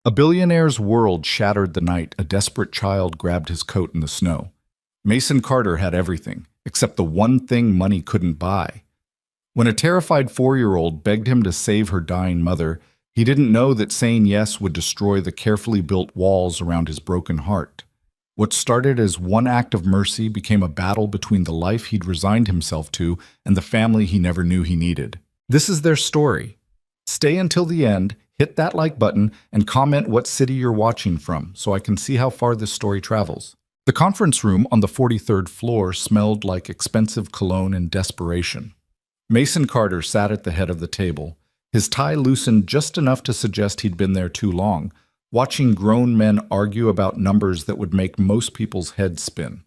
A billionaire's world shattered the night a desperate child grabbed his coat in the snow. Mason Carter had everything, except the one thing money couldn't buy. When a terrified 4-year-old begged him to save her dying mother, he didn't know that saying yes would destroy the carefully built walls around his broken heart. What started as one act of mercy became a battle between the life he'd resigned himself to and the family he never knew he needed. This is their story. Stay until the end, hit that like button, and comment what city you're watching from so I can see how far this story travels. The conference room on the 43rd floor smelled like expensive cologne and desperation. Mason Carter sat at the head of the table, his tie loosened just enough to suggest he'd been there too long, watching grown men argue about numbers that would make most people's heads spin.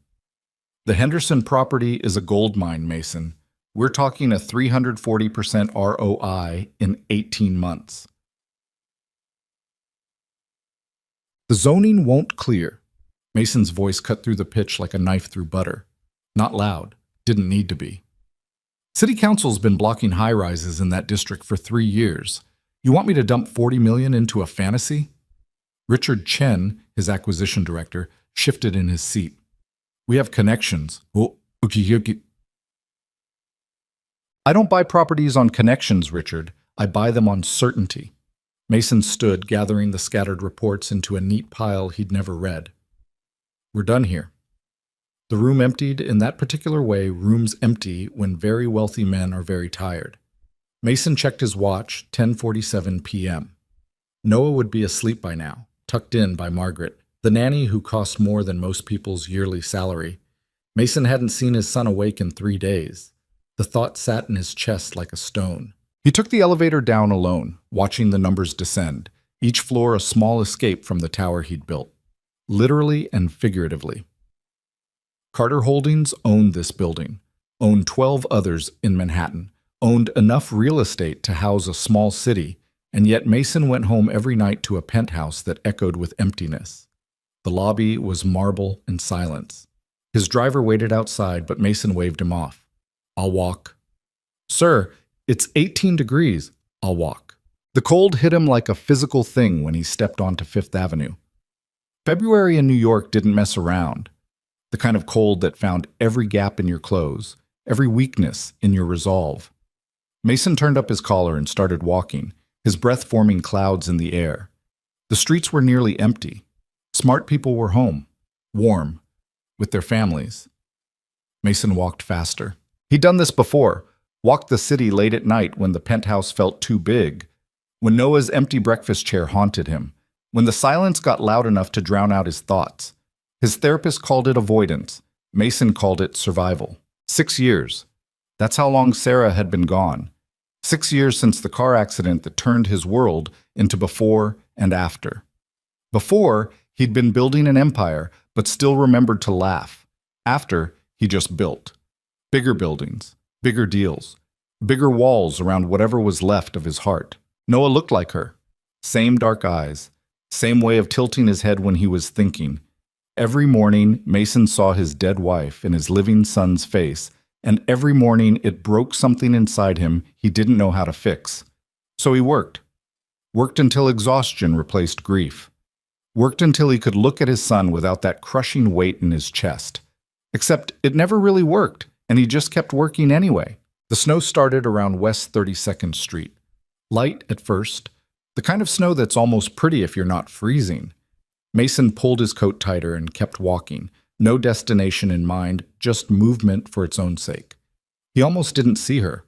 The Henderson property is a gold mine, Mason. We're talking a 340% ROI in 18 months. The zoning won't clear. Mason's voice cut through the pitch like a knife through butter. Not loud. Didn't need to be. City Council's been blocking high-rises in that district for 3 years. You want me to dump $40 million into a fantasy? Richard Chen, his acquisition director, shifted in his seat. We have connections. Oh, okay. I don't buy properties on connections, Richard. I buy them on certainty. Mason stood, gathering the scattered reports into a neat pile he'd never read. We're done here. The room emptied in that particular way rooms empty when very wealthy men are very tired. Mason checked his watch, 10:47 p.m. Noah would be asleep by now, tucked in by Margaret, the nanny who cost more than most people's yearly salary. Mason hadn't seen his son awake in 3 days. The thought sat in his chest like a stone. He took the elevator down alone, watching the numbers descend, each floor a small escape from the tower he'd built, literally and figuratively. Carter Holdings owned this building, owned 12 others in Manhattan, owned enough real estate to house a small city, and yet Mason went home every night to a penthouse that echoed with emptiness. The lobby was marble and silence. His driver waited outside, but Mason waved him off. I'll walk. Sir, it's 18 degrees. I'll walk. The cold hit him like a physical thing when he stepped onto Fifth Avenue. February in New York didn't mess around. The kind of cold that found every gap in your clothes, every weakness in your resolve. Mason turned up his collar and started walking, his breath forming clouds in the air. The streets were nearly empty. Smart people were home, warm, with their families. Mason walked faster. He'd done this before, walked the city late at night when the penthouse felt too big, when Noah's empty breakfast chair haunted him, when the silence got loud enough to drown out his thoughts. His therapist called it avoidance. Mason called it survival. 6 years. That's how long Sarah had been gone. 6 years since the car accident that turned his world into before and after. Before, he'd been building an empire, but still remembered to laugh. After, he just built. Bigger buildings, bigger deals, bigger walls around whatever was left of his heart. Noah looked like her. Same dark eyes, same way of tilting his head when he was thinking. Every morning, Mason saw his dead wife in his living son's face, and every morning it broke something inside him he didn't know how to fix. So he worked. Worked until exhaustion replaced grief. Worked until he could look at his son without that crushing weight in his chest. Except it never really worked, and he just kept working anyway. The snow started around West 32nd Street. Light at first, the kind of snow that's almost pretty if you're not freezing. Mason pulled his coat tighter and kept walking, no destination in mind, just movement for its own sake. He almost didn't see her.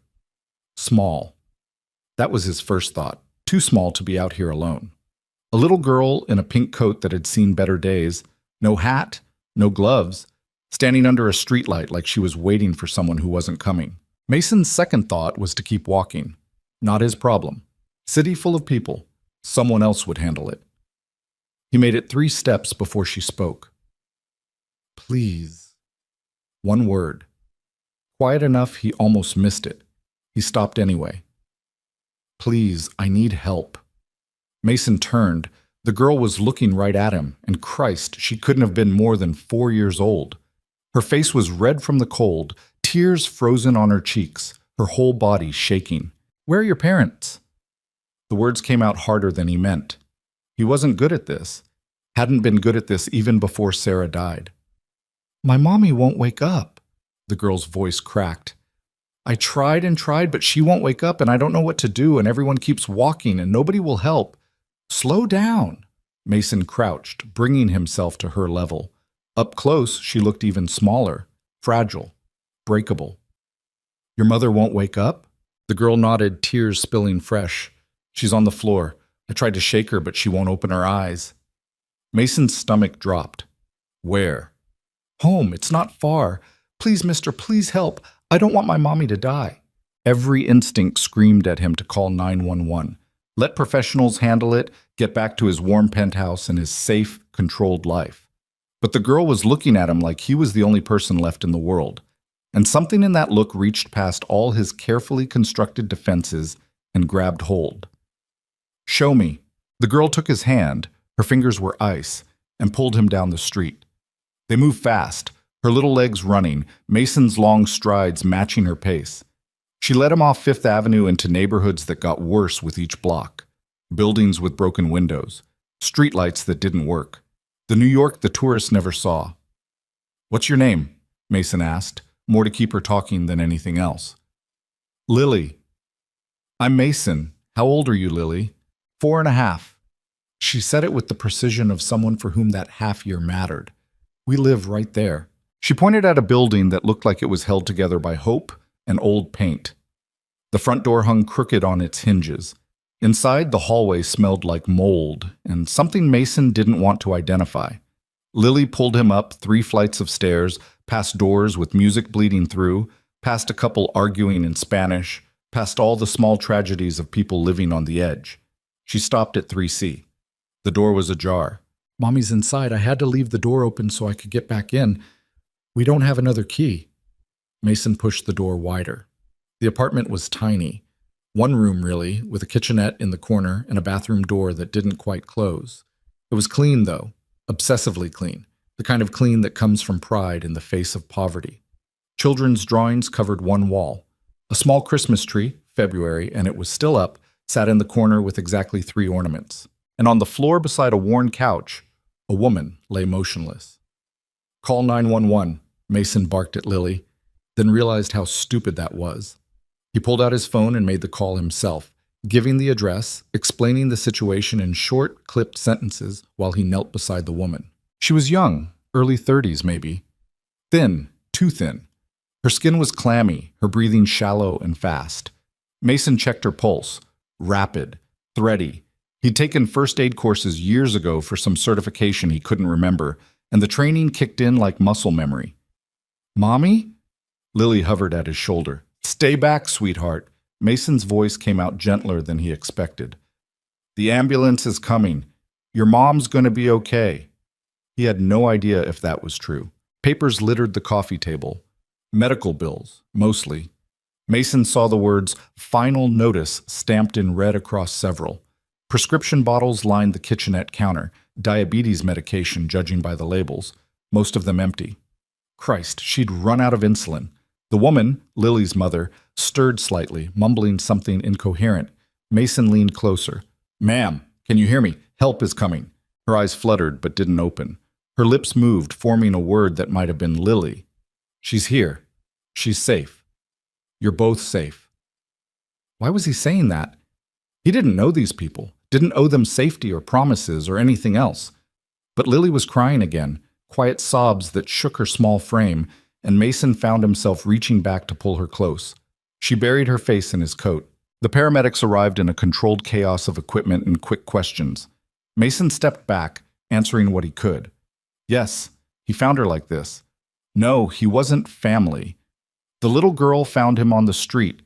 Small. That was his first thought, too small to be out here alone. A little girl in a pink coat that had seen better days, no hat, no gloves, standing under a streetlight like she was waiting for someone who wasn't coming. Mason's second thought was to keep walking. Not his problem. City full of people. Someone else would handle it. He made it 3 steps before she spoke. Please. One word. Quiet enough he almost missed it. He stopped anyway. Please, I need help. Mason turned. The girl was looking right at him, and Christ, she couldn't have been more than 4 years old. Her face was red from the cold, tears frozen on her cheeks, her whole body shaking. Where are your parents? The words came out harder than he meant. He wasn't good at this. Hadn't been good at this even before Sarah died. My mommy won't wake up, the girl's voice cracked. I tried and tried, but she won't wake up and I don't know what to do and everyone keeps walking and nobody will help. Slow down. Mason crouched, bringing himself to her level. Up close, she looked even smaller, fragile, breakable. Your mother won't wake up? The girl nodded, tears spilling fresh. She's on the floor. I tried to shake her, but she won't open her eyes. Mason's stomach dropped. Where? Home. It's not far. Please, mister, please help. I don't want my mommy to die. Every instinct screamed at him to call 911. Let professionals handle it, get back to his warm penthouse and his safe, controlled life. But the girl was looking at him like he was the only person left in the world. And something in that look reached past all his carefully constructed defenses and grabbed hold. Show me. The girl took his hand, her fingers were ice, and pulled him down the street. They moved fast, her little legs running, Mason's long strides matching her pace. She led him off Fifth Avenue into neighborhoods that got worse with each block. Buildings with broken windows, streetlights that didn't work. The New York the tourists never saw. What's your name? Mason asked, more to keep her talking than anything else. Lily. I'm Mason. How old are you, Lily? 4.5. She said it with the precision of someone for whom that half year mattered. We live right there. She pointed at a building that looked like it was held together by hope and old paint. The front door hung crooked on its hinges. Inside, the hallway smelled like mold and something Mason didn't want to identify. Lily pulled him up 3 flights of stairs, past doors with music bleeding through, past a couple arguing in Spanish, past all the small tragedies of people living on the edge. She stopped at 3C. The door was ajar. Mommy's inside. I had to leave the door open so I could get back in. We don't have another key. Mason pushed the door wider. The apartment was tiny. One room, really, with a kitchenette in the corner and a bathroom door that didn't quite close. It was clean, though, obsessively clean, the kind of clean that comes from pride in the face of poverty. Children's drawings covered one wall. A small Christmas tree, February, and it was still up, sat in the corner with exactly 3 ornaments. And on the floor beside a worn couch, a woman lay motionless. Call 911, Mason barked at Lily, then realized how stupid that was. He pulled out his phone and made the call himself, giving the address, explaining the situation in short, clipped sentences while he knelt beside the woman. She was young, early 30s maybe. Thin, too thin. Her skin was clammy, her breathing shallow and fast. Mason checked her pulse. Rapid, thready. He'd taken first aid courses years ago for some certification he couldn't remember, and the training kicked in like muscle memory. Mommy? Lily hovered at his shoulder. Stay back, sweetheart. Mason's voice came out gentler than he expected. The ambulance is coming. Your mom's gonna be okay. He had no idea if that was true. Papers littered the coffee table. Medical bills, mostly. Mason saw the words "Final Notice" stamped in red across several. Prescription bottles lined the kitchenette counter, diabetes medication judging by the labels, most of them empty. Christ, she'd run out of insulin. The woman, Lily's mother, stirred slightly, mumbling something incoherent. Mason leaned closer. Ma'am, can you hear me? Help is coming. Her eyes fluttered but didn't open. Her lips moved, forming a word that might have been Lily. She's here. She's safe. You're both safe. Why was he saying that? He didn't know these people, didn't owe them safety or promises or anything else. But Lily was crying again, quiet sobs that shook her small frame, and Mason found himself reaching back to pull her close. She buried her face in his coat. The paramedics arrived in a controlled chaos of equipment and quick questions. Mason stepped back, answering what he could. Yes, he found her like this. No, he wasn't family. The little girl found him on the street.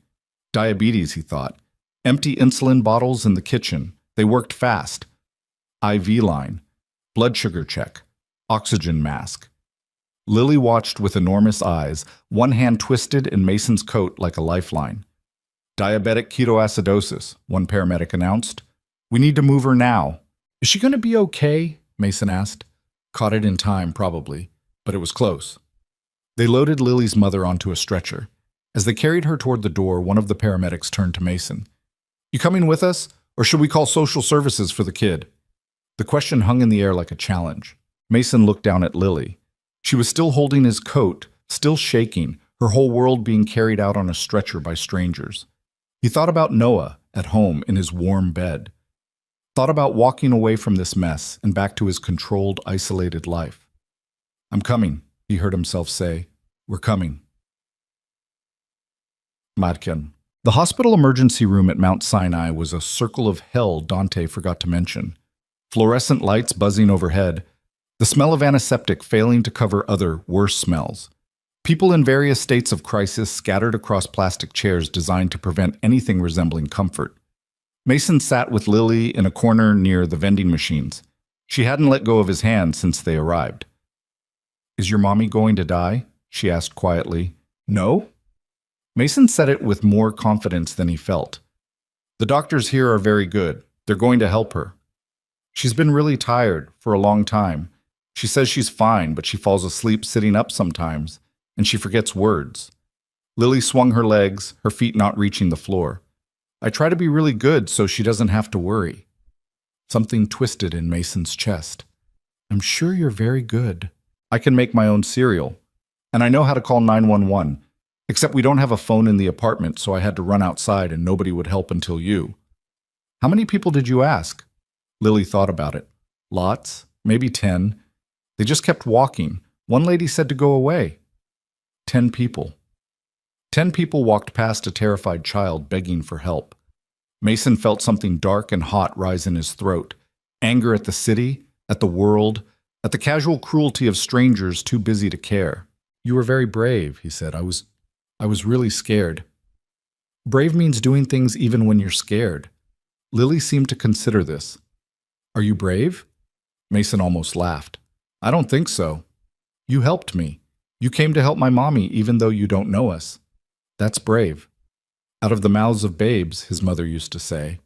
Diabetes, he thought. Empty insulin bottles in the kitchen. They worked fast. IV line. Blood sugar check. Oxygen mask. Lily watched with enormous eyes, one hand twisted in Mason's coat like a lifeline. Diabetic ketoacidosis, one paramedic announced. We need to move her now. Is she going to be okay? Mason asked. Caught it in time, probably, but it was close. They loaded Lily's mother onto a stretcher. As they carried her toward the door, one of the paramedics turned to Mason. You coming with us, or should we call social services for the kid? The question hung in the air like a challenge. Mason looked down at Lily. She was still holding his coat, still shaking, her whole world being carried out on a stretcher by strangers. He thought about Noah at home in his warm bed. Thought about walking away from this mess and back to his controlled, isolated life. "I'm coming," he heard himself say. "We're coming." Madkin. The hospital emergency room at Mount Sinai was a circle of hell Dante forgot to mention. Fluorescent lights buzzing overhead, the smell of antiseptic failing to cover other, worse smells. People in various states of crisis scattered across plastic chairs designed to prevent anything resembling comfort. Mason sat with Lily in a corner near the vending machines. She hadn't let go of his hand since they arrived. "Is your mommy going to die?" she asked quietly. "No?" Mason said it with more confidence than he felt. "The doctors here are very good. They're going to help her. She's been really tired for a long time. She says she's fine, but she falls asleep sitting up sometimes, and she forgets words." Lily swung her legs, her feet not reaching the floor. "I try to be really good so she doesn't have to worry." Something twisted in Mason's chest. "I'm sure you're very good. I can make my own cereal. And I know how to call 911. Except we don't have a phone in the apartment, so I had to run outside and nobody would help until you." "How many people did you ask?" Lily thought about it. "Lots, maybe 10. They just kept walking. One lady said to go away." 10 people. 10 people walked past a terrified child begging for help. Mason felt something dark and hot rise in his throat. Anger at the city, at the world, at the casual cruelty of strangers too busy to care. "You were very brave," he said. I was really scared." Brave means doing things even when you're scared. Lily seemed to consider this. "Are you brave?" Mason almost laughed. "I don't think so. You helped me. You came to help my mommy even though you don't know us. That's brave." Out of the mouths of babes, his mother used to say.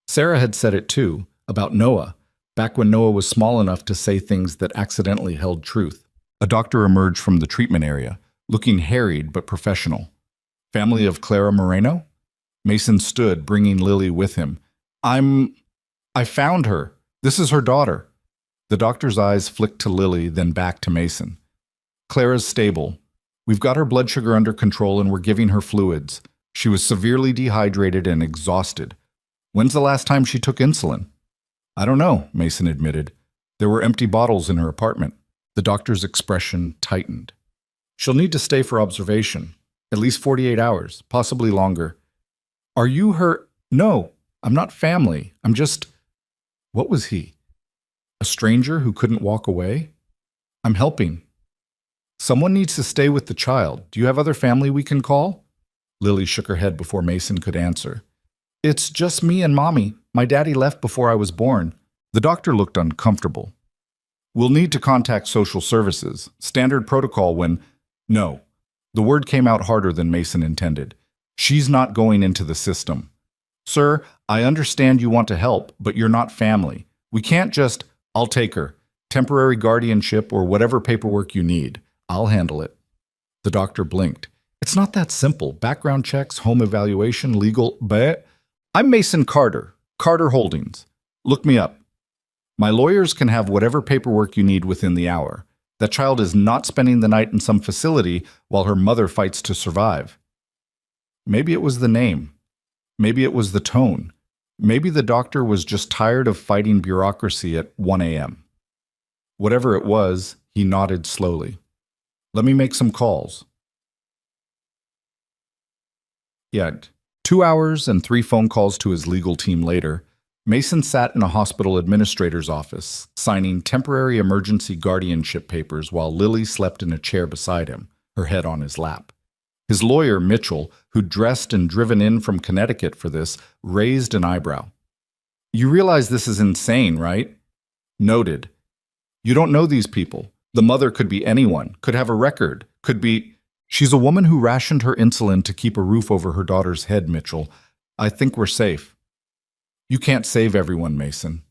Sarah had said it too, about Noah, back when Noah was small enough to say things that accidentally held truth. A doctor emerged from the treatment area, looking harried but professional. "Family of Clara Moreno?" Mason stood, bringing Lily with him. I found her. This is her daughter." The doctor's eyes flicked to Lily, then back to Mason. "Clara's stable. We've got her blood sugar under control and we're giving her fluids. She was severely dehydrated and exhausted. When's the last time she took insulin?" "I don't know," Mason admitted. There were empty bottles in her apartment. The doctor's expression tightened. "She'll need to stay for observation. At least 48 hours, possibly longer." "Are you her—" "No, I'm not family. I'm just—" What was he? A stranger who couldn't walk away? "I'm helping." "Someone needs to stay with the child. Do you have other family we can call?" Lily shook her head before Mason could answer. "It's just me and Mommy. My daddy left before I was born." The doctor looked uncomfortable. "We'll need to contact social services. Standard protocol when—" "No." The word came out harder than Mason intended. "She's not going into the system." "Sir, I understand you want to help, but you're not family. We can't just—" "I'll take her. Temporary guardianship or whatever paperwork you need. I'll handle it." The doctor blinked. "It's not that simple. Background checks, home evaluation, legal— But I'm Mason Carter, Carter Holdings. Look me up. My lawyers can have whatever paperwork you need within the hour. That child is not spending the night in some facility while her mother fights to survive." Maybe it was the name. Maybe it was the tone. Maybe the doctor was just tired of fighting bureaucracy at 1 a.m. Whatever it was, he nodded slowly. "Let me make some calls." Yet, 2 hours and 3 phone calls to his legal team later, Mason sat in a hospital administrator's office, signing temporary emergency guardianship papers while Lily slept in a chair beside him, her head on his lap. His lawyer, Mitchell, who'd dressed and driven in from Connecticut for this, raised an eyebrow. "You realize this is insane, right?" Noted. "You don't know these people. The mother could be anyone, could have a record, could be—" "She's a woman who rationed her insulin to keep a roof over her daughter's head, Mitchell. I think we're safe." "You can't save everyone, Mason."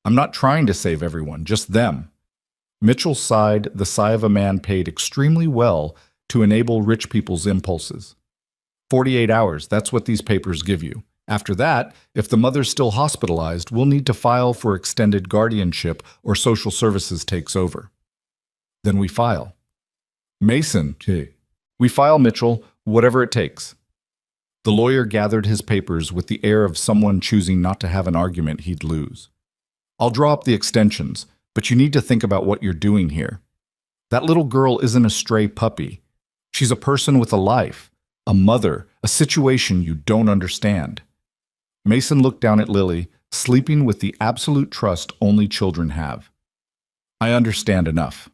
"I'm not trying to save everyone, just them." Mitchell sighed, the sigh of a man paid extremely well to enable rich people's impulses. 48 hours, that's what these papers give you. After that, if the mother's still hospitalized, we'll need to file for extended guardianship or social services takes over. Then we file. Mason, we file, Mitchell, whatever it takes. The lawyer gathered his papers with the air of someone choosing not to have an argument he'd lose. I'll draw up the extensions, but you need to think about what you're doing here. That little girl isn't a stray puppy. She's a person with a life, a mother, a situation you don't understand. Mason looked down at Lily, sleeping with the absolute trust only children have. I understand enough.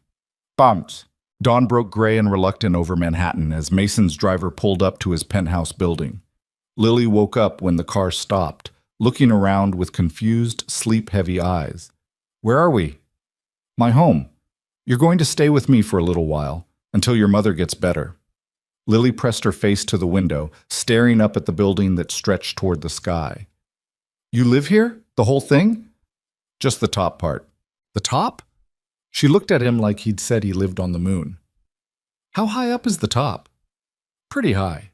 Bounce. Dawn broke gray and reluctant over Manhattan as Mason's driver pulled up to his penthouse building. Lily woke up when the car stopped, looking around with confused, sleep-heavy eyes. Where are we? My home. You're going to stay with me for a little while, until your mother gets better. Lily pressed her face to the window, staring up at the building that stretched toward the sky. You live here? The whole thing? Just the top part. The top? She looked at him like he'd said he lived on the moon. How high up is the top? Pretty high.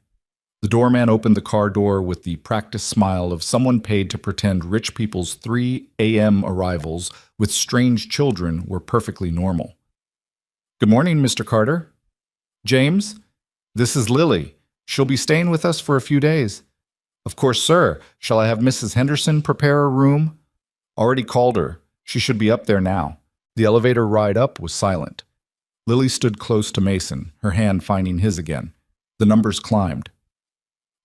The doorman opened the car door with the practiced smile of someone paid to pretend rich people's 3 a.m. arrivals with strange children were perfectly normal. Good morning, Mr. Carter. James, this is Lily. She'll be staying with us for a few days. Of course, sir. Shall I have Mrs. Henderson prepare a room? Already called her. She should be up there now. The elevator ride up was silent. Lily stood close to Mason, her hand finding his again. The numbers climbed.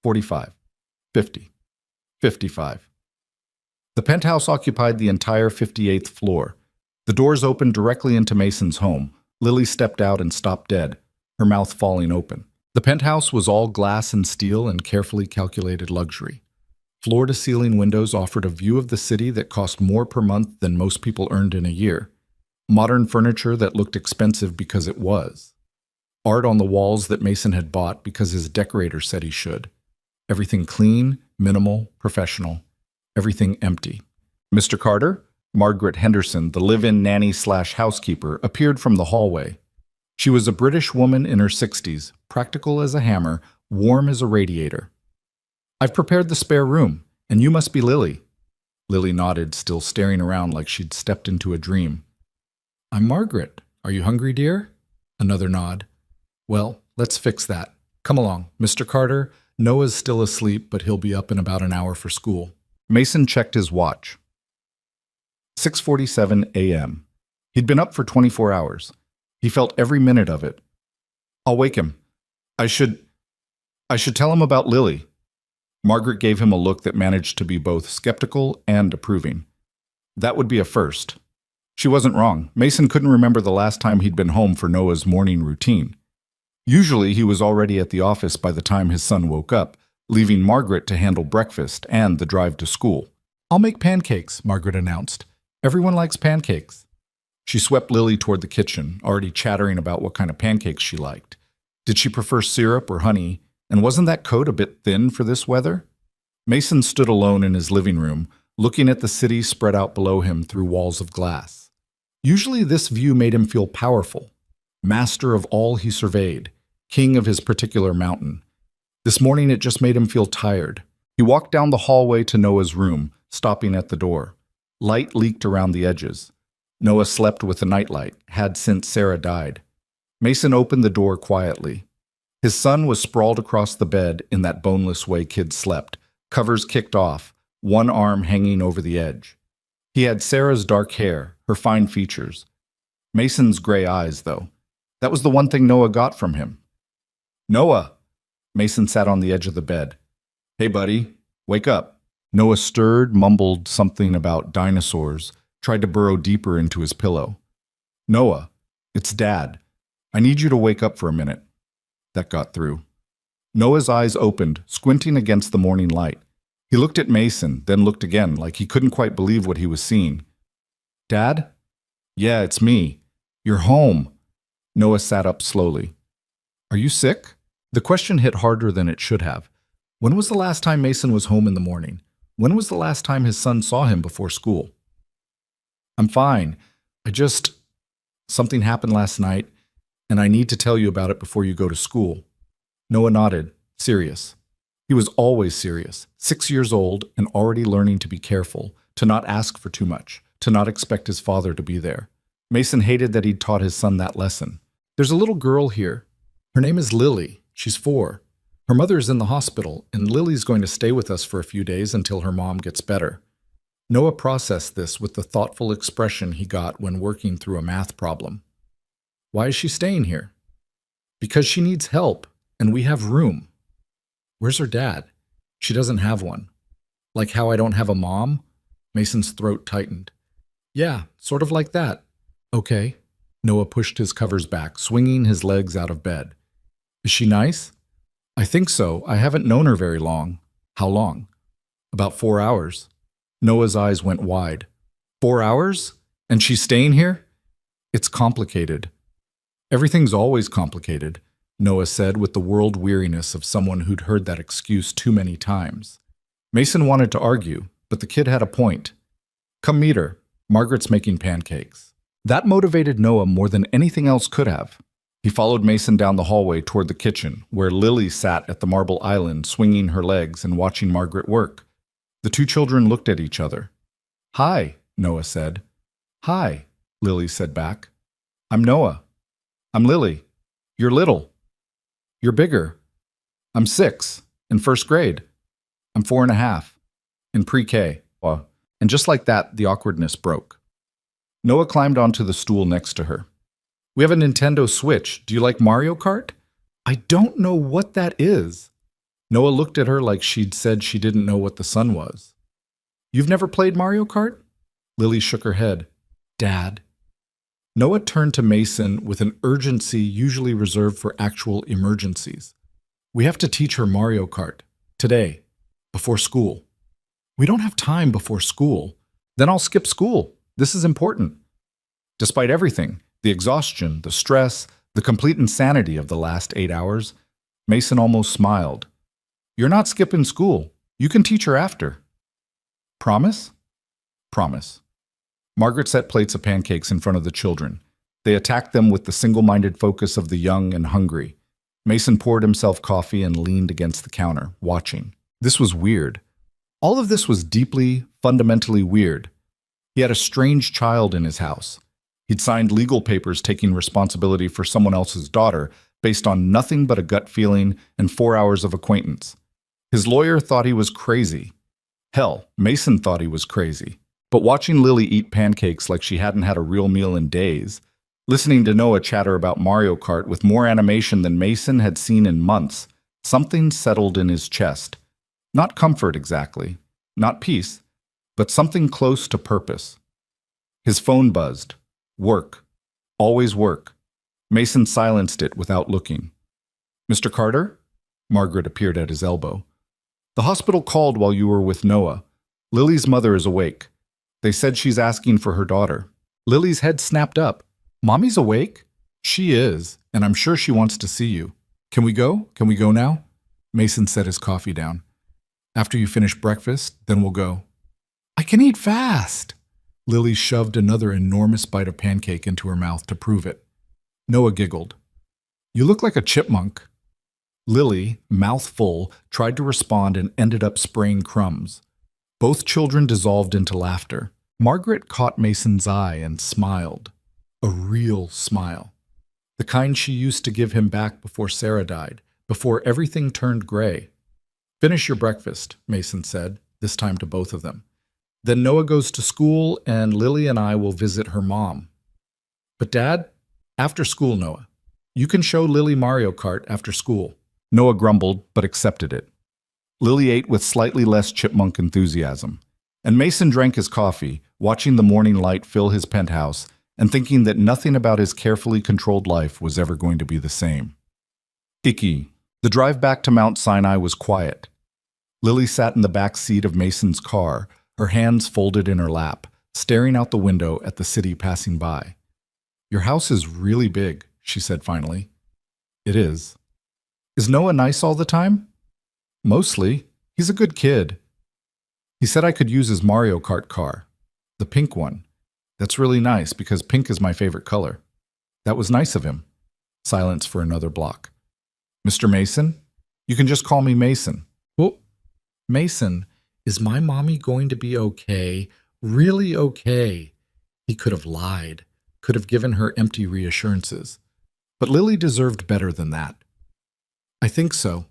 45, 50, 55. The penthouse occupied the entire 58th floor. The doors opened directly into Mason's home. Lily stepped out and stopped dead, her mouth falling open. The penthouse was all glass and steel and carefully calculated luxury. Floor-to-ceiling windows offered a view of the city that cost more per month than most people earned in a year. Modern furniture that looked expensive because it was. Art on the walls that Mason had bought because his decorator said he should. Everything clean, minimal, professional. Everything empty. Mr. Carter, Margaret Henderson, the live-in nanny/housekeeper, appeared from the hallway. She was a British woman in her 60s, practical as a hammer, warm as a radiator. I've prepared the spare room, and you must be Lily. Lily nodded, still staring around like she'd stepped into a dream. I'm Margaret. Are you hungry, dear? Another nod. Well, let's fix that. Come along, Mr. Carter. Noah's still asleep, but he'll be up in about an hour for school. Mason checked his watch. 6:47 a.m. He'd been up for 24 hours. He felt every minute of it. I'll wake him. I should tell him about Lily. Margaret gave him a look that managed to be both skeptical and approving. That would be a first. She wasn't wrong. Mason couldn't remember the last time he'd been home for Noah's morning routine. Usually he was already at the office by the time his son woke up, leaving Margaret to handle breakfast and the drive to school. I'll make pancakes, Margaret announced. Everyone likes pancakes. She swept Lily toward the kitchen, already chattering about what kind of pancakes she liked. Did she prefer syrup or honey? And wasn't that coat a bit thin for this weather? Mason stood alone in his living room, looking at the city spread out below him through walls of glass. Usually this view made him feel powerful, master of all he surveyed, king of his particular mountain. This morning it just made him feel tired. He walked down the hallway to Noah's room, stopping at the door. Light leaked around the edges. Noah slept with a nightlight, had since Sarah died. Mason opened the door quietly. His son was sprawled across the bed in that boneless way kids slept, covers kicked off, one arm hanging over the edge. He had Sarah's dark hair, her fine features. Mason's gray eyes, though. That was the one thing Noah got from him. Noah! Mason sat on the edge of the bed. Hey, buddy, wake up. Noah stirred, mumbled something about dinosaurs, tried to burrow deeper into his pillow. Noah, it's Dad. I need you to wake up for a minute. That got through. Noah's eyes opened, squinting against the morning light. He looked at Mason, then looked again, like he couldn't quite believe what he was seeing. Dad? Yeah, it's me. You're home. Noah sat up slowly. Are you sick? The question hit harder than it should have. When was the last time Mason was home in the morning? When was the last time his son saw him before school? I'm fine. Something happened last night, and I need to tell you about it before you go to school. Noah nodded, serious. He was always serious, 6 years old and already learning to be careful, to not ask for too much, to not expect his father to be there. Mason hated that he'd taught his son that lesson. There's a little girl here. Her name is Lily. She's 4. Her mother is in the hospital, and Lily's going to stay with us for a few days until her mom gets better. Noah processed this with the thoughtful expression he got when working through a math problem. Why is she staying here? Because she needs help, and we have room. Where's her dad? She doesn't have one. Like how I don't have a mom? Mason's throat tightened. Yeah, sort of like that. Okay. Noah pushed his covers back, swinging his legs out of bed. Is she nice? I think so. I haven't known her very long. How long? About 4 hours. Noah's eyes went wide. 4 hours? And she's staying here? It's complicated. Everything's always complicated, Noah said with the world weariness of someone who'd heard that excuse too many times. Mason wanted to argue, but the kid had a point. Come meet her. Margaret's making pancakes. That motivated Noah more than anything else could have. He followed Mason down the hallway toward the kitchen, where Lily sat at the marble island swinging her legs and watching Margaret work. The two children looked at each other. Hi, Noah said. Hi, Lily said back. I'm Noah. I'm Lily. You're little. You're bigger. I'm 6, in 1st grade. I'm 4.5, in pre-K. And just like that, the awkwardness broke. Noah climbed onto the stool next to her. We have a Nintendo Switch. Do you like Mario Kart? I don't know what that is. Noah looked at her like she'd said she didn't know what the sun was. You've never played Mario Kart? Lily shook her head. Dad. Noah turned to Mason with an urgency usually reserved for actual emergencies. We have to teach her Mario Kart. Today. Before school. We don't have time before school. Then I'll skip school. This is important. Despite everything, the exhaustion, the stress, the complete insanity of the last 8 hours, Mason almost smiled. You're not skipping school. You can teach her after. Promise? Promise. Margaret set plates of pancakes in front of the children. They attacked them with the single-minded focus of the young and hungry. Mason poured himself coffee and leaned against the counter, watching. This was weird. All of this was deeply, fundamentally weird. He had a strange child in his house. He'd signed legal papers taking responsibility for someone else's daughter based on nothing but a gut feeling and 4 hours of acquaintance. His lawyer thought he was crazy. Hell, Mason thought he was crazy. But watching Lily eat pancakes like she hadn't had a real meal in days, listening to Noah chatter about Mario Kart with more animation than Mason had seen in months, something settled in his chest. Not comfort exactly, not peace, but something close to purpose. His phone buzzed. Work. Always work. Mason silenced it without looking. Mr. Carter? Margaret appeared at his elbow. The hospital called while you were with Noah. Lily's mother is awake. They said she's asking for her daughter. Lily's head snapped up. Mommy's awake? She is, and I'm sure she wants to see you. Can we go? Can we go now? Mason set his coffee down. After you finish breakfast, then we'll go. I can eat fast. Lily shoved another enormous bite of pancake into her mouth to prove it. Noah giggled. You look like a chipmunk. Lily, mouth full, tried to respond and ended up spraying crumbs. Both children dissolved into laughter. Margaret caught Mason's eye and smiled. A real smile. The kind she used to give him back before Sarah died, before everything turned gray. Finish your breakfast, Mason said, this time to both of them. Then Noah goes to school and Lily and I will visit her mom. But Dad, after school, Noah. You can show Lily Mario Kart after school. Noah grumbled, but accepted it. Lily ate with slightly less chipmunk enthusiasm. And Mason drank his coffee, watching the morning light fill his penthouse and thinking that nothing about his carefully controlled life was ever going to be the same. Icky. The drive back to Mount Sinai was quiet. Lily sat in the back seat of Mason's car, her hands folded in her lap, staring out the window at the city passing by. Your house is really big, she said finally. It is. Is Noah nice all the time? Mostly. He's a good kid. He said I could use his Mario Kart car. The pink one. That's really nice because pink is my favorite color. That was nice of him. Silence for another block. Mr. Mason? You can just call me Mason. Mason, is my mommy going to be okay? Really okay? He could have lied, could have given her empty reassurances. But Lily deserved better than that. I think so.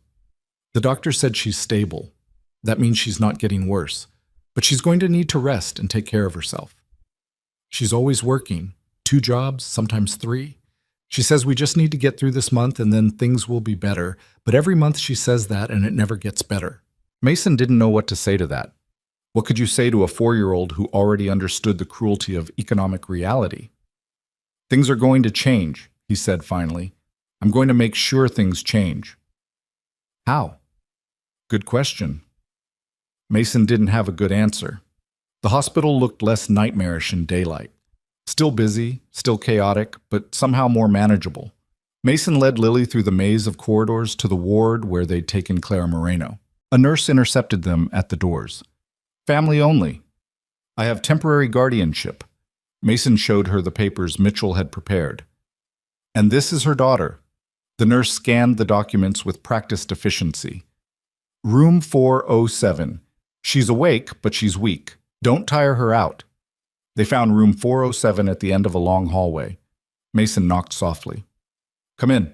The doctor said she's stable. That means she's not getting worse. But she's going to need to rest and take care of herself. She's always working. 2 jobs, sometimes 3. She says we just need to get through this month and then things will be better. But every month she says that and it never gets better. Mason didn't know what to say to that. What could you say to a 4-year-old who already understood the cruelty of economic reality? Things are going to change, he said finally. I'm going to make sure things change. How? Good question. Mason didn't have a good answer. The hospital looked less nightmarish in daylight. Still busy, still chaotic, but somehow more manageable. Mason led Lily through the maze of corridors to the ward where they'd taken Clara Moreno. A nurse intercepted them at the doors. Family only. I have temporary guardianship. Mason showed her the papers Mitchell had prepared. And this is her daughter. The nurse scanned the documents with practiced efficiency. Room 407. She's awake, but she's weak. Don't tire her out. They found room 407 at the end of a long hallway. Mason knocked softly. Come in.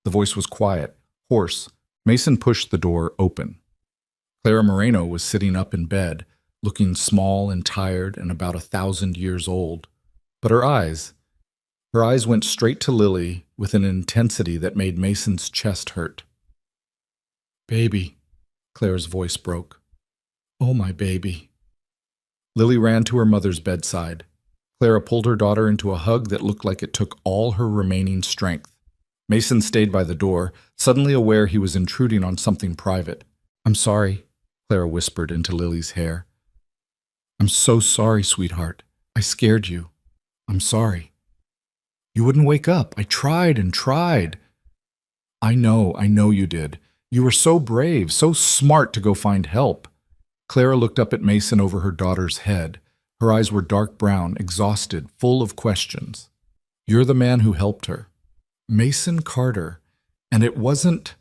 The voice was quiet, hoarse. Mason pushed the door open. Clara Moreno was sitting up in bed, looking small and tired and about 1,000 years old. But her eyes went straight to Lily with an intensity that made Mason's chest hurt. Baby, Clara's voice broke. Oh, my baby. Lily ran to her mother's bedside. Clara pulled her daughter into a hug that looked like it took all her remaining strength. Mason stayed by the door, suddenly aware he was intruding on something private. I'm sorry, Clara whispered into Lily's hair. I'm so sorry, sweetheart. I scared you. I'm sorry. You wouldn't wake up. I tried and tried. I know you did. You were so brave, so smart to go find help. Clara looked up at Mason over her daughter's head. Her eyes were dark brown, exhausted, full of questions. You're the man who helped her. Mason Carter. And it wasn't...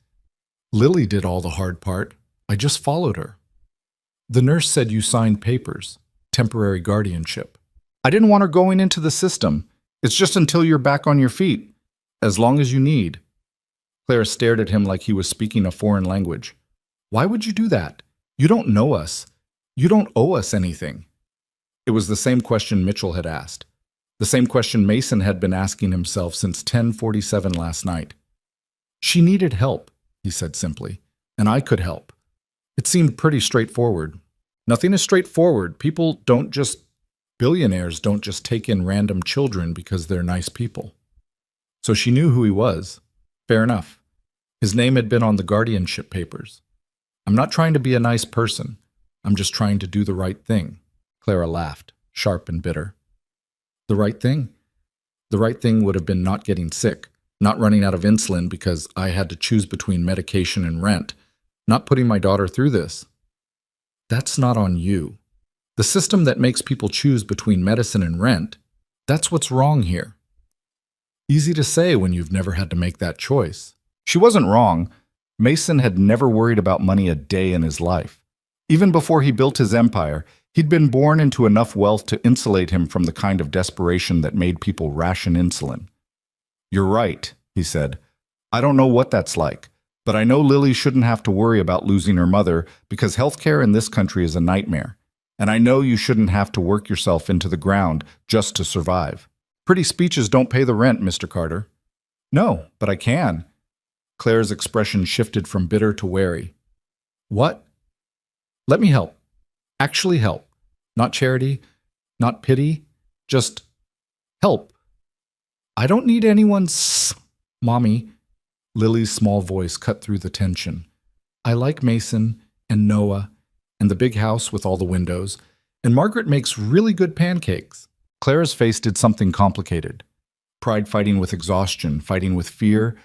Lily did all the hard part. I just followed her. The nurse said you signed papers, temporary guardianship. I didn't want her going into the system. It's just until you're back on your feet, as long as you need. Clara stared at him like he was speaking a foreign language. Why would you do that? You don't know us. You don't owe us anything. It was the same question Mitchell had asked. The same question Mason had been asking himself since 10:47 last night. She needed help, he said simply, and I could help. It seemed pretty straightforward. Nothing is straightforward. Billionaires don't just take in random children because they're nice people. So she knew who he was. Fair enough. His name had been on the guardianship papers. I'm not trying to be a nice person. I'm just trying to do the right thing. Clara laughed, sharp and bitter. The right thing? The right thing would have been not getting sick, not running out of insulin because I had to choose between medication and rent, not putting my daughter through this. That's not on you. The system that makes people choose between medicine and rent, that's what's wrong here. Easy to say when you've never had to make that choice. She wasn't wrong. Mason had never worried about money a day in his life. Even before he built his empire, he'd been born into enough wealth to insulate him from the kind of desperation that made people ration insulin. You're right, he said. I don't know what that's like, but I know Lily shouldn't have to worry about losing her mother because healthcare in this country is a nightmare. And I know you shouldn't have to work yourself into the ground just to survive. Pretty speeches don't pay the rent, Mr. Carter. No, but I can. Claire's expression shifted from bitter to wary. What? Let me help. Actually help. Not charity, not pity, just help. I don't need anyone's... Mommy. Lily's small voice cut through the tension. I like Mason and Noah and the big house with all the windows, and Margaret makes really good pancakes. Clara's face did something complicated. Pride fighting with exhaustion, fighting with fear,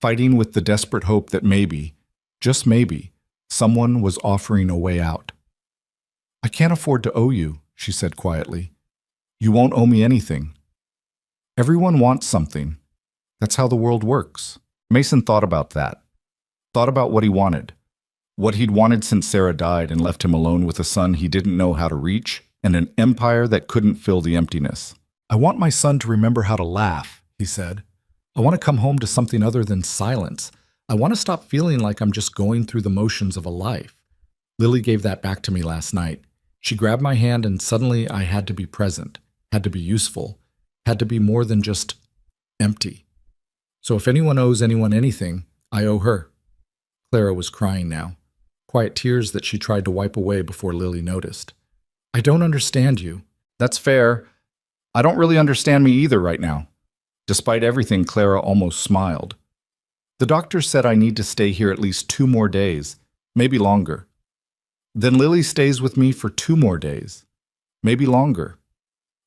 fighting with the desperate hope that maybe, just maybe, someone was offering a way out. I can't afford to owe you, she said quietly. You won't owe me anything. Everyone wants something. That's how the world works. Mason thought about that. Thought about what he wanted. What he'd wanted since Sarah died and left him alone with a son he didn't know how to reach, and an empire that couldn't fill the emptiness. "I want my son to remember how to laugh," he said. "I want to come home to something other than silence. I want to stop feeling like I'm just going through the motions of a life." Lily gave that back to me last night. She grabbed my hand and suddenly I had to be present, had to be useful, had to be more than just empty. So if anyone owes anyone anything, I owe her. Clara was crying now, quiet tears that she tried to wipe away before Lily noticed. "I don't understand you." "That's fair. I don't really understand me either right now." Despite everything, Clara almost smiled. "The doctor said I need to stay here at least 2 more days, maybe longer. Then Lily stays with me for 2 more days, maybe longer.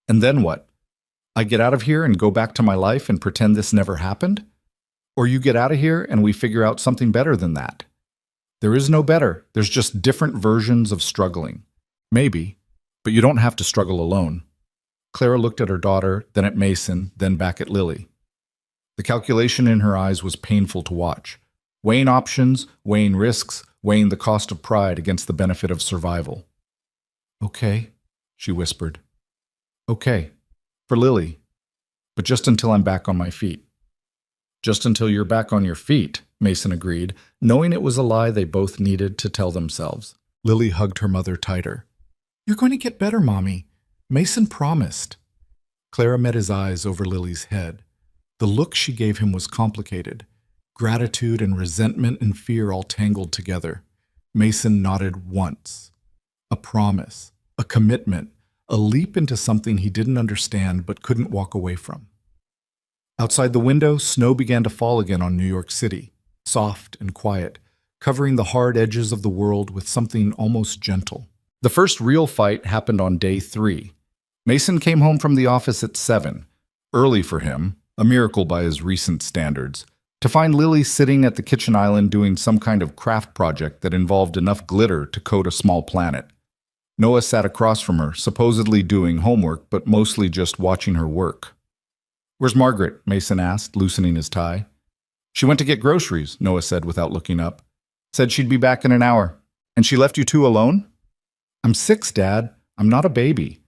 And then what? I get out of here and go back to my life and pretend this never happened? Or you get out of here and we figure out something better than that? There is no better. There's just different versions of struggling. Maybe, but you don't have to struggle alone." Clara looked at her daughter, then at Mason, then back at Lily. The calculation in her eyes was painful to watch. Weighing options, weighing risks, weighing the cost of pride against the benefit of survival. "Okay," she whispered. "Okay, for Lily, but just until I'm back on my feet." "Just until you're back on your feet," Mason agreed, knowing it was a lie they both needed to tell themselves. Lily hugged her mother tighter. "You're going to get better, Mommy. Mason promised." Clara met his eyes over Lily's head. The look she gave him was complicated. Gratitude and resentment and fear all tangled together. Mason nodded once. A promise, a commitment, a leap into something he didn't understand but couldn't walk away from. Outside the window, snow began to fall again on New York City, soft and quiet, covering the hard edges of the world with something almost gentle. The first real fight happened on day 3. Mason came home from the office at 7, early for him, a miracle by his recent standards, to find Lily sitting at the kitchen island doing some kind of craft project that involved enough glitter to coat a small planet. Noah sat across from her, supposedly doing homework, but mostly just watching her work. "Where's Margaret?" Mason asked, loosening his tie. "She went to get groceries," Noah said without looking up. "Said she'd be back in an hour. And she left you 2 alone?" "I'm 6, Dad. I'm not a baby."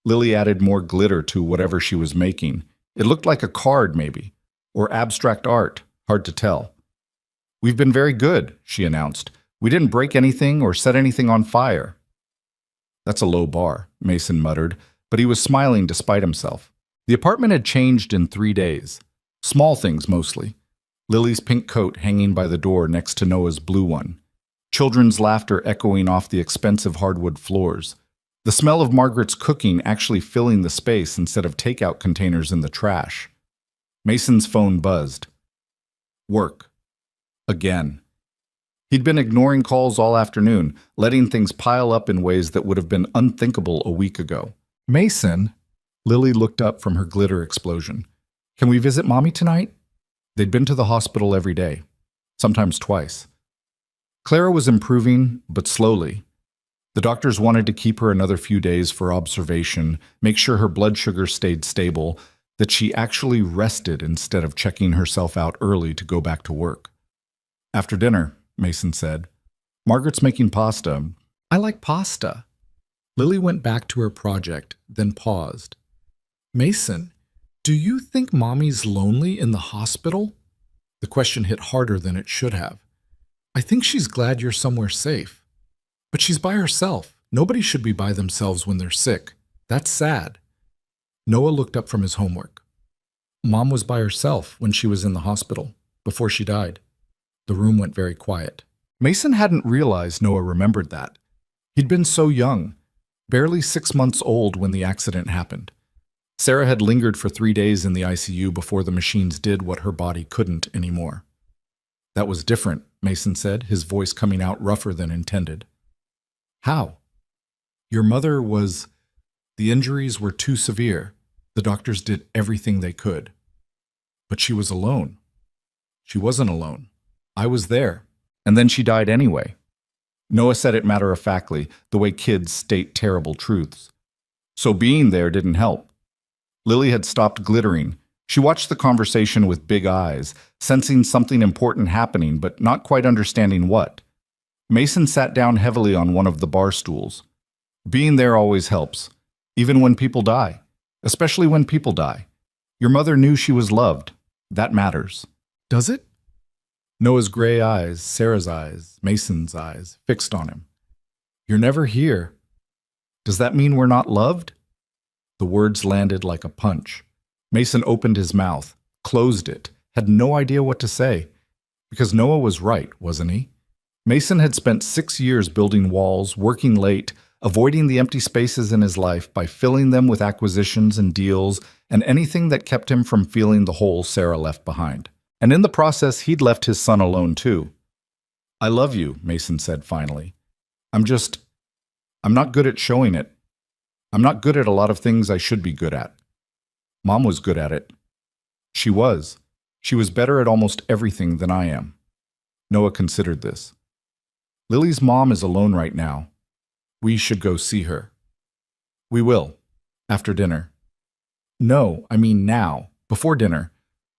Lily added more glitter to whatever she was making. It looked like a card, maybe, or abstract art, hard to tell. "We've been very good," she announced. "We didn't break anything or set anything on fire." "That's a low bar," Mason muttered, but he was smiling despite himself. The apartment had changed in 3 days. Small things mostly. Lily's pink coat hanging by the door next to Noah's blue one. Children's laughter echoing off the expensive hardwood floors. The smell of Margaret's cooking actually filling the space instead of takeout containers in the trash. Mason's phone buzzed. Work. Again. He'd been ignoring calls all afternoon, letting things pile up in ways that would have been unthinkable a week ago. "Mason," Lily looked up from her glitter explosion. "Can we visit Mommy tonight?" They'd been to the hospital every day, sometimes twice. Clara was improving, but slowly. The doctors wanted to keep her another few days for observation, make sure her blood sugar stayed stable, that she actually rested instead of checking herself out early to go back to work. "After dinner," Mason said. "Margaret's making pasta." "I like pasta." Lily went back to her project, then paused. "Mason, do you think Mommy's lonely in the hospital?" The question hit harder than it should have. "I think she's glad you're somewhere safe. But she's by herself. Nobody should be by themselves when they're sick. That's sad." Noah looked up from his homework. "Mom was by herself when she was in the hospital, before she died." The room went very quiet. Mason hadn't realized Noah remembered that. He'd been so young, barely 6 months old when the accident happened. Sarah had lingered for 3 days in the ICU before the machines did what her body couldn't anymore. "That was different," Mason said, his voice coming out rougher than intended. "How?" "Your mother was... The injuries were too severe. The doctors did everything they could. But she was alone." "She wasn't alone. I was there. And then she died anyway." Noah said it matter-of-factly, the way kids state terrible truths. So being there didn't help. Lily had stopped glittering. She watched the conversation with big eyes, sensing something important happening, but not quite understanding what. Mason sat down heavily on one of the bar stools. Being there always helps, even when people die, especially when people die. Your mother knew she was loved. That matters. Does it? Noah's gray eyes, Sarah's eyes, Mason's eyes, fixed on him. You're never here. Does that mean we're not loved? The words landed like a punch. Mason opened his mouth, closed it, had no idea what to say. Because Noah was right, wasn't he? Mason had spent 6 years building walls, working late, avoiding the empty spaces in his life by filling them with acquisitions and deals and anything that kept him from feeling the hole Sarah left behind. And in the process, he'd left his son alone too. I love you, Mason said finally. I'm not good at showing it. I'm not good at a lot of things I should be good at. Mom was good at it. She was. She was better at almost everything than I am. Noah considered this. Lily's mom is alone right now. We should go see her. We will. After dinner. No, I mean now. Before dinner.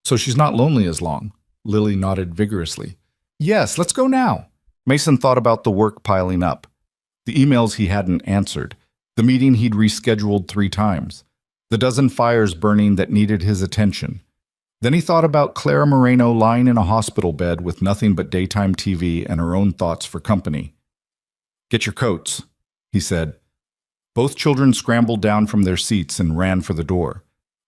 So she's not lonely as long. Lily nodded vigorously. Yes, let's go now. Mason thought about the work piling up. The emails he hadn't answered. The meeting he'd rescheduled 3 times. The dozen fires burning that needed his attention. Then he thought about Clara Moreno lying in a hospital bed with nothing but daytime TV and her own thoughts for company. Get your coats, he said. Both children scrambled down from their seats and ran for the door.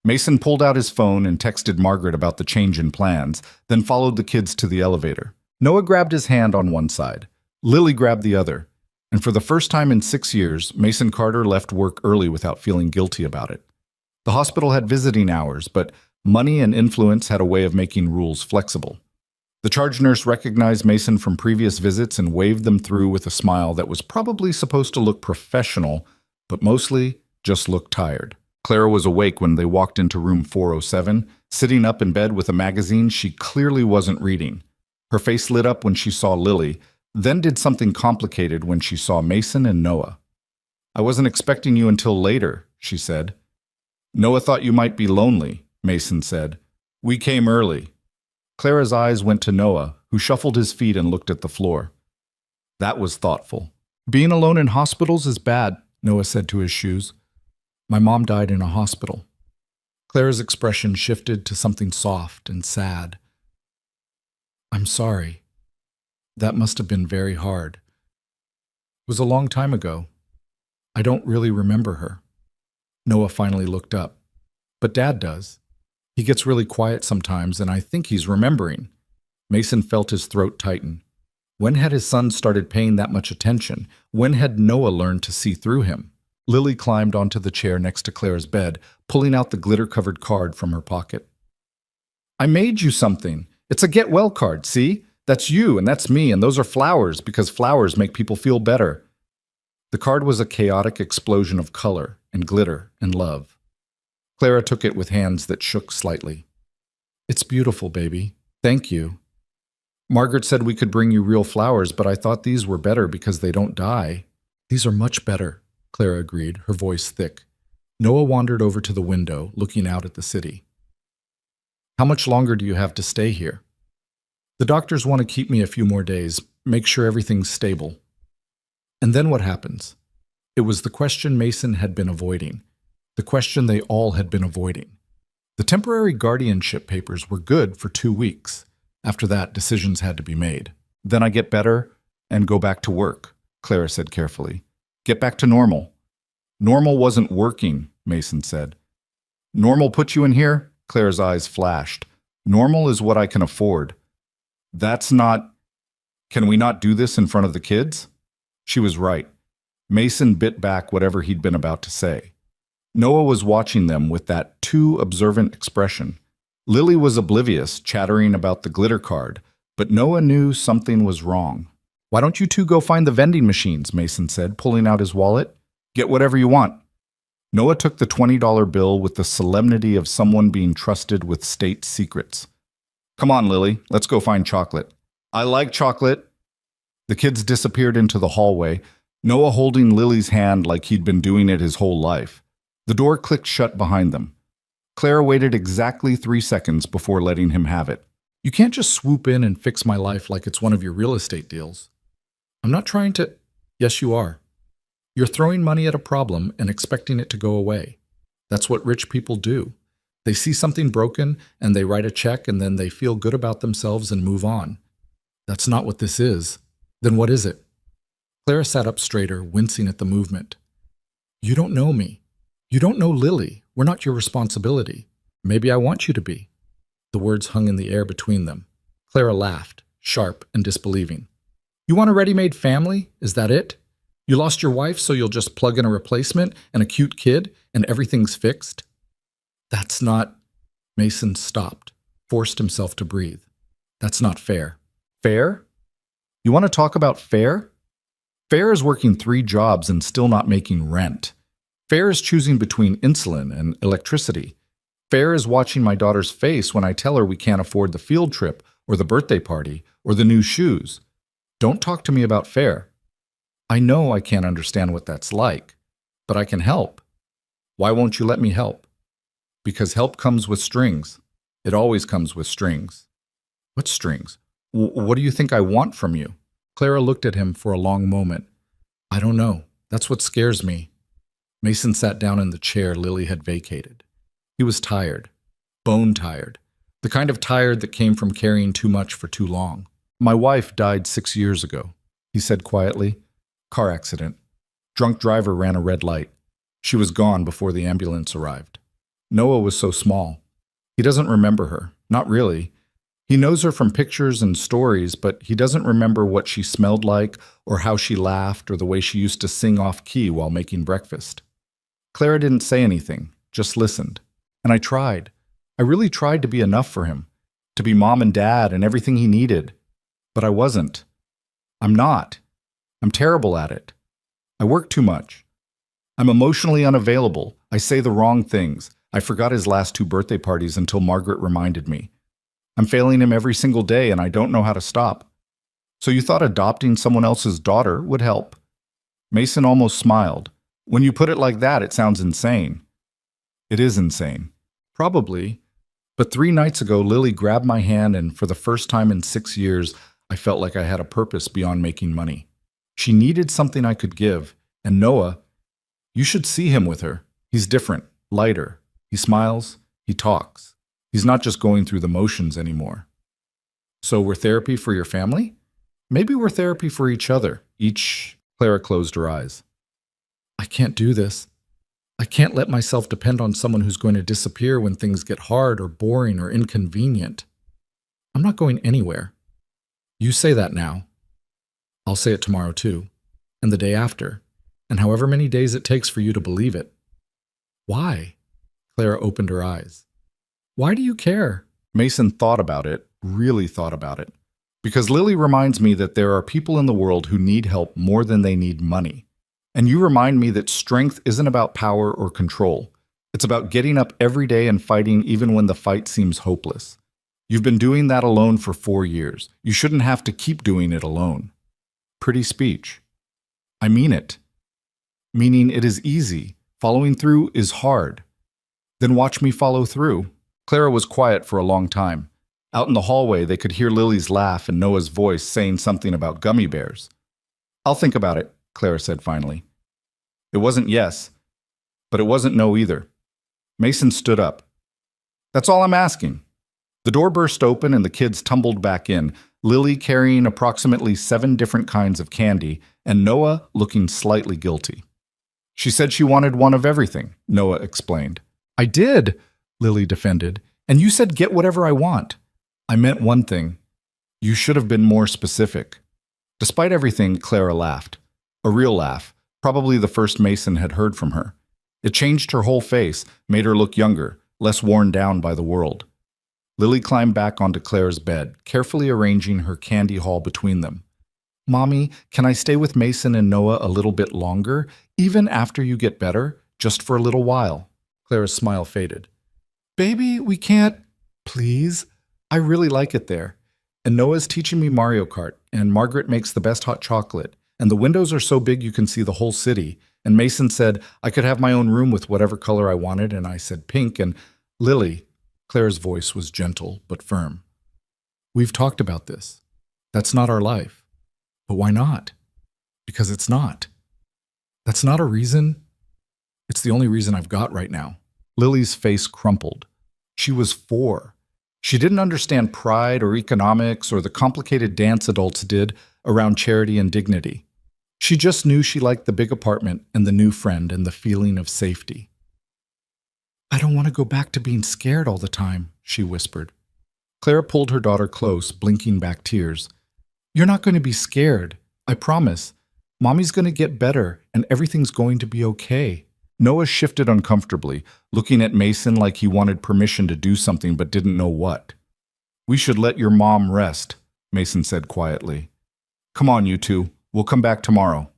Mason pulled out his phone and texted Margaret about the change in plans, then followed the kids to the elevator. Noah grabbed his hand on one side. Lily grabbed the other. And for the first time in 6 years, Mason Carter left work early without feeling guilty about it. The hospital had visiting hours, but money and influence had a way of making rules flexible. The charge nurse recognized Mason from previous visits and waved them through with a smile that was probably supposed to look professional, but mostly just looked tired. Clara was awake when they walked into room 407, sitting up in bed with a magazine she clearly wasn't reading. Her face lit up when she saw Lily, then did something complicated when she saw Mason and Noah. I wasn't expecting you until later, she said. Noah thought you might be lonely, Mason said. We came early. Clara's eyes went to Noah, who shuffled his feet and looked at the floor. That was thoughtful. Being alone in hospitals is bad, Noah said to his shoes. My mom died in a hospital. Clara's expression shifted to something soft and sad. I'm sorry. That must have been very hard. It was a long time ago. I don't really remember her. Noah finally looked up. But Dad does. He gets really quiet sometimes, and I think he's remembering. Mason felt his throat tighten. When had his son started paying that much attention? When had Noah learned to see through him? Lily climbed onto the chair next to Clara's bed, pulling out the glitter-covered card from her pocket. I made you something. It's a get well card, see? That's you and that's me, and those are flowers because flowers make people feel better. The card was a chaotic explosion of color and glitter and love. Clara took it with hands that shook slightly. It's beautiful, baby. Thank you. Margaret said we could bring you real flowers, but I thought these were better because they don't die. These are much better, Clara agreed, her voice thick. Noah wandered over to the window, looking out at the city. How much longer do you have to stay here? The doctors want to keep me a few more days, make sure everything's stable. And then what happens? It was the question Mason had been avoiding. The question they all had been avoiding. The temporary guardianship papers were good for 2 weeks. After that, decisions had to be made. Then I get better and go back to work, Clara said carefully. Get back to normal. Normal wasn't working, Mason said. Normal put you in here? Clara's eyes flashed. Normal is what I can afford. That's not... Can we not do this in front of the kids? She was right. Mason bit back whatever he'd been about to say. Noah was watching them with that too observant expression. Lily was oblivious, chattering about the glitter card, but Noah knew something was wrong. Why don't you two go find the vending machines, Mason said, pulling out his wallet. Get whatever you want. Noah took the $20 bill with the solemnity of someone being trusted with state secrets. Come on, Lily, let's go find chocolate. I like chocolate. The kids disappeared into the hallway, Noah holding Lily's hand like he'd been doing it his whole life. The door clicked shut behind them. Clara waited exactly 3 seconds before letting him have it. You can't just swoop in and fix my life like it's one of your real estate deals. I'm not trying to. Yes, you are. You're throwing money at a problem and expecting it to go away. That's what rich people do. They see something broken and they write a check and then they feel good about themselves and move on. That's not what this is. Then what is it? Clara sat up straighter, wincing at the movement. You don't know me. You don't know Lily. We're not your responsibility. Maybe I want you to be. The words hung in the air between them. Clara laughed, sharp and disbelieving. You want a ready-made family? Is that it? You lost your wife so you'll just plug in a replacement and a cute kid and everything's fixed? That's not... Mason stopped, forced himself to breathe. That's not fair. Fair? You want to talk about fair? Fair is working 3 jobs and still not making rent. Fair is choosing between insulin and electricity. Fair is watching my daughter's face when I tell her we can't afford the field trip or the birthday party or the new shoes. Don't talk to me about fair. I know I can't understand what that's like, but I can help. Why won't you let me help? Because help comes with strings. It always comes with strings. What strings? What do you think I want from you? Clara looked at him for a long moment. I don't know. That's what scares me. Mason sat down in the chair Lily had vacated. He was tired. Bone tired. The kind of tired that came from carrying too much for too long. My wife died 6 years ago, he said quietly. Car accident. Drunk driver ran a red light. She was gone before the ambulance arrived. Noah was so small. He doesn't remember her. Not really. He knows her from pictures and stories, but he doesn't remember what she smelled like or how she laughed or the way she used to sing off-key while making breakfast. Clara didn't say anything, just listened. And I tried. I really tried to be enough for him, to be mom and dad and everything he needed. But I wasn't. I'm not. I'm terrible at it. I work too much. I'm emotionally unavailable. I say the wrong things. I forgot his last 2 birthday parties until Margaret reminded me. I'm failing him every single day and I don't know how to stop. So you thought adopting someone else's daughter would help? Mason almost smiled. When you put it like that, it sounds insane. It is insane. Probably. But 3 nights ago, Lily grabbed my hand and for the first time in 6 years, I felt like I had a purpose beyond making money. She needed something I could give. And Noah, you should see him with her. He's different, lighter. He smiles, he talks. He's not just going through the motions anymore. So we're therapy for your family? Maybe we're therapy for each other. Clara closed her eyes. I can't do this. I can't let myself depend on someone who's going to disappear when things get hard or boring or inconvenient. I'm not going anywhere. You say that now. I'll say it tomorrow too, and the day after, and however many days it takes for you to believe it. Why? Clara opened her eyes. Why do you care? Mason thought about it, really thought about it. Because Lily reminds me that there are people in the world who need help more than they need money. And you remind me that strength isn't about power or control. It's about getting up every day and fighting even when the fight seems hopeless. You've been doing that alone for 4 years. You shouldn't have to keep doing it alone. Pretty speech. I mean it. Meaning it is easy. Following through is hard. Then watch me follow through. Clara was quiet for a long time. Out in the hallway, they could hear Lily's laugh and Noah's voice saying something about gummy bears. I'll think about it, Clara said finally. It wasn't yes, but it wasn't no either. Mason stood up. That's all I'm asking. The door burst open and the kids tumbled back in, Lily carrying approximately 7 different kinds of candy, and Noah looking slightly guilty. She said she wanted one of everything, Noah explained. I did, Lily defended, and you said get whatever I want. I meant one thing. You should have been more specific. Despite everything, Clara laughed. A real laugh, probably the first Mason had heard from her. It changed her whole face, made her look younger, less worn down by the world. Lily climbed back onto Clara's bed, carefully arranging her candy haul between them. Mommy, can I stay with Mason and Noah a little bit longer, even after you get better, just for a little while? Clara's smile faded. Baby, we can't. Please? I really like it there. And Noah's teaching me Mario Kart, and Margaret makes the best hot chocolate, and the windows are so big you can see the whole city. And Mason said I could have my own room with whatever color I wanted, and I said pink, and Lily. Clara's voice was gentle but firm. We've talked about this. That's not our life. But why not? Because it's not. That's not a reason. It's the only reason I've got right now. Lily's face crumpled. She was 4. She didn't understand pride or economics or the complicated dance adults did around charity and dignity. She just knew she liked the big apartment and the new friend and the feeling of safety. I don't want to go back to being scared all the time, she whispered. Clara pulled her daughter close, blinking back tears. You're not going to be scared, I promise. Mommy's going to get better and everything's going to be okay. Noah shifted uncomfortably, looking at Mason like he wanted permission to do something but didn't know what. We should let your mom rest, Mason said quietly. Come on, you two. We'll come back tomorrow.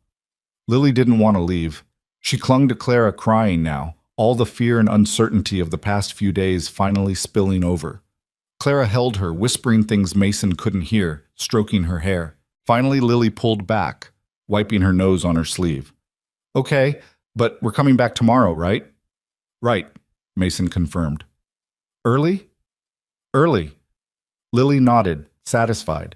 Lily didn't want to leave. She clung to Clara, crying now, all the fear and uncertainty of the past few days finally spilling over. Clara held her, whispering things Mason couldn't hear, stroking her hair. Finally, Lily pulled back, wiping her nose on her sleeve. Okay, but we're coming back tomorrow, right? Right, Mason confirmed. Early? Early. Lily nodded, satisfied.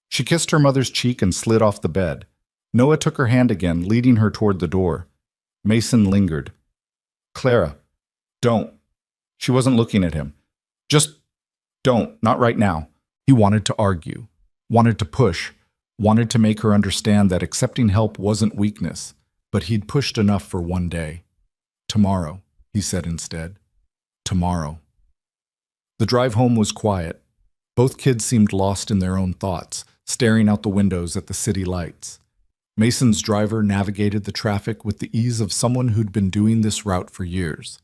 She kissed her mother's cheek and slid off the bed. Noah took her hand again, leading her toward the door. Mason lingered. Clara, don't. She wasn't looking at him. Just don't, not right now. He wanted to argue, wanted to push, wanted to make her understand that accepting help wasn't weakness, but he'd pushed enough for one day. Tomorrow, he said instead. Tomorrow. The drive home was quiet. Both kids seemed lost in their own thoughts, staring out the windows at the city lights. Mason's driver navigated the traffic with the ease of someone who'd been doing this route for years.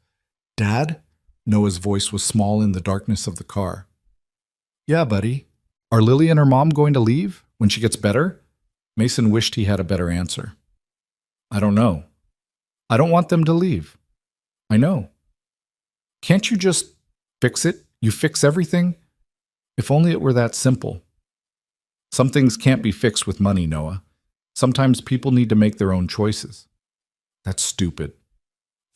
Dad? Noah's voice was small in the darkness of the car. Yeah, buddy. Are Lily and her mom going to leave when she gets better? Mason wished he had a better answer. I don't know. I don't want them to leave. I know. Can't you just fix it? You fix everything? If only it were that simple. Some things can't be fixed with money, Noah. Sometimes people need to make their own choices. That's stupid.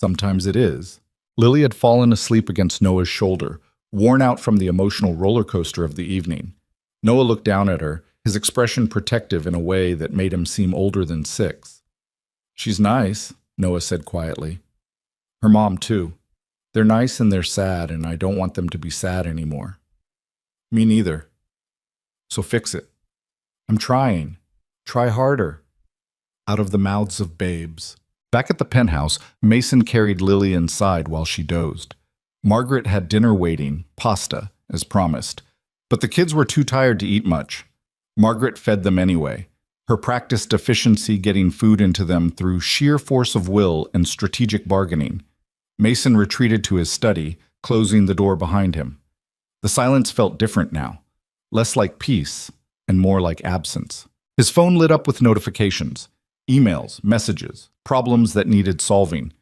Sometimes it is. Lily had fallen asleep against Noah's shoulder, worn out from the emotional roller coaster of the evening. Noah looked down at her, his expression protective in a way that made him seem older than 6. She's nice, Noah said quietly. Her mom, too. They're nice and they're sad, and I don't want them to be sad anymore. Me neither. So fix it. I'm trying. Try harder. Out of the mouths of babes. Back at the penthouse, Mason carried Lily inside while she dozed. Margaret had dinner waiting, pasta, as promised. But the kids were too tired to eat much. Margaret fed them anyway, her practiced efficiency getting food into them through sheer force of will and strategic bargaining. Mason retreated to his study, closing the door behind him. The silence felt different now, less like peace and more like absence. His phone lit up with notifications, emails, messages, problems that needed solving.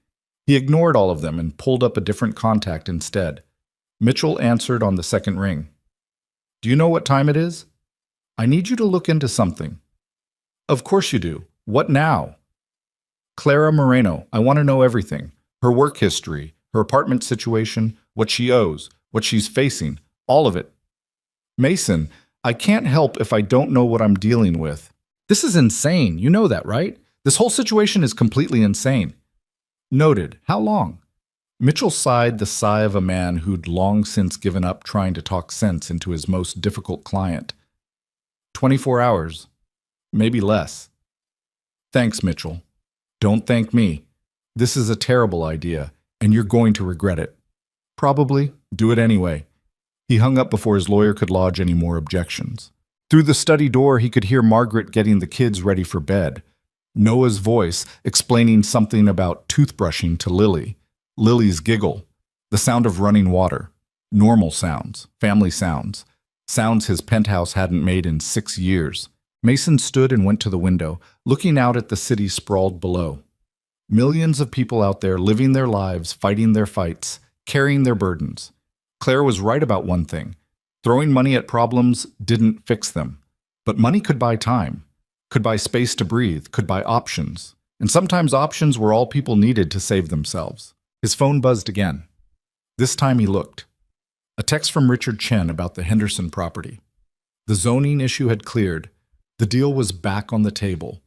He ignored all of them and pulled up a different contact instead. Mitchell answered on the second ring. Do you know what time it is? I need you to look into something. Of course you do. What now? Clara Moreno, I want to know everything. Her work history, her apartment situation, what she owes, what she's facing, all of it. Mason, I can't help if I don't know what I'm dealing with. This is insane. You know that, right? This whole situation is completely insane. Noted. How long? Mitchell sighed the sigh of a man who'd long since given up trying to talk sense into his most difficult client. 24 hours. Maybe less. Thanks, Mitchell. Don't thank me. This is a terrible idea, and you're going to regret it. Probably. Do it anyway. He hung up before his lawyer could lodge any more objections. Through the study door, he could hear Margaret getting the kids ready for bed. Noah's voice explaining something about toothbrushing to Lily. Lily's giggle. The sound of running water. Normal sounds. Family sounds. Sounds his penthouse hadn't made in 6 years. Mason stood and went to the window, looking out at the city sprawled below. Millions of people out there living their lives, fighting their fights, carrying their burdens. Claire was right about one thing. Throwing money at problems didn't fix them. But money could buy time, could buy space to breathe, could buy options. And sometimes options were all people needed to save themselves. His phone buzzed again. This time he looked. A text from Richard Chen about the Henderson property. The zoning issue had cleared. The deal was back on the table.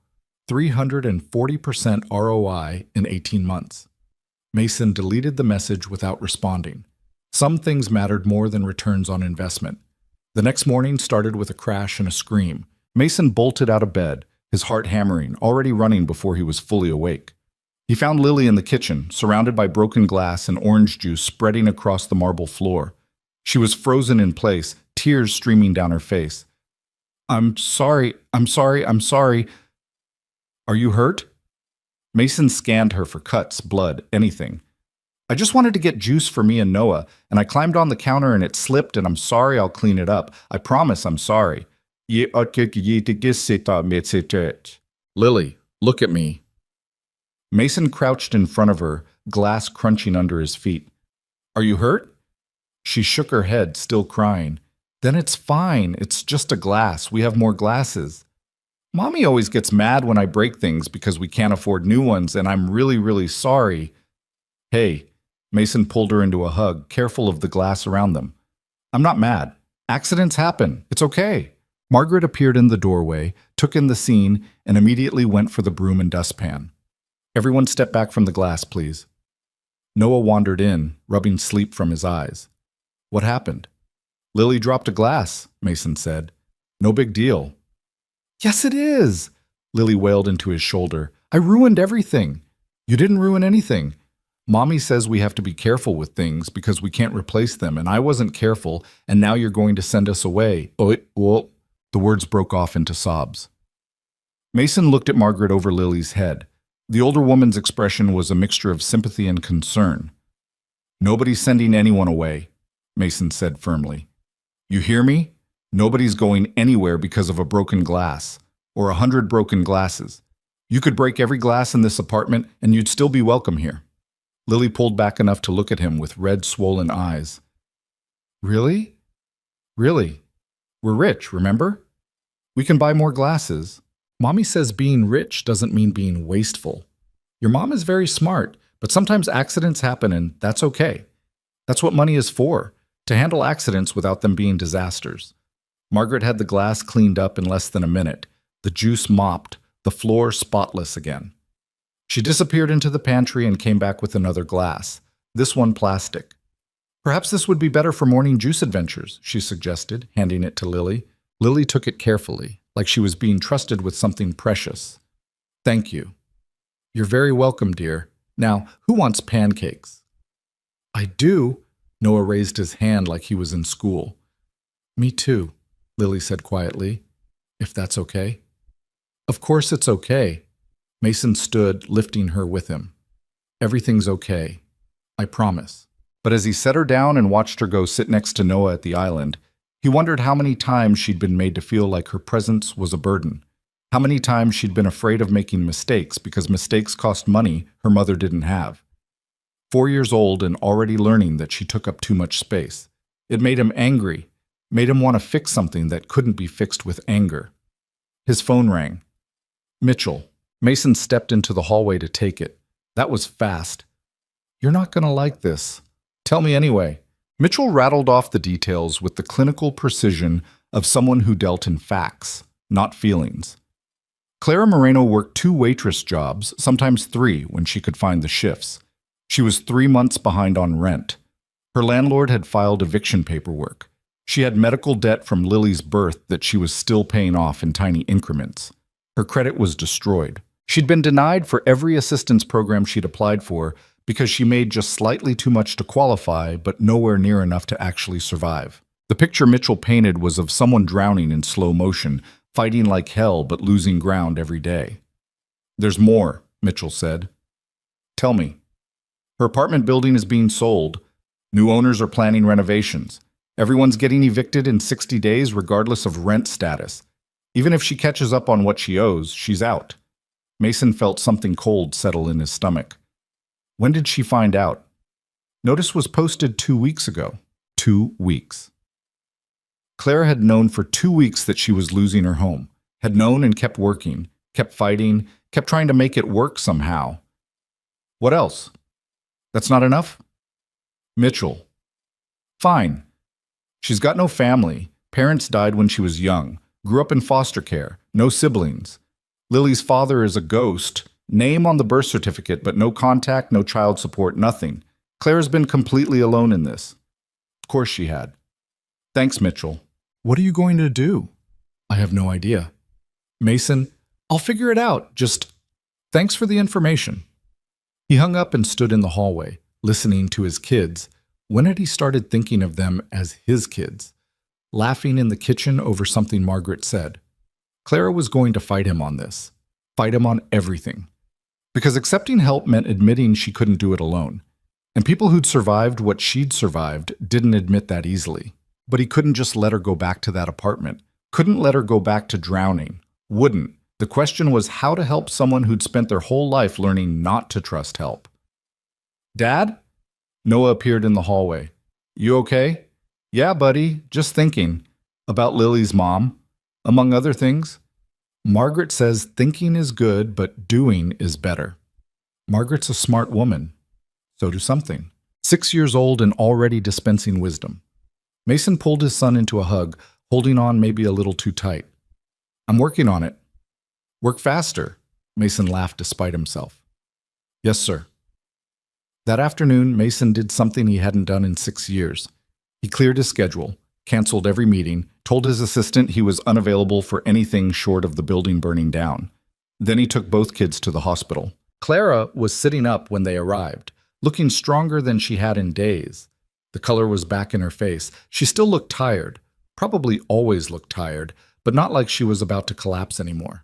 340% ROI in 18 months. Mason deleted the message without responding. Some things mattered more than returns on investment. The next morning started with a crash and a scream. Mason bolted out of bed, his heart hammering, already running before he was fully awake. He found Lily in the kitchen, surrounded by broken glass and orange juice spreading across the marble floor. She was frozen in place, tears streaming down her face. I'm sorry. Are you hurt? Mason scanned her for cuts, blood, anything. I just wanted to get juice for me and Noah, and I climbed on the counter and it slipped, and I'm sorry, I'll clean it up. I promise I'm sorry. Lily, look at me. Mason crouched in front of her, glass crunching under his feet. Are you hurt? She shook her head, still crying. Then it's fine. It's just a glass. We have more glasses. Mommy always gets mad when I break things because we can't afford new ones, and I'm really, really sorry. Hey, Mason pulled her into a hug, careful of the glass around them. I'm not mad. Accidents happen. It's okay. Margaret appeared in the doorway, took in the scene, and immediately went for the broom and dustpan. Everyone step back from the glass, please. Noah wandered in, rubbing sleep from his eyes. What happened? Lily dropped a glass, Mason said. No big deal. Yes, it is, Lily wailed into his shoulder. I ruined everything. You didn't ruin anything. Mommy says we have to be careful with things because we can't replace them, and I wasn't careful, and now you're going to send us away. Oh. The words broke off into sobs. Mason looked at Margaret over Lily's head. The older woman's expression was a mixture of sympathy and concern. Nobody's sending anyone away, Mason said firmly. You hear me? Nobody's going anywhere because of a broken glass, or 100 broken glasses. You could break every glass in this apartment and you'd still be welcome here. Lily pulled back enough to look at him with red, swollen eyes. Really? Really? We're rich, remember? We can buy more glasses. Mommy says being rich doesn't mean being wasteful. Your mom is very smart, but sometimes accidents happen and that's okay. That's what money is for, to handle accidents without them being disasters. Margaret had the glass cleaned up in less than a minute, the juice mopped, the floor spotless again. She disappeared into the pantry and came back with another glass, this one plastic. Perhaps this would be better for morning juice adventures, she suggested, handing it to Lily. Lily took it carefully, like she was being trusted with something precious. Thank you. You're very welcome, dear. Now, who wants pancakes? I do. Noah raised his hand like he was in school. Me too, Lily said quietly, if that's okay. Of course it's okay. Mason stood, lifting her with him. Everything's okay. I promise. But as he set her down and watched her go sit next to Noah at the island, he wondered how many times she'd been made to feel like her presence was a burden. How many times she'd been afraid of making mistakes because mistakes cost money her mother didn't have. 4 years old and already learning that she took up too much space. It made him angry, made him want to fix something that couldn't be fixed with anger. His phone rang. Mitchell. Mason stepped into the hallway to take it. That was fast. You're not going to like this. Tell me anyway. Mitchell rattled off the details with the clinical precision of someone who dealt in facts, not feelings. Clara Moreno worked 2 waitress jobs, sometimes 3 when she could find the shifts. She was 3 months behind on rent. Her landlord had filed eviction paperwork. She had medical debt from Lily's birth that she was still paying off in tiny increments. Her credit was destroyed. She'd been denied for every assistance program she'd applied for because she made just slightly too much to qualify, but nowhere near enough to actually survive. The picture Mitchell painted was of someone drowning in slow motion, fighting like hell but losing ground every day. There's more, Mitchell said. Tell me. Her apartment building is being sold. New owners are planning renovations. Everyone's getting evicted in 60 days regardless of rent status. Even if she catches up on what she owes, she's out. Mason felt something cold settle in his stomach. When did she find out? Notice was posted 2 weeks ago. 2 weeks. Claire had known for 2 weeks that she was losing her home, had known and kept working, kept fighting, kept trying to make it work somehow. What else? That's not enough? Mitchell. Fine. She's got no family. Parents died when she was young, grew up in foster care, no siblings. Lily's father is a ghost. Name on the birth certificate, but no contact, no child support, nothing. Claire's been completely alone in this. Of course she had. Thanks, Mitchell. What are you going to do? I have no idea. Mason, I'll figure it out. Just thanks for the information. He hung up and stood in the hallway, listening to his kids. When had he started thinking of them as his kids? Laughing in the kitchen over something Margaret said. Clara was going to fight him on this. Fight him on everything. Because accepting help meant admitting she couldn't do it alone. And people who'd survived what she'd survived didn't admit that easily. But he couldn't just let her go back to that apartment. Couldn't let her go back to drowning. Wouldn't. The question was how to help someone who'd spent their whole life learning not to trust help. Dad? Noah appeared in the hallway. You okay? Yeah, buddy. Just thinking. About Lily's mom. Among other things. Margaret says thinking is good, but doing is better. Margaret's a smart woman. So do something. 6 years old and already dispensing wisdom. Mason pulled his son into a hug, holding on maybe a little too tight. I'm working on it. Work faster. Mason laughed despite himself. Yes, sir. That afternoon, Mason did something he hadn't done in 6 years. He cleared his schedule, canceled every meeting, told his assistant he was unavailable for anything short of the building burning down. Then he took both kids to the hospital. Clara was sitting up when they arrived, looking stronger than she had in days. The color was back in her face. She still looked tired, probably always looked tired, but not like she was about to collapse anymore.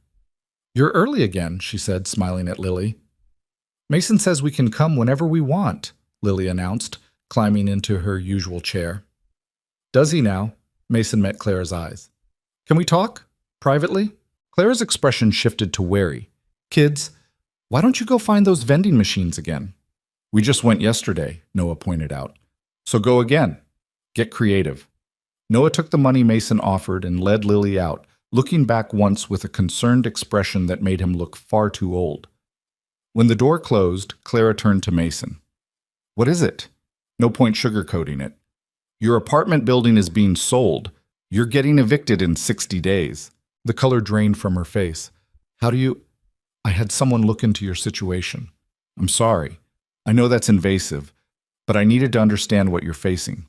You're early again, she said, smiling at Lily. Mason says we can come whenever we want, Lily announced, climbing into her usual chair. Does he now? Mason met Clara's eyes. Can we talk? Privately? Clara's expression shifted to wary. Kids, why don't you go find those vending machines again? We just went yesterday, Noah pointed out. So go again. Get creative. Noah took the money Mason offered and led Lily out, looking back once with a concerned expression that made him look far too old. When the door closed, Clara turned to Mason. What is it? No point sugarcoating it. Your apartment building is being sold. You're getting evicted in 60 days. The color drained from her face. How do you... I had someone look into your situation. I'm sorry. I know that's invasive, but I needed to understand what you're facing.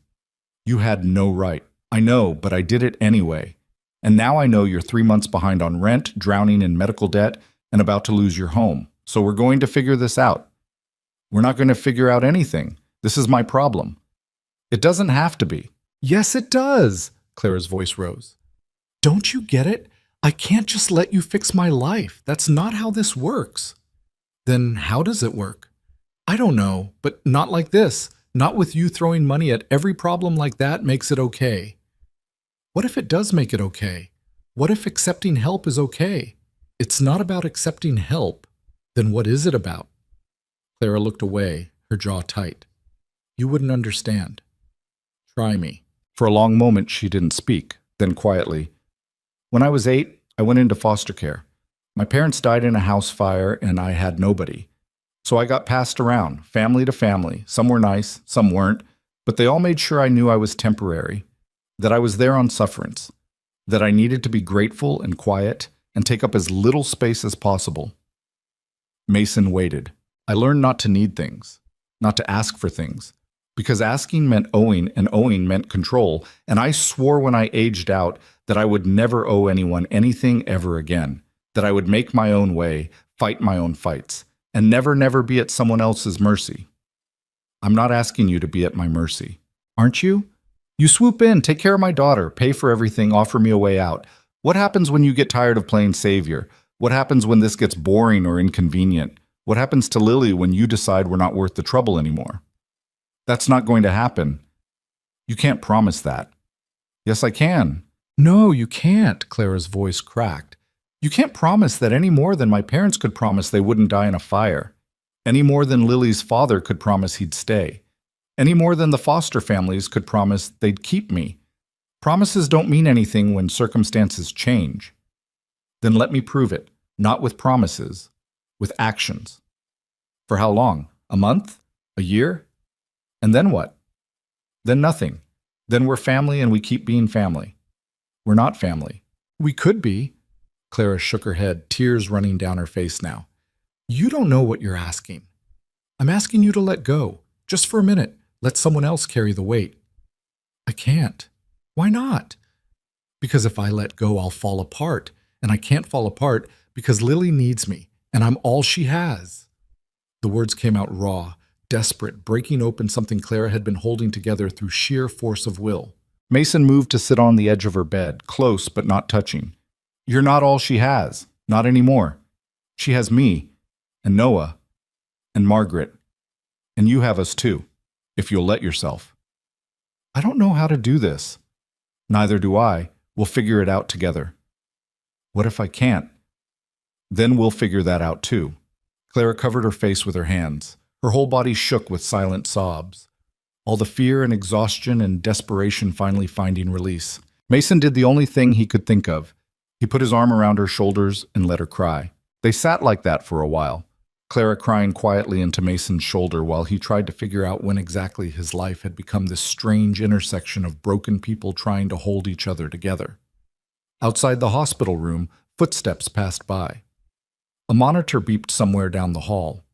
You had no right. I know, but I did it anyway. And now I know you're 3 months behind on rent, drowning in medical debt, and about to lose your home. So we're going to figure this out. We're not going to figure out anything. This is my problem. It doesn't have to be. Yes, it does, Clara's voice rose. Don't you get it? I can't just let you fix my life. That's not how this works. Then how does it work? I don't know, but not like this. Not with you throwing money at every problem like that makes it okay. What if it does make it okay? What if accepting help is okay? It's not about accepting help. Then what is it about? Clara looked away, her jaw tight. You wouldn't understand. Try me. For a long moment she didn't speak, then quietly. When I was 8, I went into foster care. My parents died in a house fire and I had nobody. So I got passed around, family to family. Some were nice, some weren't, but they all made sure I knew I was temporary, that I was there on sufferance, that I needed to be grateful and quiet and take up as little space as possible. Mason waited. I learned not to need things, not to ask for things, because asking meant owing and owing meant control, and I swore when I aged out that I would never owe anyone anything ever again, that I would make my own way, fight my own fights, and never be at someone else's mercy. I'm not asking you to be at my mercy. Aren't you? You swoop in, take care of my daughter, pay for everything, offer me a way out. What happens when you get tired of playing savior? What happens when this gets boring or inconvenient? What happens to Lily when you decide we're not worth the trouble anymore? That's not going to happen. You can't promise that. Yes, I can. No, you can't, Clara's voice cracked. You can't promise that any more than my parents could promise they wouldn't die in a fire. Any more than Lily's father could promise he'd stay. Any more than the foster families could promise they'd keep me. Promises don't mean anything when circumstances change. Then let me prove it, not with promises, with actions. For how long? A month? A year? And then what? Then nothing. Then we're family and we keep being family. We're not family. We could be. Clara shook her head, tears running down her face now. You don't know what you're asking. I'm asking you to let go. Just for a minute. Let someone else carry the weight. I can't. Why not? Because if I let go, I'll fall apart. And I can't fall apart because Lily needs me, and I'm all she has. The words came out raw, desperate, breaking open something Clara had been holding together through sheer force of will. Mason moved to sit on the edge of her bed, close but not touching. You're not all she has. Not anymore. She has me, and Noah, and Margaret, and you have us too, if you'll let yourself. I don't know how to do this. Neither do I. We'll figure it out together. What if I can't? Then we'll figure that out too. Clara covered her face with her hands. Her whole body shook with silent sobs. All the fear and exhaustion and desperation finally finding release. Mason did the only thing he could think of. He put his arm around her shoulders and let her cry. They sat like that for a while, Clara crying quietly into Mason's shoulder while he tried to figure out when exactly his life had become this strange intersection of broken people trying to hold each other together. Outside the hospital room, footsteps passed by. A monitor beeped somewhere down the hall.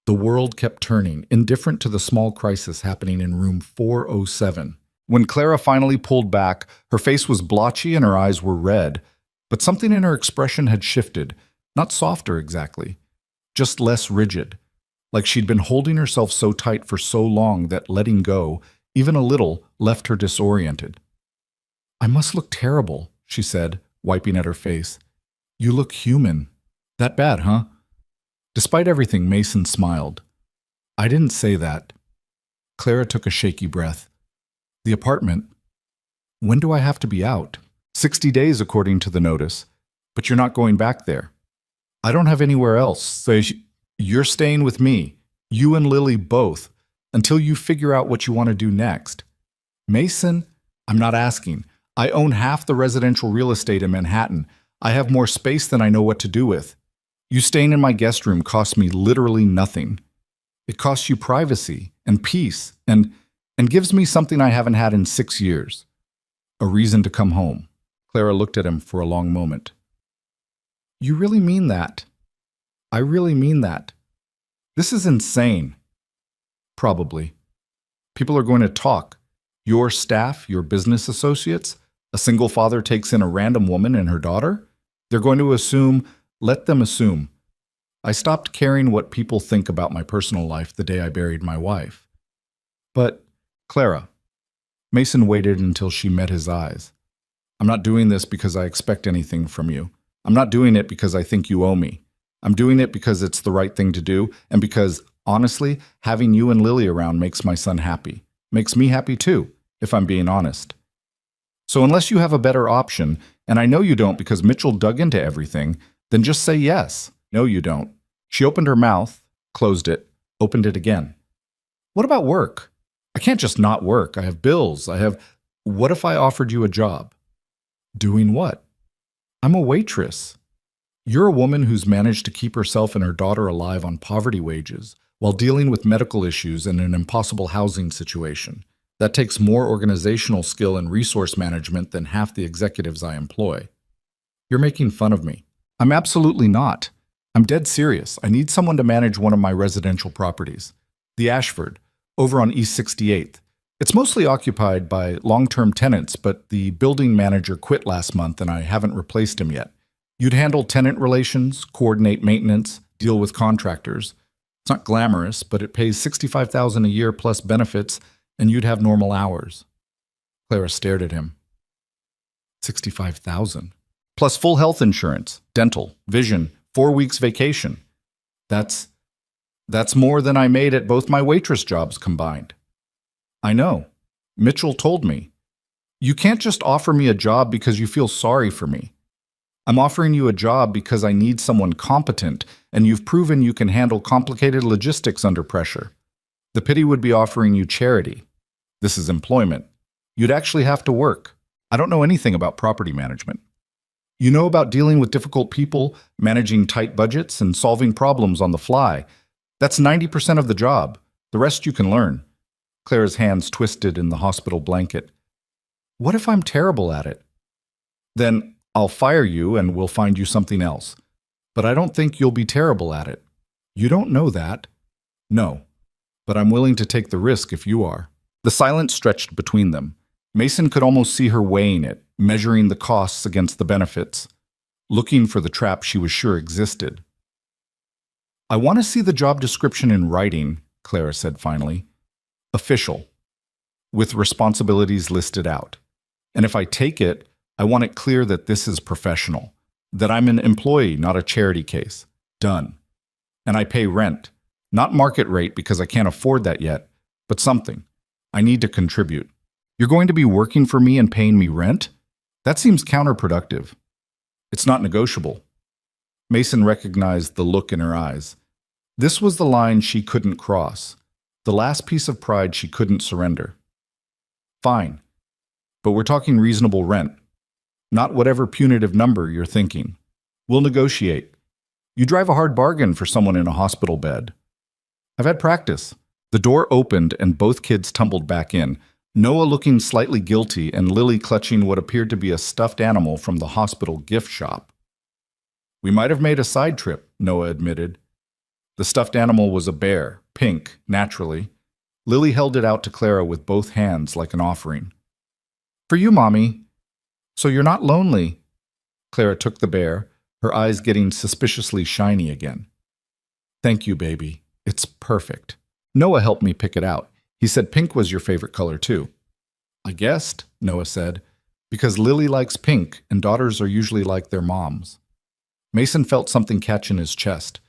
The world kept turning, indifferent to the small crisis happening in room 407. When Clara finally pulled back, her face was blotchy and her eyes were red, but something in her expression had shifted, not softer exactly, just less rigid, like she'd been holding herself so tight for so long that letting go, even a little, left her disoriented. I must look terrible, she said, wiping at her face. You look human. That bad, huh? Despite everything, Mason smiled. I didn't say that. Clara took a shaky breath. The apartment. When do I have to be out? 60 days, according to the notice. But you're not going back there. I don't have anywhere else, so you're staying with me, you and Lily both, until you figure out what you want to do next. Mason, I'm not asking. I own half the residential real estate in Manhattan. I have more space than I know what to do with. You staying in my guest room costs me literally nothing. It costs you privacy and peace and gives me something I haven't had in 6 years. A reason to come home. Clara looked at him for a long moment. You really mean that? I really mean that. This is insane. Probably. People are going to talk. Your staff, your business associates, a single father takes in a random woman and her daughter. They're going to assume, let them assume. I stopped caring what people think about my personal life the day I buried my wife. But, Clara, Mason waited until she met his eyes. I'm not doing this because I expect anything from you. I'm not doing it because I think you owe me. I'm doing it because it's the right thing to do, and because, honestly, having you and Lily around makes my son happy. Makes me happy too, if I'm being honest. So unless you have a better option, and I know you don't because Mitchell dug into everything, then just say yes. No, you don't. She opened her mouth, closed it, opened it again. What about work? I can't just not work. I have bills. What if I offered you a job? Doing what? I'm a waitress. You're a woman who's managed to keep herself and her daughter alive on poverty wages while dealing with medical issues and an impossible housing situation. That takes more organizational skill and resource management than half the executives I employ. You're making fun of me. I'm absolutely not. I'm dead serious. I need someone to manage one of my residential properties, the Ashford, over on East 68th. It's mostly occupied by long-term tenants, but the building manager quit last month and I haven't replaced him yet. You'd handle tenant relations, coordinate maintenance, deal with contractors. It's not glamorous, but it pays $65,000 a year plus benefits, and you'd have normal hours. Clara stared at him. $65,000. Plus full health insurance, dental, vision, 4 weeks vacation. That's more than I made at both my waitress jobs combined. I know. Mitchell told me. You can't just offer me a job because you feel sorry for me. I'm offering you a job because I need someone competent, and you've proven you can handle complicated logistics under pressure. The pity would be offering you charity. This is employment. You'd actually have to work. I don't know anything about property management. You know about dealing with difficult people, managing tight budgets, and solving problems on the fly. That's 90% of the job. The rest you can learn. Clara's hands twisted in the hospital blanket. What if I'm terrible at it? Then I'll fire you and we'll find you something else. But I don't think you'll be terrible at it. You don't know that. No, but I'm willing to take the risk if you are. The silence stretched between them. Mason could almost see her weighing it, measuring the costs against the benefits, looking for the trap she was sure existed. I want to see the job description in writing, Clara said finally. Official, with responsibilities listed out. And if I take it, I want it clear that this is professional, that I'm an employee, not a charity case. Done. And I pay rent, not market rate because I can't afford that yet, but something. I need to contribute. You're going to be working for me and paying me rent? That seems counterproductive. It's not negotiable. Mason recognized the look in her eyes. This was the line she couldn't cross, the last piece of pride she couldn't surrender. Fine, but we're talking reasonable rent, not whatever punitive number you're thinking. We'll negotiate. You drive a hard bargain for someone in a hospital bed. I've had practice. The door opened and both kids tumbled back in, Noah looking slightly guilty and Lily clutching what appeared to be a stuffed animal from the hospital gift shop. We might have made a side trip, Noah admitted. The stuffed animal was a bear, pink, naturally. Lily held it out to Clara with both hands like an offering. For you, Mommy. So you're not lonely. Clara took the bear, her eyes getting suspiciously shiny again. Thank you, baby. It's perfect. Noah helped me pick it out. He said pink was your favorite color, too. I guessed, Noah said, because Lily likes pink and daughters are usually like their moms. Mason felt something catch in his chest.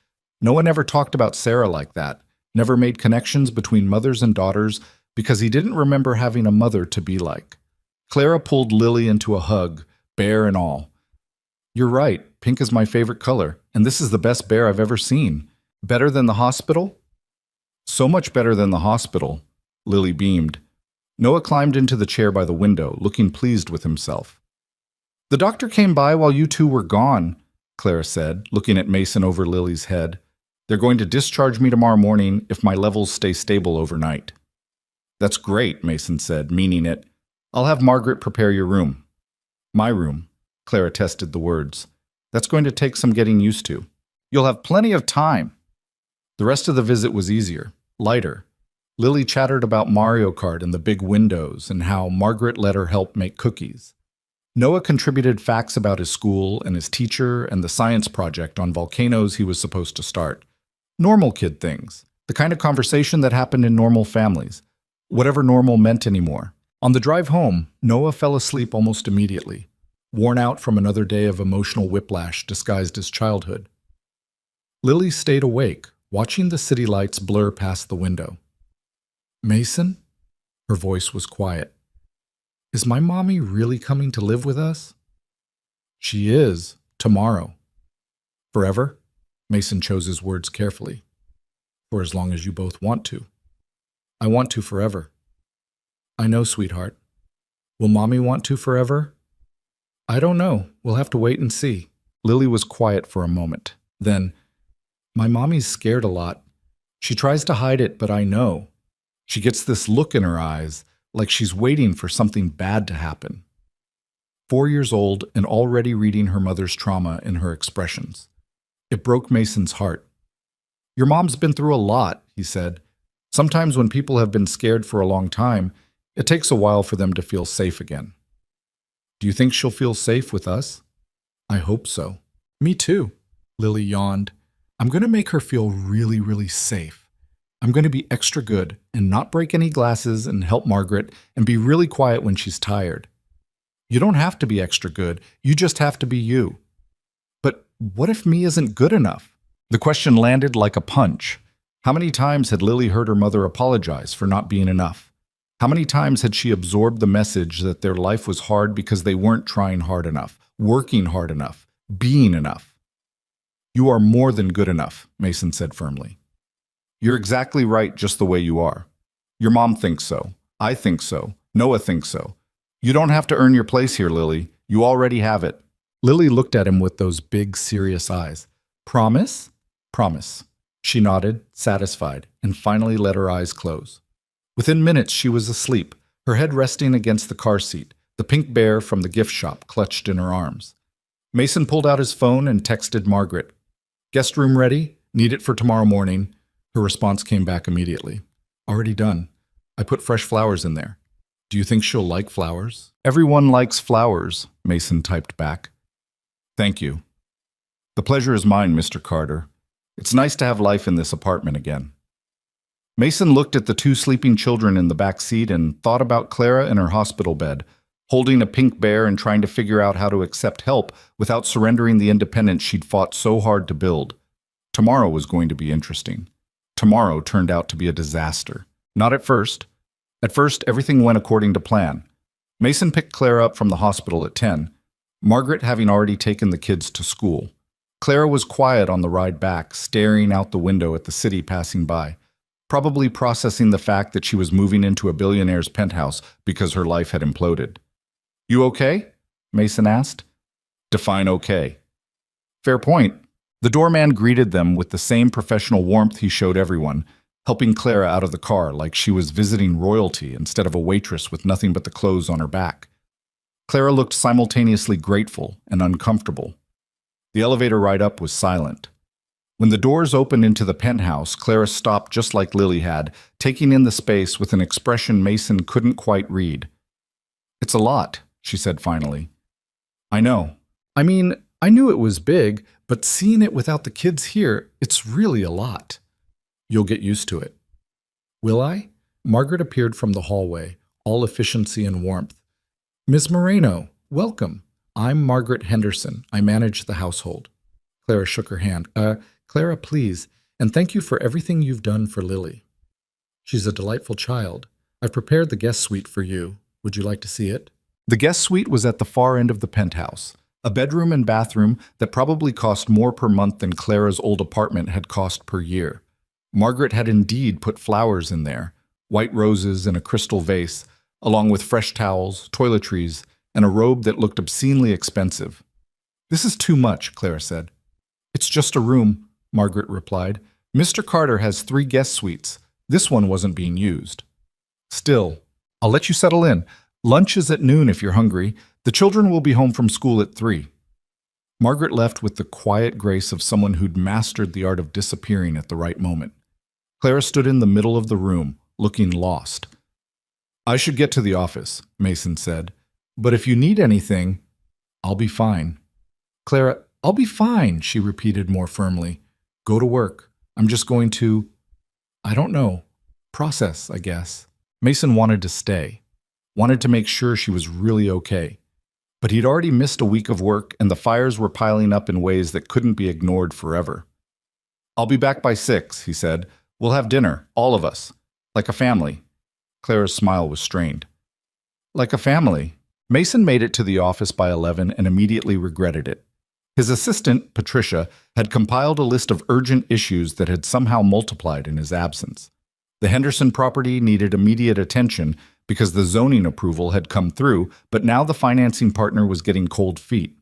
Noah never talked about Sarah like that, never made connections between mothers and daughters because he didn't remember having a mother to be like. Clara pulled Lily into a hug, bear and all. You're right, pink is my favorite color, and this is the best bear I've ever seen. Better than the hospital? So much better than the hospital. Lily beamed. Noah climbed into the chair by the window, looking pleased with himself. The doctor came by while you two were gone, Clara said, looking at Mason over Lily's head. They're going to discharge me tomorrow morning if my levels stay stable overnight. That's great, Mason said, meaning it. I'll have Margaret prepare your room. My room, Clara tested the words. That's going to take some getting used to. You'll have plenty of time. The rest of the visit was easier, lighter. Lily chattered about Mario Kart and the big windows and how Margaret let her help make cookies. Noah contributed facts about his school and his teacher and the science project on volcanoes he was supposed to start. Normal kid things, the kind of conversation that happened in normal families, whatever normal meant anymore. On the drive home, Noah fell asleep almost immediately, worn out from another day of emotional whiplash disguised as childhood. Lily stayed awake, watching the city lights blur past the window. Mason? Her voice was quiet. Is my mommy really coming to live with us? She is, tomorrow. Forever? Mason chose his words carefully. For as long as you both want to. I want to forever. I know, sweetheart. Will Mommy want to forever? I don't know. We'll have to wait and see. Lily was quiet for a moment. Then, my mommy's scared a lot. She tries to hide it, but I know. She gets this look in her eyes, like she's waiting for something bad to happen. 4 years old and already reading her mother's trauma in her expressions. It broke Mason's heart. Your mom's been through a lot, he said. Sometimes when people have been scared for a long time, it takes a while for them to feel safe again. Do you think she'll feel safe with us? I hope so. Me too, Lily yawned. I'm going to make her feel really, really safe. I'm going to be extra good and not break any glasses and help Margaret and be really quiet when she's tired. You don't have to be extra good. You just have to be you. But what if me isn't good enough? The question landed like a punch. How many times had Lily heard her mother apologize for not being enough? How many times had she absorbed the message that their life was hard because they weren't trying hard enough, working hard enough, being enough? You are more than good enough, Mason said firmly. You're exactly right just the way you are. Your mom thinks so. I think so. Noah thinks so. You don't have to earn your place here, Lily. You already have it. Lily looked at him with those big, serious eyes. Promise? Promise. She nodded, satisfied, and finally let her eyes close. Within minutes, she was asleep, her head resting against the car seat, the pink bear from the gift shop clutched in her arms. Mason pulled out his phone and texted Margaret. Guest room ready? Need it for tomorrow morning. Her response came back immediately. Already done. I put fresh flowers in there. Do you think she'll like flowers? Everyone likes flowers, Mason typed back. Thank you. The pleasure is mine, Mr. Carter. It's nice to have life in this apartment again. Mason looked at the two sleeping children in the back seat and thought about Clara in her hospital bed, holding a pink bear and trying to figure out how to accept help without surrendering the independence she'd fought so hard to build. Tomorrow was going to be interesting. Tomorrow turned out to be a disaster. Not at first. At first, everything went according to plan. Mason picked Clara up from the hospital at 10, Margaret having already taken the kids to school. Clara was quiet on the ride back, staring out the window at the city passing by, probably processing the fact that she was moving into a billionaire's penthouse because her life had imploded. You okay? Mason asked. Define okay. Fair point. The doorman greeted them with the same professional warmth he showed everyone, helping Clara out of the car like she was visiting royalty instead of a waitress with nothing but the clothes on her back. Clara looked simultaneously grateful and uncomfortable. The elevator ride up was silent. When the doors opened into the penthouse, Clara stopped just like Lily had, taking in the space with an expression Mason couldn't quite read. It's a lot, she said finally. I know. I mean, I knew it was big, but seeing it without the kids here, it's really a lot. You'll get used to it. Will I? Margaret appeared from the hallway, all efficiency and warmth. Miss Moreno, welcome. I'm Margaret Henderson. I manage the household. Clara shook her hand. Clara, please, and thank you for everything you've done for Lily. She's a delightful child. I've prepared the guest suite for you. Would you like to see it? The guest suite was at the far end of the penthouse, a bedroom and bathroom that probably cost more per month than Clara's old apartment had cost per year. Margaret had indeed put flowers in there, white roses in a crystal vase, along with fresh towels, toiletries, and a robe that looked obscenely expensive. This is too much, Clara said. It's just a room, Margaret replied. Mr. Carter has 3 guest suites. This one wasn't being used. Still, I'll let you settle in. Lunch is at noon if you're hungry. The children will be home from school at 3. Margaret left with the quiet grace of someone who'd mastered the art of disappearing at the right moment. Clara stood in the middle of the room, looking lost. I should get to the office, Mason said. But if you need anything, I'll be fine. Clara, I'll be fine, she repeated more firmly. Go to work. I'm just going to, I don't know, process, I guess. Mason wanted to stay, wanted to make sure she was really okay. But he'd already missed a week of work, and the fires were piling up in ways that couldn't be ignored forever. I'll be back by 6, he said. We'll have dinner, all of us, like a family. Clara's smile was strained. Like a family. Mason made it to the office by 11 and immediately regretted it. His assistant, Patricia, had compiled a list of urgent issues that had somehow multiplied in his absence. The Henderson property needed immediate attention because the zoning approval had come through, but now the financing partner was getting cold feet.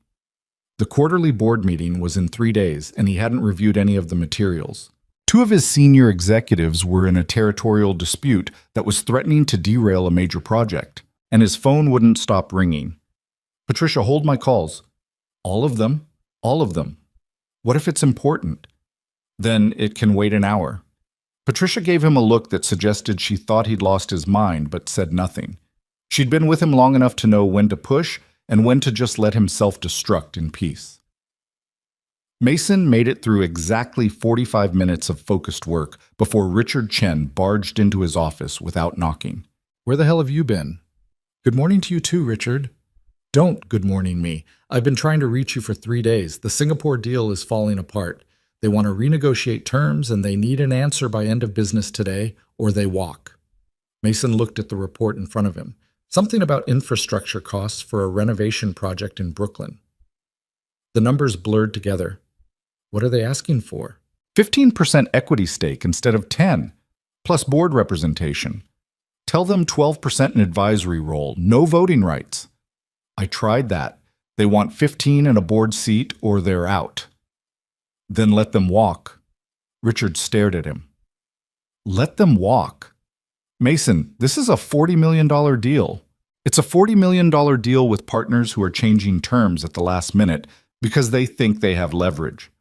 The quarterly board meeting was in 3 days, and he hadn't reviewed any of the materials. 2 of his senior executives were in a territorial dispute that was threatening to derail a major project, and his phone wouldn't stop ringing. Patricia, hold my calls. All of them? All of them. What if it's important? Then it can wait an hour. Patricia gave him a look that suggested she thought he'd lost his mind, but said nothing. She'd been with him long enough to know when to push and when to just let him self-destruct in peace. Mason made it through exactly 45 minutes of focused work before Richard Chen barged into his office without knocking. Where the hell have you been? Good morning to you too, Richard. Don't good morning me. I've been trying to reach you for 3 days. The Singapore deal is falling apart. They want to renegotiate terms and they need an answer by end of business today or they walk. Mason looked at the report in front of him. Something about infrastructure costs for a renovation project in Brooklyn. The numbers blurred together. What are they asking for? 15% equity stake instead of 10, plus board representation. Tell them 12% an advisory role, no voting rights. I tried that. They want 15 and a board seat or they're out. Then let them walk. Richard stared at him. Let them walk. Mason, this is a $40 million deal. It's a $40 million deal with partners who are changing terms at the last minute, Because they think they have leverage.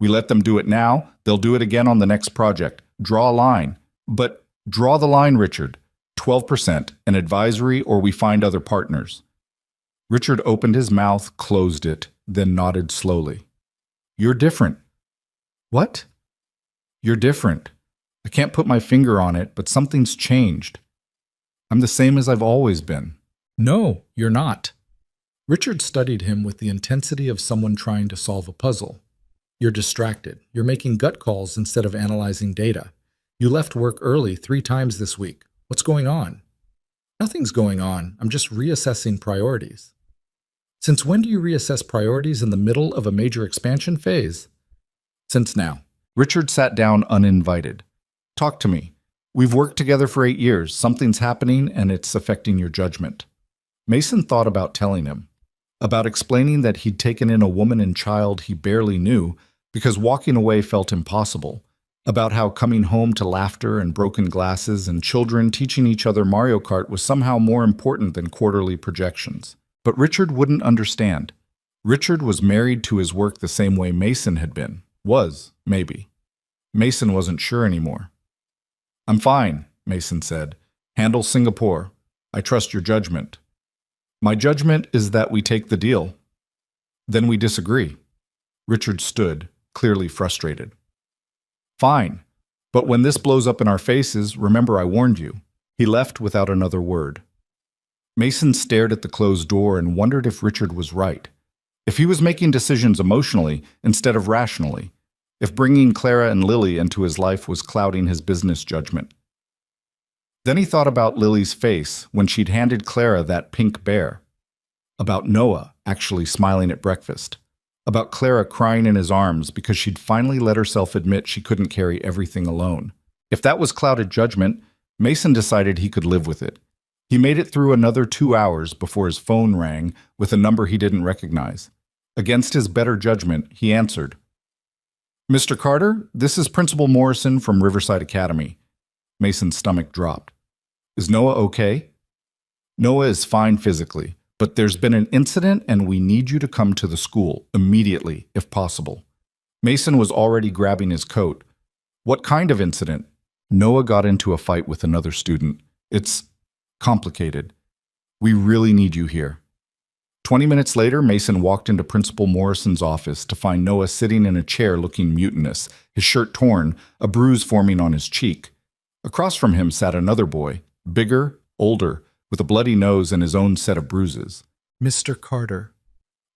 We let them do it now, they'll do it again on the next project. Draw a line. But draw the line, Richard. 12%, an advisory, or we find other partners. Richard opened his mouth, closed it, then nodded slowly. You're different. What? You're different. I can't put my finger on it, but something's changed. I'm the same as I've always been. No, you're not. Richard studied him with the intensity of someone trying to solve a puzzle. You're distracted. You're making gut calls instead of analyzing data. You left work early 3 times this week. What's going on? Nothing's going on. I'm just reassessing priorities. Since when do you reassess priorities in the middle of a major expansion phase? Since now. Richard sat down uninvited. Talk to me. We've worked together for 8 years. Something's happening and it's affecting your judgment. Mason thought about telling him. About explaining that he'd taken in a woman and child he barely knew because walking away felt impossible. About how coming home to laughter and broken glasses and children teaching each other Mario Kart was somehow more important than quarterly projections. But Richard wouldn't understand. Richard was married to his work the same way Mason had been. Was, maybe. Mason wasn't sure anymore. I'm fine, Mason said. Handle Singapore. I trust your judgment. My judgment is that we take the deal. Then we disagree. Richard stood, clearly frustrated. Fine, but when this blows up in our faces, remember I warned you. He left without another word. Mason stared at the closed door and wondered if Richard was right. If he was making decisions emotionally instead of rationally. If bringing Clara and Lily into his life was clouding his business judgment. Then he thought about Lily's face when she'd handed Clara that pink bear. About Noah actually smiling at breakfast. About Clara crying in his arms because she'd finally let herself admit she couldn't carry everything alone. If that was clouded judgment, Mason decided he could live with it. He made it through another 2 hours before his phone rang with a number he didn't recognize. Against his better judgment, he answered. Mr. Carter, this is Principal Morrison from Riverside Academy. Mason's stomach dropped. Is Noah okay? Noah is fine physically, but there's been an incident and we need you to come to the school immediately, if possible. Mason was already grabbing his coat. What kind of incident? Noah got into a fight with another student. It's complicated. We really need you here. 20 minutes later, Mason walked into Principal Morrison's office to find Noah sitting in a chair looking mutinous, his shirt torn, a bruise forming on his cheek. Across from him sat another boy, bigger, older, with a bloody nose and his own set of bruises. Mr. Carter.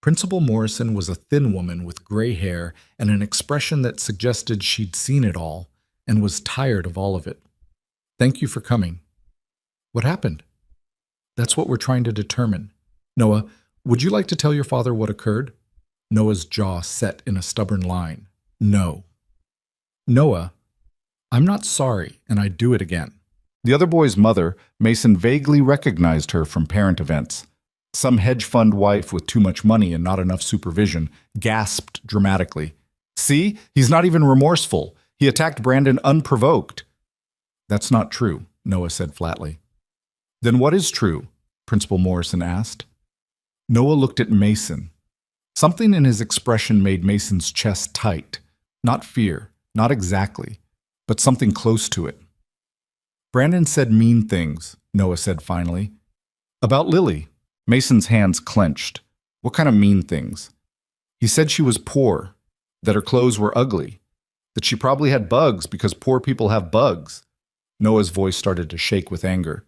Principal Morrison was a thin woman with gray hair and an expression that suggested she'd seen it all and was tired of all of it. Thank you for coming. What happened? That's what we're trying to determine. Noah, would you like to tell your father what occurred? Noah's jaw set in a stubborn line. No. Noah, I'm not sorry, and I'd do it again. The other boy's mother, Mason vaguely recognized her from parent events. Some hedge fund wife with too much money and not enough supervision gasped dramatically. See, he's not even remorseful. He attacked Brandon unprovoked. That's not true, Noah said flatly. Then what is true? Principal Morrison asked. Noah looked at Mason. Something in his expression made Mason's chest tight. Not fear, not exactly, but something close to it. Brandon said mean things, Noah said finally. About Lily. Mason's hands clenched. What kind of mean things? He said she was poor, that her clothes were ugly, that she probably had bugs because poor people have bugs. Noah's voice started to shake with anger.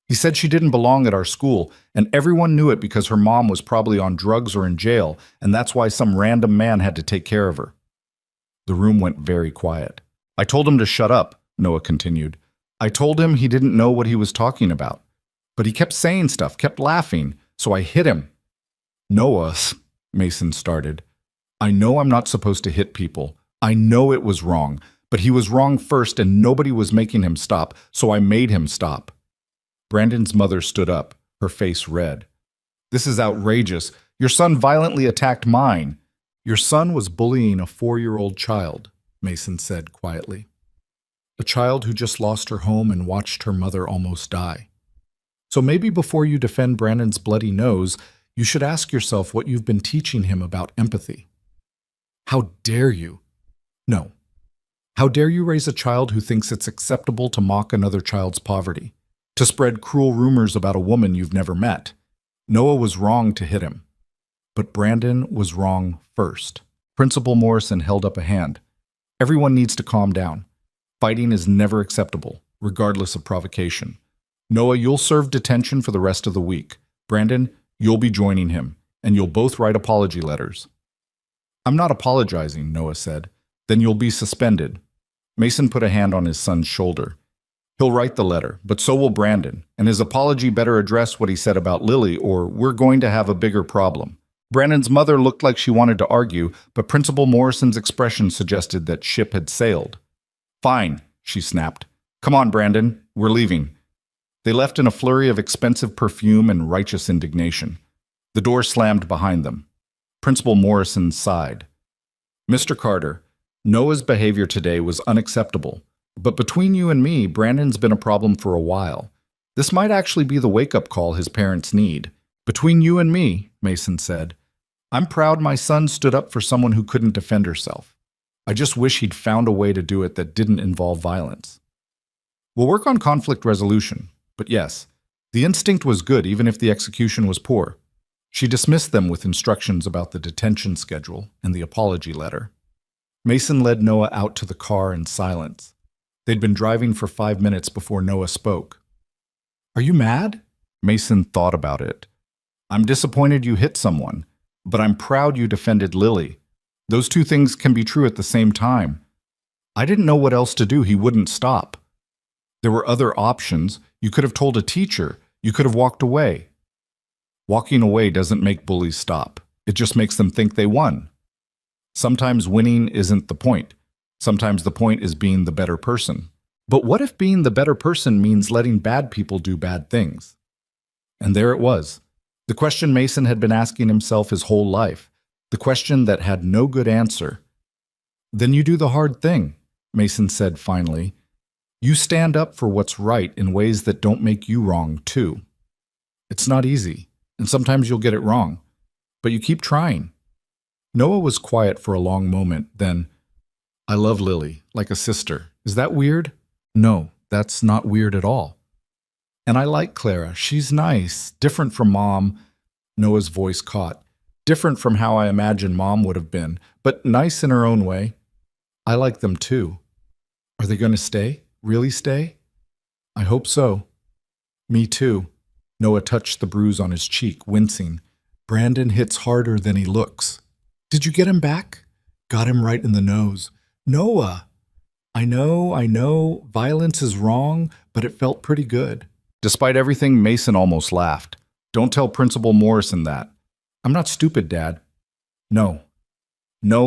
He said she didn't belong at our school, and everyone knew it because her mom was probably on drugs or in jail, and that's why some random man had to take care of her. The room went very quiet. I told him to shut up, Noah continued. I told him he didn't know what he was talking about. But he kept saying stuff, kept laughing, so I hit him. Noah, Mason started. I know I'm not supposed to hit people. I know it was wrong, but he was wrong first and nobody was making him stop, so I made him stop. Brandon's mother stood up, her face red. This is outrageous. Your son violently attacked mine. Your son was bullying a 4-year-old child, Mason said quietly. A child who just lost her home and watched her mother almost die. So maybe before you defend Brandon's bloody nose, You should ask yourself what you've been teaching him about empathy. How dare you? No. How dare you raise a child who thinks it's acceptable to mock another child's poverty, to spread cruel rumors about a woman you've never met? Noah was wrong to hit him, but Brandon was wrong first. Principal Morrison held up a hand. Everyone needs to calm down. Fighting is never acceptable, regardless of provocation. Noah, you'll serve detention for the rest of the week. Brandon, you'll be joining him, and you'll both write apology letters. I'm not apologizing, Noah said. Then you'll be suspended. Mason put a hand on his son's shoulder. He'll write the letter, but so will Brandon, and his apology better address what he said about Lily, or we're going to have a bigger problem. Brandon's mother looked like she wanted to argue, but Principal Morrison's expression suggested that ship had sailed. Fine, she snapped. Come on, Brandon, we're leaving. They left in a flurry of expensive perfume and righteous indignation. The door slammed behind them. Principal Morrison sighed. Mr. Carter, Noah's behavior today was unacceptable, but between you and me, Brandon's been a problem for a while. This might actually be the wake-up call his parents need. Between you and me, Mason said, I'm proud my son stood up for someone who couldn't defend herself. I just wish he'd found a way to do it that didn't involve violence. We'll work on conflict resolution, but yes, the instinct was good even if the execution was poor. She dismissed them with instructions about the detention schedule and the apology letter. Mason led Noah out to the car in silence. They'd been driving for 5 minutes before Noah spoke. Are you mad? Mason thought about it. I'm disappointed you hit someone, but I'm proud you defended Lily. Those two things can be true at the same time. I didn't know what else to do. He wouldn't stop. There were other options. You could have told a teacher. You could have walked away. Walking away doesn't make bullies stop. It just makes them think they won. Sometimes winning isn't the point. Sometimes the point is being the better person. But what if being the better person means letting bad people do bad things? And there it was. The question Mason had been asking himself his whole life. The question that had no good answer. Then you do the hard thing, Mason said finally. You stand up for what's right in ways that don't make you wrong, too. It's not easy, and sometimes you'll get it wrong, but you keep trying. Noah was quiet for a long moment, then, I love Lily, like a sister. Is that weird? No, that's not weird at all. And I like Clara. She's nice, different from Mom. Noah's voice caught. Different from how I imagine Mom would have been, but nice in her own way. I like them too. Are they going to stay? Really stay? I hope so. Me too. Noah touched the bruise on his cheek, wincing. Brandon hits harder than he looks. Did you get him back? Got him right in the nose. Noah! I know, violence is wrong, but it felt pretty good. Despite everything, Mason almost laughed. Don't tell Principal Morrison that. I'm not stupid, Dad. No,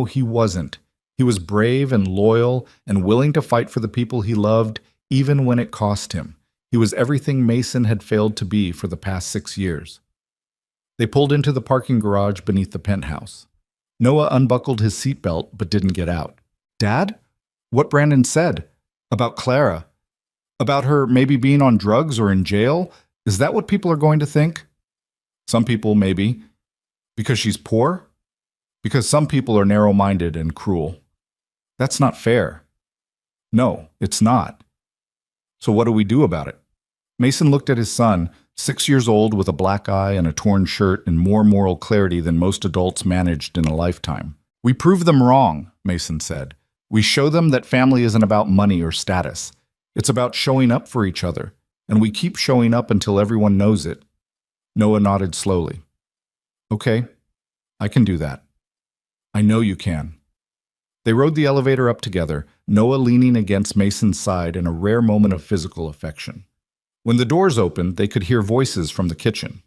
he wasn't. He was brave and loyal and willing to fight for the people he loved, even when it cost him. He was everything Mason had failed to be for the past 6 years. They pulled into the parking garage beneath the penthouse. Noah unbuckled his seatbelt but didn't get out. Dad? What Brandon said? About Clara? About her maybe being on drugs or in jail? Is that what people are going to think? Some people, maybe. Because she's poor? Because some people are narrow-minded and cruel. That's not fair. No, it's not. So what do we do about it? Mason looked at his son, 6 years old with a black eye and a torn shirt and more moral clarity than most adults managed in a lifetime. We prove them wrong, Mason said. We show them that family isn't about money or status. It's about showing up for each other, and we keep showing up until everyone knows it. Noah nodded slowly. Okay, I can do that. I know you can. They rode the elevator up together, Noah leaning against Mason's side in a rare moment of physical affection. When the doors opened, they could hear voices from the kitchen.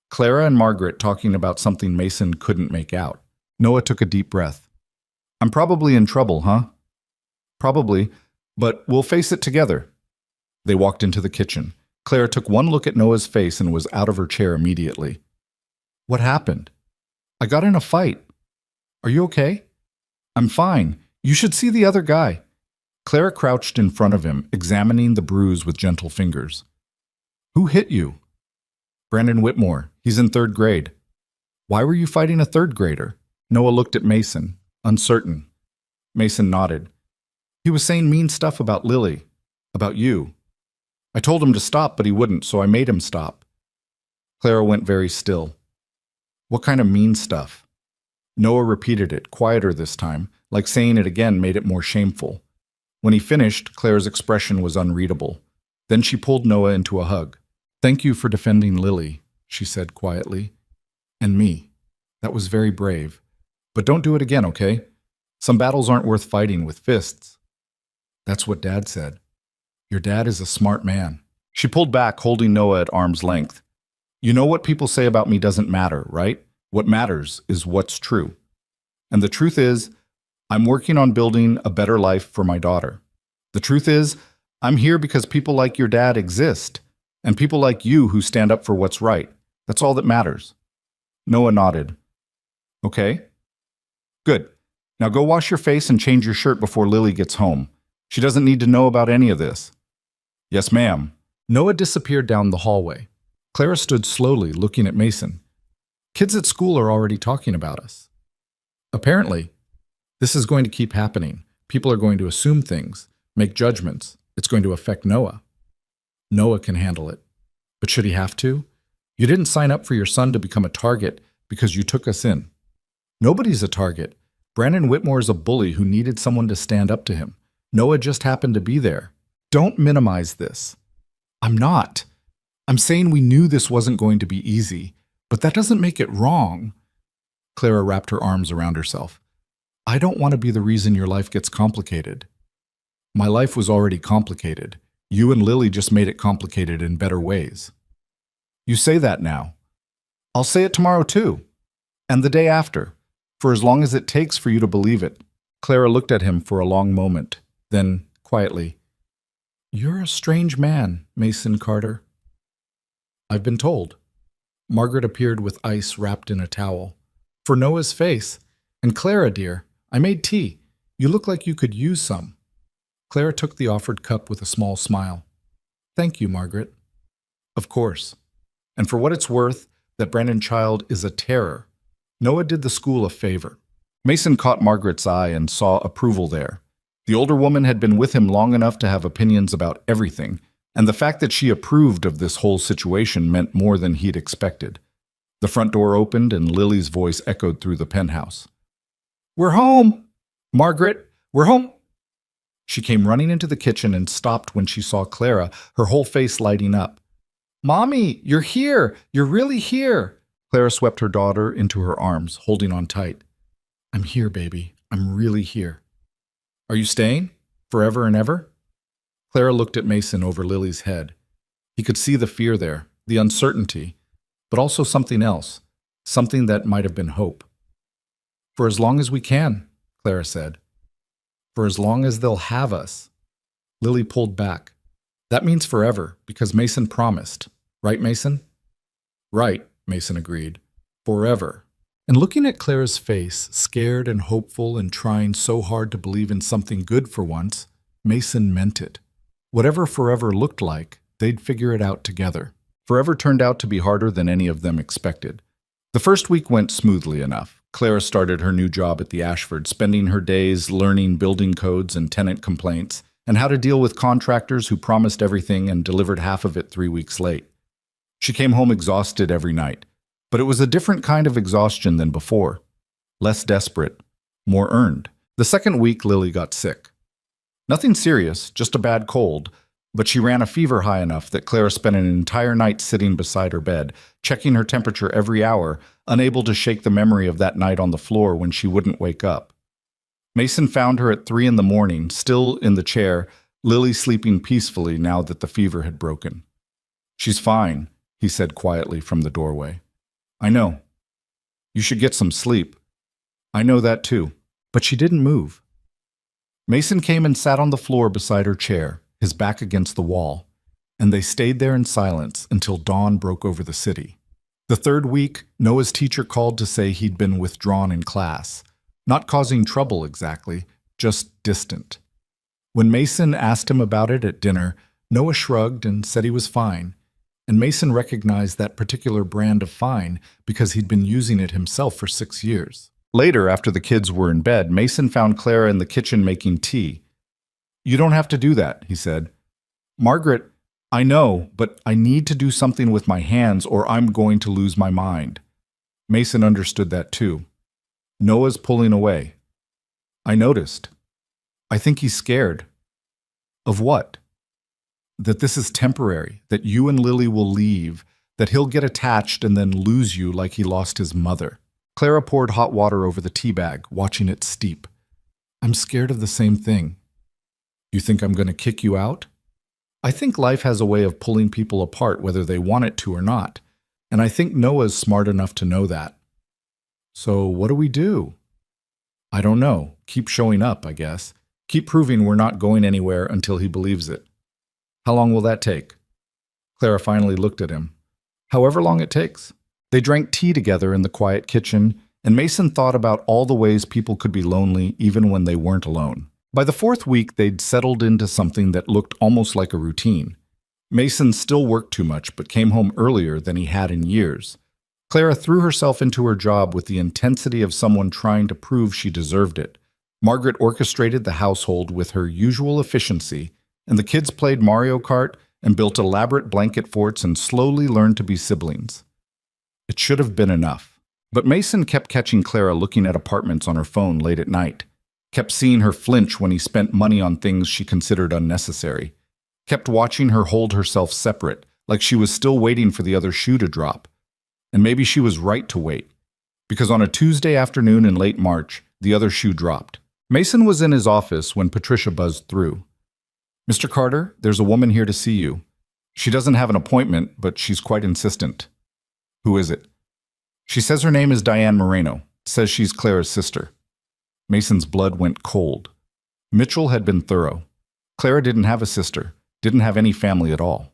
Clara and Margaret talking about something Mason couldn't make out. Noah took a deep breath. I'm probably in trouble, huh? Probably, but we'll face it together. They walked into the kitchen. Clara took one look at Noah's face and was out of her chair immediately. What happened? I got in a fight. Are you okay? I'm fine. You should see the other guy. Clara crouched in front of him, examining the bruise with gentle fingers. Who hit you? Brandon Whitmore. He's in 3rd grade. Why were you fighting a third grader? Noah looked at Mason, uncertain. Mason nodded. He was saying mean stuff about Lily, about you. I told him to stop, but he wouldn't, so I made him stop. Clara went very still. What kind of mean stuff? Noah repeated it, quieter this time, like saying it again made it more shameful. When he finished, Clara's expression was unreadable. Then she pulled Noah into a hug. Thank you for defending Lily, she said quietly. And me. That was very brave. But don't do it again, okay? Some battles aren't worth fighting with fists. That's what Dad said. Your dad is a smart man. She pulled back, holding Noah at arm's length. You know what people say about me doesn't matter, right? What matters is what's true. And the truth is, I'm working on building a better life for my daughter. The truth is, I'm here because people like your dad exist, and people like you who stand up for what's right. That's all that matters. Noah nodded. Okay. Good. Now go wash your face and change your shirt before Lily gets home. She doesn't need to know about any of this. Yes, ma'am. Noah disappeared down the hallway. Clara stood slowly, looking at Mason. Kids at school are already talking about us. Apparently, this is going to keep happening. People are going to assume things, make judgments. It's going to affect Noah. Noah can handle it. But should he have to? You didn't sign up for your son to become a target because you took us in. Nobody's a target. Brandon Whitmore is a bully who needed someone to stand up to him. Noah just happened to be there. Don't minimize this. I'm not. I'm saying we knew this wasn't going to be easy, but that doesn't make it wrong. Clara wrapped her arms around herself. I don't want to be the reason your life gets complicated. My life was already complicated. You and Lily just made it complicated in better ways. You say that now. I'll say it tomorrow too. And the day after, for as long as it takes for you to believe it. Clara looked at him for a long moment, then, quietly, You're a strange man, Mason Carter. I've been told. Margaret appeared with ice wrapped in a towel. For Noah's face. And Clara, dear, I made tea. You look like you could use some. Clara took the offered cup with a small smile. Thank you, Margaret. Of course. And for what it's worth, that Brandon child is a terror. Noah did the school a favor. Mason caught Margaret's eye and saw approval there. The older woman had been with him long enough to have opinions about everything, and the fact that she approved of this whole situation meant more than he'd expected. The front door opened and Lily's voice echoed through the penthouse. We're home! Margaret, we're home! She came running into the kitchen and stopped when she saw Clara, her whole face lighting up. Mommy, you're here! You're really here! Clara swept her daughter into her arms, holding on tight. I'm here, baby. I'm really here. Are you staying? Forever and ever? Clara looked at Mason over Lily's head. He could see the fear there, the uncertainty, but also something else, something that might have been hope. For as long as we can, Clara said. For as long as they'll have us. Lily pulled back. That means forever, because Mason promised. Right, Mason? Right, Mason agreed. Forever. And looking at Clara's face, scared and hopeful and trying so hard to believe in something good for once, Mason meant it. Whatever forever looked like, they'd figure it out together. Forever turned out to be harder than any of them expected. The first week went smoothly enough. Clara started her new job at the Ashford, spending her days learning building codes and tenant complaints, and how to deal with contractors who promised everything and delivered half of it 3 weeks late. She came home exhausted every night, but it was a different kind of exhaustion than before. Less desperate, more earned. The second week, Lily got sick. Nothing serious, just a bad cold, but she ran a fever high enough that Clara spent an entire night sitting beside her bed, checking her temperature every hour, unable to shake the memory of that night on the floor when she wouldn't wake up. Mason found her at 3 a.m, still in the chair, Lily sleeping peacefully now that the fever had broken. She's fine, he said quietly from the doorway. I know. You should get some sleep. I know that too. But she didn't move. Mason came and sat on the floor beside her chair, his back against the wall, and they stayed there in silence until dawn broke over the city. The third week, Noah's teacher called to say he'd been withdrawn in class, not causing trouble exactly, just distant. When Mason asked him about it at dinner, Noah shrugged and said he was fine. and Mason recognized that particular brand of fine because he'd been using it himself for 6 years. Later, after the kids were in bed, Mason found Clara in the kitchen making tea. "You don't have to do that," he said. "Margaret, I know, but I need to do something with my hands or I'm going to lose my mind." Mason understood that too. Noah's pulling away. "I noticed. I think he's scared." "Of what?" "That this is temporary, that you and Lily will leave, that he'll get attached and then lose you like he lost his mother." Clara poured hot water over the tea bag, watching it steep. "I'm scared of the same thing." "You think I'm going to kick you out?" "I think life has a way of pulling people apart whether they want it to or not, and I think Noah's smart enough to know that." "So what do we do?" "I don't know. Keep showing up, I guess. Keep proving we're not going anywhere until he believes it." "How long will that take?" Clara finally looked at him. "However long it takes." They drank tea together in the quiet kitchen, and Mason thought about all the ways people could be lonely even when they weren't alone. By the 4th week, they'd settled into something that looked almost like a routine. Mason still worked too much, but came home earlier than he had in years. Clara threw herself into her job with the intensity of someone trying to prove she deserved it. Margaret orchestrated the household with her usual efficiency, and the kids played Mario Kart and built elaborate blanket forts and slowly learned to be siblings. It should have been enough. But Mason kept catching Clara looking at apartments on her phone late at night, kept seeing her flinch when he spent money on things she considered unnecessary, kept watching her hold herself separate, like she was still waiting for the other shoe to drop. And maybe she was right to wait, because on a Tuesday afternoon in late March, the other shoe dropped. Mason was in his office when Patricia buzzed through. "Mr. Carter, there's a woman here to see you. She doesn't have an appointment, but she's quite insistent." "Who is it?" "She says her name is Diane Moreno. Says she's Clara's sister." Mason's blood went cold. Mitchell had been thorough. Clara didn't have a sister, didn't have any family at all.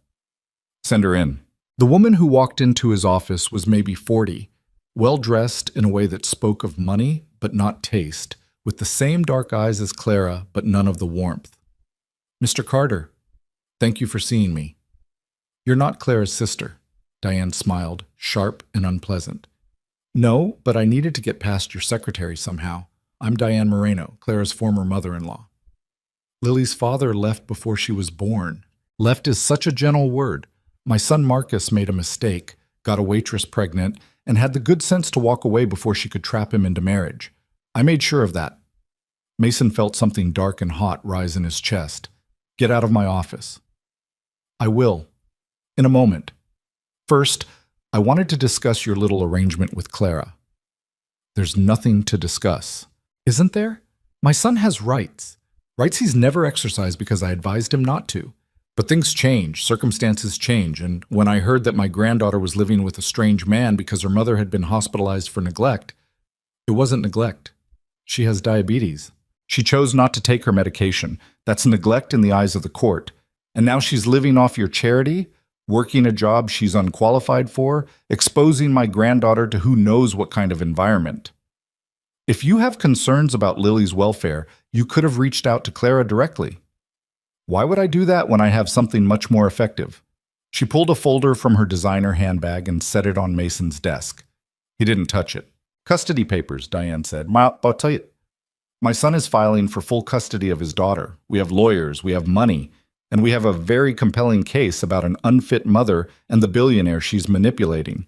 "Send her in." The woman who walked into his office was maybe 40, well-dressed in a way that spoke of money but not taste, with the same dark eyes as Clara but none of the warmth. "Mr. Carter, thank you for seeing me." "You're not Clara's sister." Diane smiled, sharp and unpleasant. "No, but I needed to get past your secretary somehow. I'm Diane Moreno, Clara's former mother-in-law." "Lily's father left before she was born." Left is such a gentle word. My son Marcus made a mistake, got a waitress pregnant, and had the good sense to walk away before she could trap him into marriage. I made sure of that. Mason felt something dark and hot rise in his chest. "Get out of my office." "I will. In a moment. First, I wanted to discuss your little arrangement with Clara." "There's nothing to discuss." "Isn't there? My son has rights. Rights he's never exercised because I advised him not to. But things change, circumstances change, and when I heard that my granddaughter was living with a strange man because her mother had been hospitalized for neglect, it wasn't neglect. She has diabetes. She chose not to take her medication. That's neglect in the eyes of the court. And now she's living off your charity, working a job she's unqualified for, exposing my granddaughter to who knows what kind of environment. If you have concerns about Lily's welfare, you could have reached out to Clara directly." "Why would I do that when I have something much more effective?" She pulled a folder from her designer handbag and set it on Mason's desk. He didn't touch it. "Custody papers," Diane said. "I'll tell you. My son is filing for full custody of his daughter. We have lawyers, we have money, and we have a very compelling case about an unfit mother and the billionaire she's manipulating."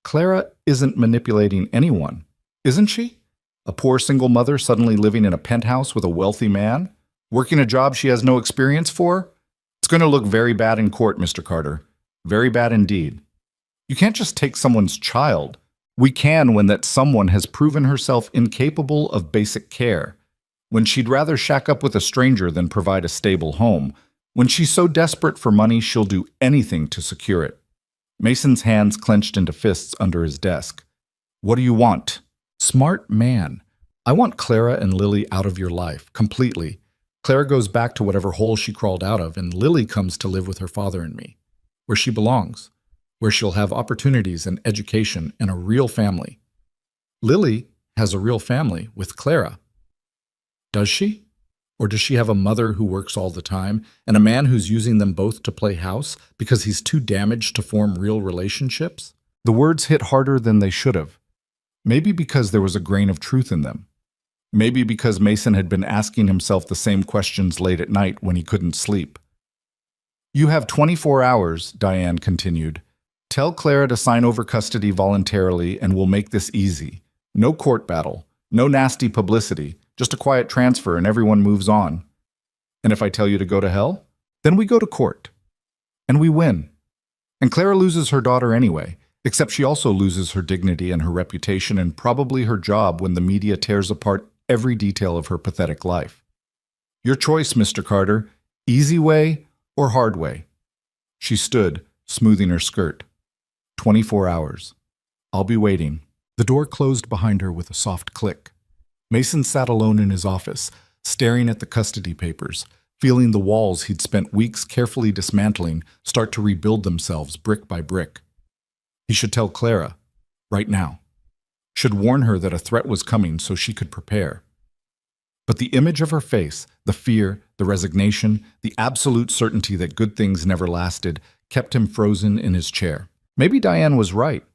"Clara isn't manipulating anyone, isn't she? A poor single mother suddenly living in a penthouse with a wealthy man? Working a job she has no experience for? It's going to look very bad in court, Mr. Carter. Very bad indeed. You can't just take someone's child. We can when that someone has proven herself incapable of basic care. When she'd rather shack up with a stranger than provide a stable home. When she's so desperate for money, she'll do anything to secure it." Mason's hands clenched into fists under his desk. "What do you want?" "Smart man. I want Clara and Lily out of your life, completely. Clara goes back to whatever hole she crawled out of, and Lily comes to live with her father and me, where she belongs, where she'll have opportunities and education and a real family." "Lily has a real family with Clara." "Does she?" Or does she have a mother who works all the time and a man who's using them both to play house because he's too damaged to form real relationships? The words hit harder than they should have. Maybe because there was a grain of truth in them. Maybe because Mason had been asking himself the same questions late at night when he couldn't sleep. "You have 24 hours, Diane continued. "Tell Clara to sign over custody voluntarily and we'll make this easy. No court battle, no nasty publicity, just a quiet transfer and everyone moves on. And if I tell you to go to hell, then we go to court. And we win. And Clara loses her daughter anyway, except she also loses her dignity and her reputation and probably her job when the media tears apart every detail of her pathetic life. Your choice, Mr. Carter, easy way or hard way." She stood, smoothing her skirt. 24 hours. "I'll be waiting." The door closed behind her with a soft click. Mason sat alone in his office, staring at the custody papers, feeling the walls he'd spent weeks carefully dismantling start to rebuild themselves brick by brick. He should tell Clara, right now. Should warn her that a threat was coming so she could prepare. But the image of her face, the fear, the resignation, the absolute certainty that good things never lasted, kept him frozen in his chair. Maybe Diane was right.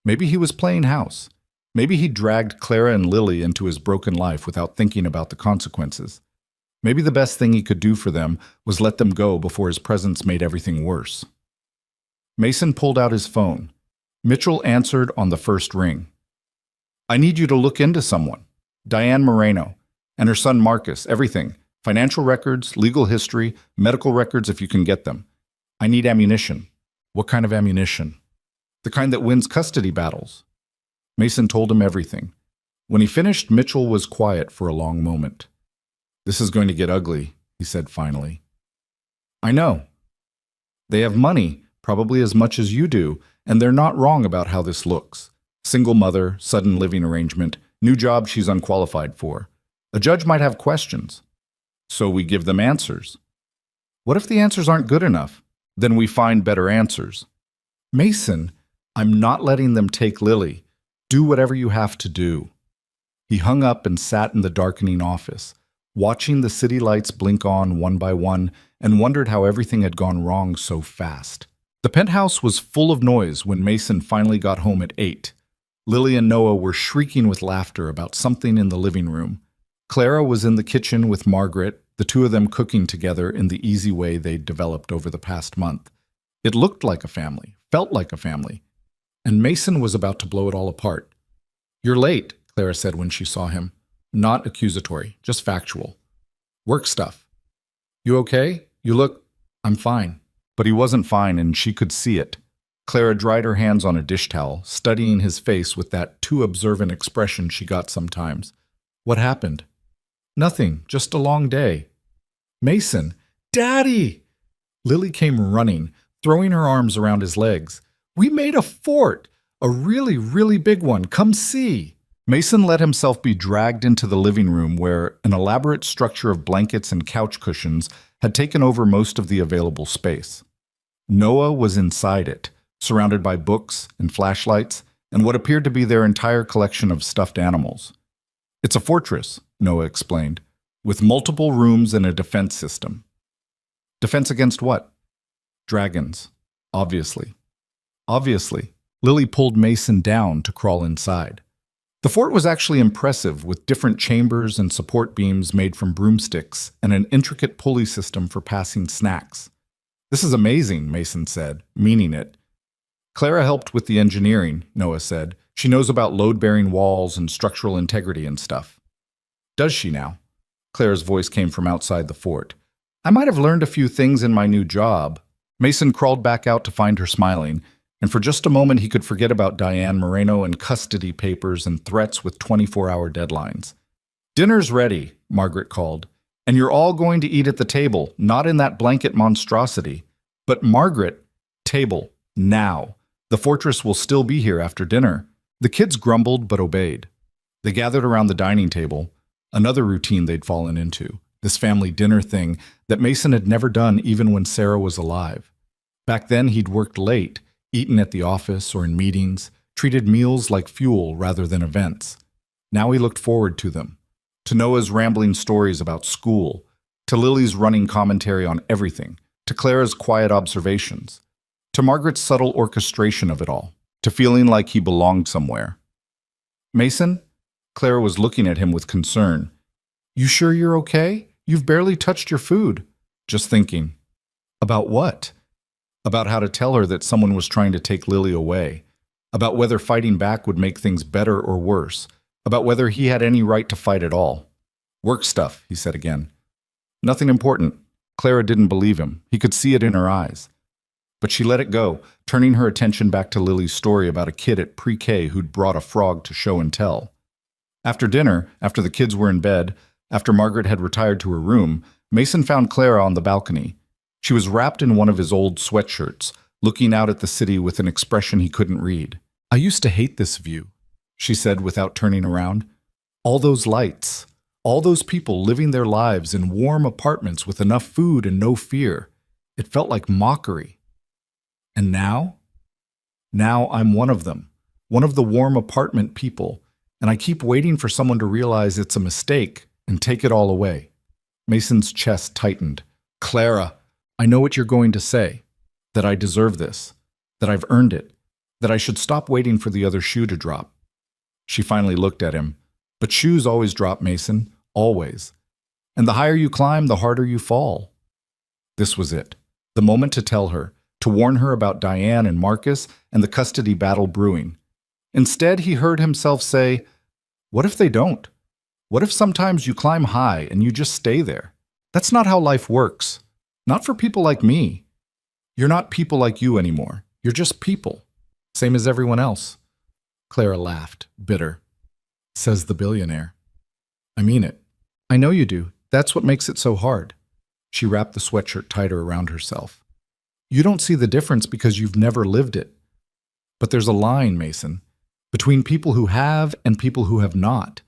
Maybe he was playing house. Maybe he dragged Clara and Lily into his broken life without thinking about the consequences. Maybe the best thing he could do for them was let them go before his presence made everything worse. Mason pulled out his phone. Mitchell answered on the first ring. "I need you to look into someone. Diane Moreno. And her son Marcus, everything. Financial records, legal history, medical records if you can get them. I need ammunition." "What kind of ammunition?" "The kind that wins custody battles." Mason told him everything. When he finished, Mitchell was quiet for a long moment. "This is going to get ugly," he said finally. "I know. They have money, probably as much as you do, and they're not wrong about how this looks. Single mother, sudden living arrangement, new job she's unqualified for. A judge might have questions. So we give them answers. What if the answers aren't good enough? Then we find better answers. Mason, I'm not letting them take Lily. Do whatever you have to do." He hung up and sat in the darkening office, watching the city lights blink on one by one, and wondered how everything had gone wrong so fast. The penthouse was full of noise when Mason finally got home at 8. Lily and Noah were shrieking with laughter about something in the living room. Clara was in the kitchen with Margaret, the two of them cooking together in the easy way they'd developed over the past month. It looked like a family, felt like a family. And Mason was about to blow it all apart. "You're late," Clara said when she saw him. Not accusatory, just factual. "Work stuff." "You okay? You look—" "I'm fine." But he wasn't fine, and she could see it. Clara dried her hands on a dish towel, studying his face with that too observant expression she got sometimes. "What happened?" "Nothing, just a long day." "Mason! Daddy!" Lily came running, throwing her arms around his legs. "We made a fort! A really, really big one. Come see!" Mason let himself be dragged into the living room where an elaborate structure of blankets and couch cushions had taken over most of the available space. Noah was inside it, surrounded by books and flashlights and what appeared to be their entire collection of stuffed animals. "It's a fortress," Noah explained, "with multiple rooms and a defense system." "Defense against what?" "Dragons, obviously." "Obviously." Lily pulled Mason down to crawl inside. The fort was actually impressive, with different chambers and support beams made from broomsticks and an intricate pulley system for passing snacks. "This is amazing," Mason said, meaning it. "Clara helped with the engineering," Noah said. "She knows about load-bearing walls and structural integrity and stuff." "Does she now?" Clara's voice came from outside the fort. "I might have learned a few things in my new job." Mason crawled back out to find her smiling, and for just a moment he could forget about Diane Moreno and custody papers and threats with 24-hour deadlines. "Dinner's ready," Margaret called, "and you're all going to eat at the table, not in that blanket monstrosity. But Margaret, table, now. The fortress will still be here after dinner." The kids grumbled but obeyed. They gathered around the dining table, another routine they'd fallen into, this family dinner thing that Mason had never done even when Sarah was alive. Back then he'd worked late, eaten at the office or in meetings, treated meals like fuel rather than events. Now he looked forward to them, to Noah's rambling stories about school, to Lily's running commentary on everything, to Clara's quiet observations, to Margaret's subtle orchestration of it all, to feeling like he belonged somewhere. Mason? Clara was looking at him with concern. You sure you're okay? You've barely touched your food. Just thinking. About what? About how to tell her that someone was trying to take Lily away. About whether fighting back would make things better or worse. About whether he had any right to fight at all. Work stuff, he said again. Nothing important. Clara didn't believe him. He could see it in her eyes. But she let it go, turning her attention back to Lily's story about a kid at pre-K who'd brought a frog to show and tell. After dinner, after the kids were in bed, after Margaret had retired to her room, Mason found Clara on the balcony. She was wrapped in one of his old sweatshirts, looking out at the city with an expression he couldn't read. I used to hate this view, she said without turning around. All those lights, all those people living their lives in warm apartments with enough food and no fear. It felt like mockery. And now? Now I'm one of them, one of the warm apartment people, and I keep waiting for someone to realize it's a mistake and take it all away. Mason's chest tightened. Clara, I know what you're going to say, that I deserve this, that I've earned it, that I should stop waiting for the other shoe to drop. She finally looked at him. But shoes always drop, Mason, always. And the higher you climb, the harder you fall. This was it, the moment to tell her, to warn her about Diane and Marcus and the custody battle brewing. Instead, he heard himself say, what if they don't? What if sometimes you climb high and you just stay there? That's not how life works. Not for people like me. You're not people like you anymore. You're just people. Same as everyone else. Clara laughed, bitter. Says the billionaire. I mean it. I know you do. That's what makes it so hard. She wrapped the sweatshirt tighter around herself. You don't see the difference because you've never lived it. But there's a line, Mason, between people who have and people who have not.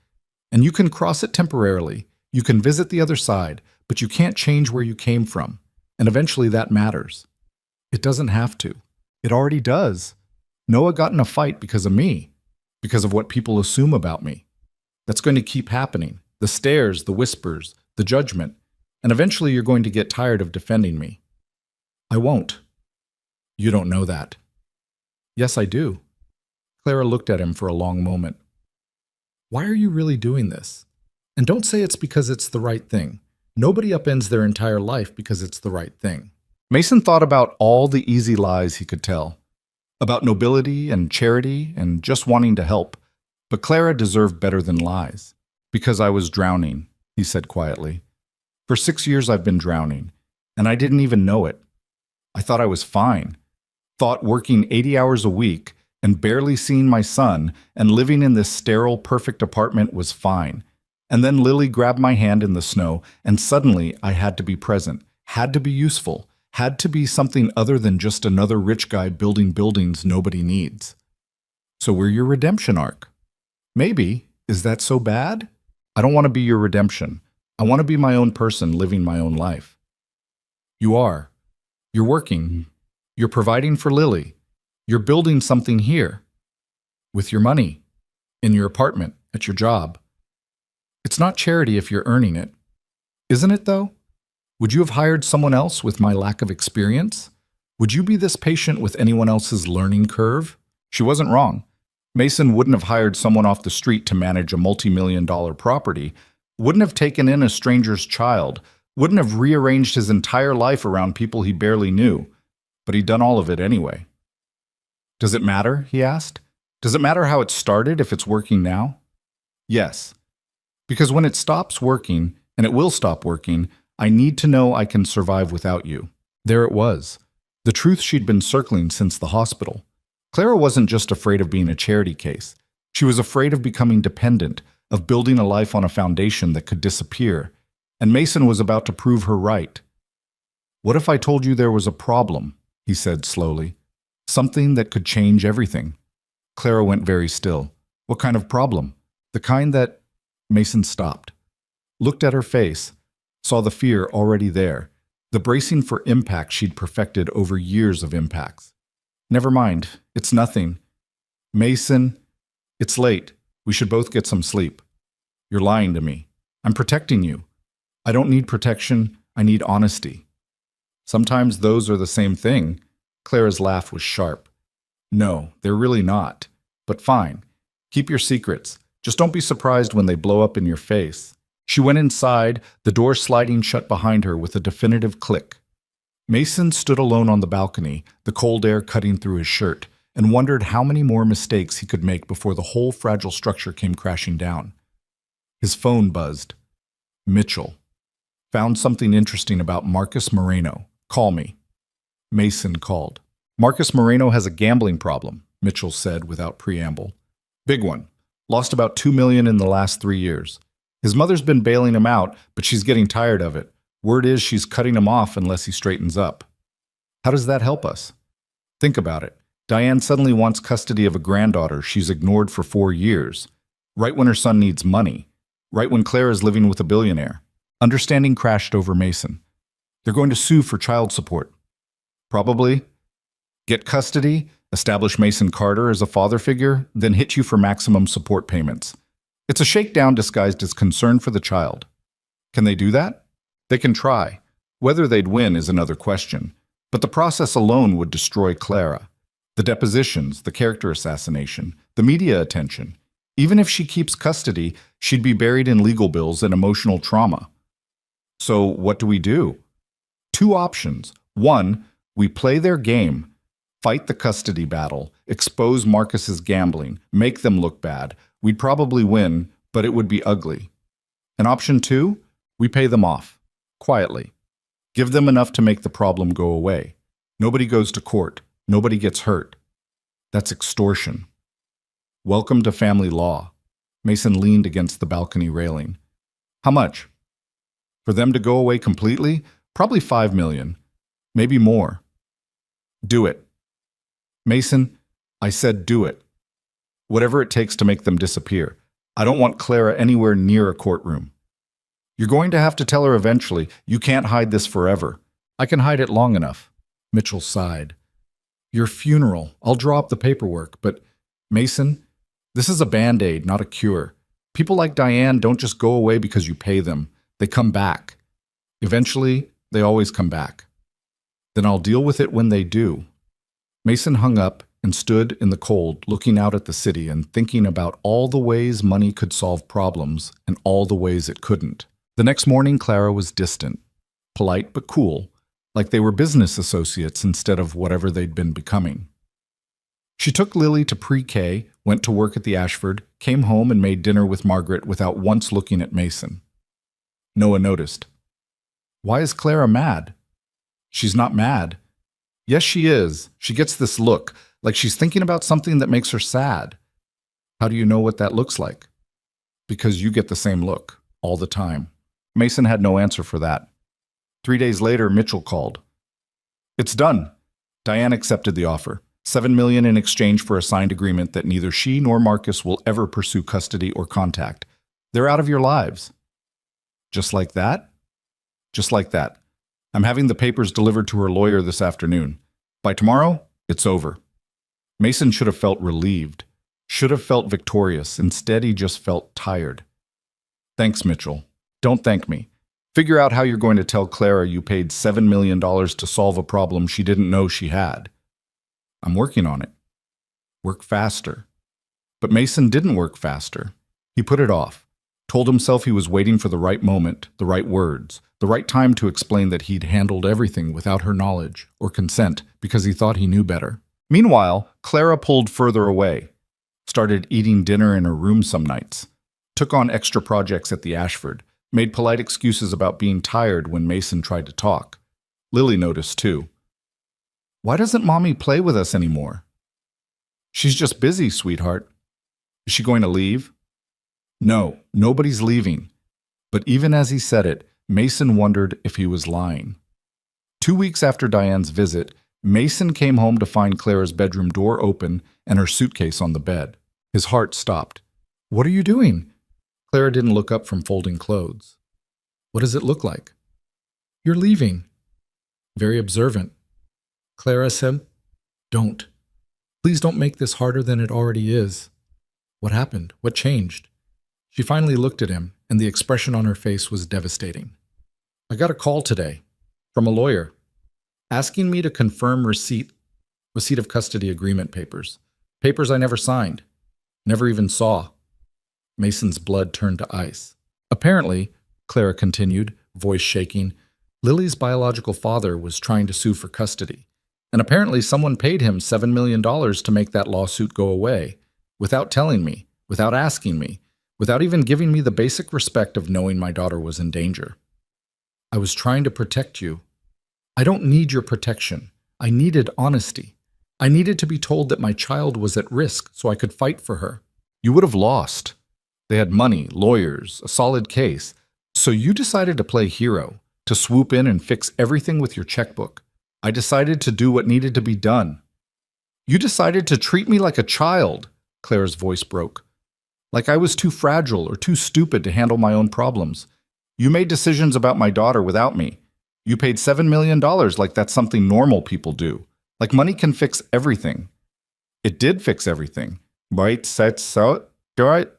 And you can cross it temporarily. You can visit the other side, but you can't change where you came from. And eventually that matters. It doesn't have to. It already does. Noah got in a fight because of me, because of what people assume about me. That's going to keep happening. The stares, the whispers, the judgment. And eventually you're going to get tired of defending me. I won't. You don't know that. Yes, I do. Clara looked at him for a long moment. Why are you really doing this? And don't say it's because it's the right thing. Nobody upends their entire life because it's the right thing. Mason thought about all the easy lies he could tell. About nobility and charity and just wanting to help. But Clara deserved better than lies. Because I was drowning, he said quietly. For 6 years I've been drowning, and I didn't even know it. I thought I was fine. Thought working 80 hours a week and barely seeing my son and living in this sterile, perfect apartment was fine. And then Lily grabbed my hand in the snow, and suddenly I had to be present, had to be useful, had to be something other than just another rich guy building buildings nobody needs. So we're your redemption arc. Maybe. Is that so bad? I don't want to be your redemption. I want to be my own person living my own life. You are. You're working. You're providing for Lily. You're building something here. With your money. In your apartment. At your job. It's not charity if you're earning it. Isn't it, though? Would you have hired someone else with my lack of experience? Would you be this patient with anyone else's learning curve? She wasn't wrong. Mason wouldn't have hired someone off the street to manage a multi-million-dollar property, wouldn't have taken in a stranger's child, wouldn't have rearranged his entire life around people he barely knew. But he'd done all of it anyway. Does it matter? He asked. Does it matter how it started if it's working now? Yes. Because when it stops working, and it will stop working, I need to know I can survive without you. There it was. The truth she'd been circling since the hospital. Clara wasn't just afraid of being a charity case. She was afraid of becoming dependent, of building a life on a foundation that could disappear. And Mason was about to prove her right. What if I told you there was a problem? He said slowly. Something that could change everything. Clara went very still. What kind of problem? The kind that... Mason stopped. Looked at her face. Saw the fear already there. The bracing for impact she'd perfected over years of impacts. Never mind. It's nothing. Mason, it's late. We should both get some sleep. You're lying to me. I'm protecting you. I don't need protection, I need honesty. Sometimes those are the same thing. Clara's laugh was sharp. No, they're really not. But fine. Keep your secrets. Just don't be surprised when they blow up in your face. She went inside, the door sliding shut behind her with a definitive click. Mason stood alone on the balcony, the cold air cutting through his shirt, and wondered how many more mistakes he could make before the whole fragile structure came crashing down. His phone buzzed. Mitchell. Found something interesting about Marcus Moreno. Call me. Mason called. Marcus Moreno has a gambling problem, Mitchell said without preamble. Big one. Lost about $2 million in the last 3 years. His mother's been bailing him out, but she's getting tired of it. Word is she's cutting him off unless he straightens up. How does that help us? Think about it. Diane suddenly wants custody of a granddaughter she's ignored for 4 years, right when her son needs money, right when Claire is living with a billionaire. Understanding crashed over Mason. They're going to sue for child support. Probably. Get custody, establish Mason Carter as a father figure, then hit you for maximum support payments. It's a shakedown disguised as concern for the child. Can they do that? They can try. Whether they'd win is another question. But the process alone would destroy Clara. The depositions, the character assassination, the media attention. Even if she keeps custody, she'd be buried in legal bills and emotional trauma. So what do we do? 2 options. 1, we play their game, fight the custody battle, expose Marcus's gambling, make them look bad. We'd probably win, but it would be ugly. And option 2, we pay them off, quietly. Give them enough to make the problem go away. Nobody goes to court. Nobody gets hurt. That's extortion. Welcome to family law. Mason leaned against the balcony railing. How much? For them to go away completely? Probably $5 million. Maybe more. Do it. Mason, I said do it. Whatever it takes to make them disappear. I don't want Clara anywhere near a courtroom. You're going to have to tell her eventually. You can't hide this forever. I can hide it long enough. Mitchell sighed. Your funeral. I'll draw up the paperwork, but Mason, this is a Band-Aid, not a cure. People like Diane don't just go away because you pay them. They come back. Eventually, they always come back. Then I'll deal with it when they do. Mason hung up and stood in the cold, looking out at the city and thinking about all the ways money could solve problems and all the ways it couldn't. The next morning, Clara was distant, polite but cool, like they were business associates instead of whatever they'd been becoming. She took Lily to pre-K, went to work at the Ashford, came home and made dinner with Margaret without once looking at Mason. Noah noticed. Why is Clara mad? She's not mad. Yes, she is. She gets this look, like she's thinking about something that makes her sad. How do you know what that looks like? Because you get the same look, all the time. Mason had no answer for that. 3 days later, Mitchell called. It's done. Diane accepted the offer. $7 million in exchange for a signed agreement that neither she nor Marcus will ever pursue custody or contact. They're out of your lives. Just like that? Just like that. I'm having the papers delivered to her lawyer this afternoon. By tomorrow, it's over. Mason should have felt relieved, should have felt victorious. Instead, he just felt tired. Thanks, Mitchell. Don't thank me. Figure out how you're going to tell Clara you paid $7 million to solve a problem she didn't know she had. I'm working on it. Work faster. But Mason didn't work faster. He put it off, told himself he was waiting for the right moment, the right words, the right time to explain that he'd handled everything without her knowledge or consent because he thought he knew better. Meanwhile, Clara pulled further away, started eating dinner in her room some nights, took on extra projects at the Ashford, made polite excuses about being tired when Mason tried to talk. Lily noticed too. Why doesn't Mommy play with us anymore? She's just busy, sweetheart. Is she going to leave? No, nobody's leaving. But even as he said it, Mason wondered if he was lying. 2 weeks after Diane's visit, Mason came home to find Clara's bedroom door open and her suitcase on the bed. His heart stopped. What are you doing? Clara didn't look up from folding clothes. What does it look like? You're leaving. Very observant. Clara said, Don't. Please don't make this harder than it already is. What happened? What changed? She finally looked at him, and the expression on her face was devastating. I got a call today from a lawyer asking me to confirm receipt of custody agreement papers. Papers I never signed, never even saw. Mason's blood turned to ice. Apparently, Clara continued, voice shaking, Lily's biological father was trying to sue for custody. And apparently someone paid him $7 million to make that lawsuit go away, without telling me, without asking me, without even giving me the basic respect of knowing my daughter was in danger. I was trying to protect you. I don't need your protection. I needed honesty. I needed to be told that my child was at risk so I could fight for her. You would have lost. They had money, lawyers, a solid case. So you decided to play hero, to swoop in and fix everything with your checkbook. I decided to do what needed to be done. You decided to treat me like a child, Claire's voice broke. Like I was too fragile or too stupid to handle my own problems. You made decisions about my daughter without me. You paid $7 million like that's something normal people do. Like money can fix everything. It did fix everything. Right? Said so? Right?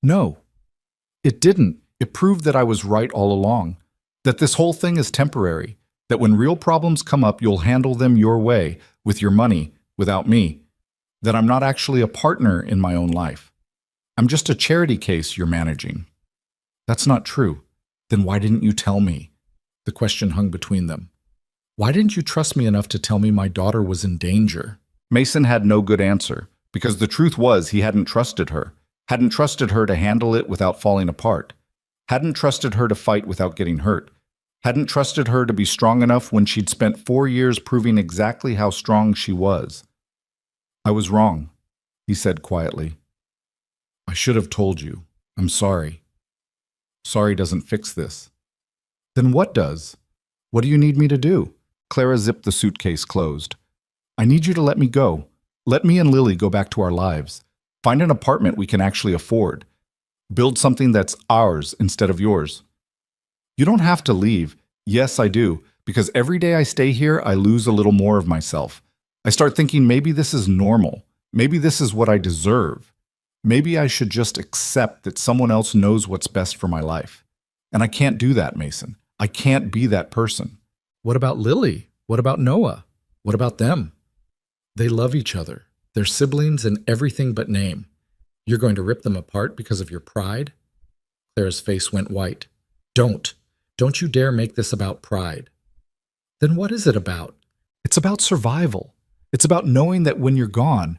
No, it didn't. It proved that I was right all along. That this whole thing is temporary. That when real problems come up, you'll handle them your way, with your money, without me. That I'm not actually a partner in my own life. I'm just a charity case you're managing. That's not true. Then why didn't you tell me? The question hung between them. Why didn't you trust me enough to tell me my daughter was in danger? Mason had no good answer, because the truth was he hadn't trusted her. Hadn't trusted her to handle it without falling apart. Hadn't trusted her to fight without getting hurt. Hadn't trusted her to be strong enough when she'd spent 4 years proving exactly how strong she was. I was wrong, he said quietly. I should have told you. I'm sorry. Sorry doesn't fix this. Then what does? What do you need me to do? Clara zipped the suitcase closed. I need you to let me go. Let me and Lily go back to our lives. Find an apartment we can actually afford. Build something that's ours instead of yours. You don't have to leave. Yes, I do, because every day I stay here, I lose a little more of myself. I start thinking maybe this is normal. Maybe this is what I deserve. Maybe I should just accept that someone else knows what's best for my life. And I can't do that, Mason. I can't be that person. What about Lily? What about Noah? What about them? They love each other. They're siblings in everything but name. You're going to rip them apart because of your pride? Clara's face went white. Don't. Don't you dare make this about pride. Then what is it about? It's about survival. It's about knowing that when you're gone,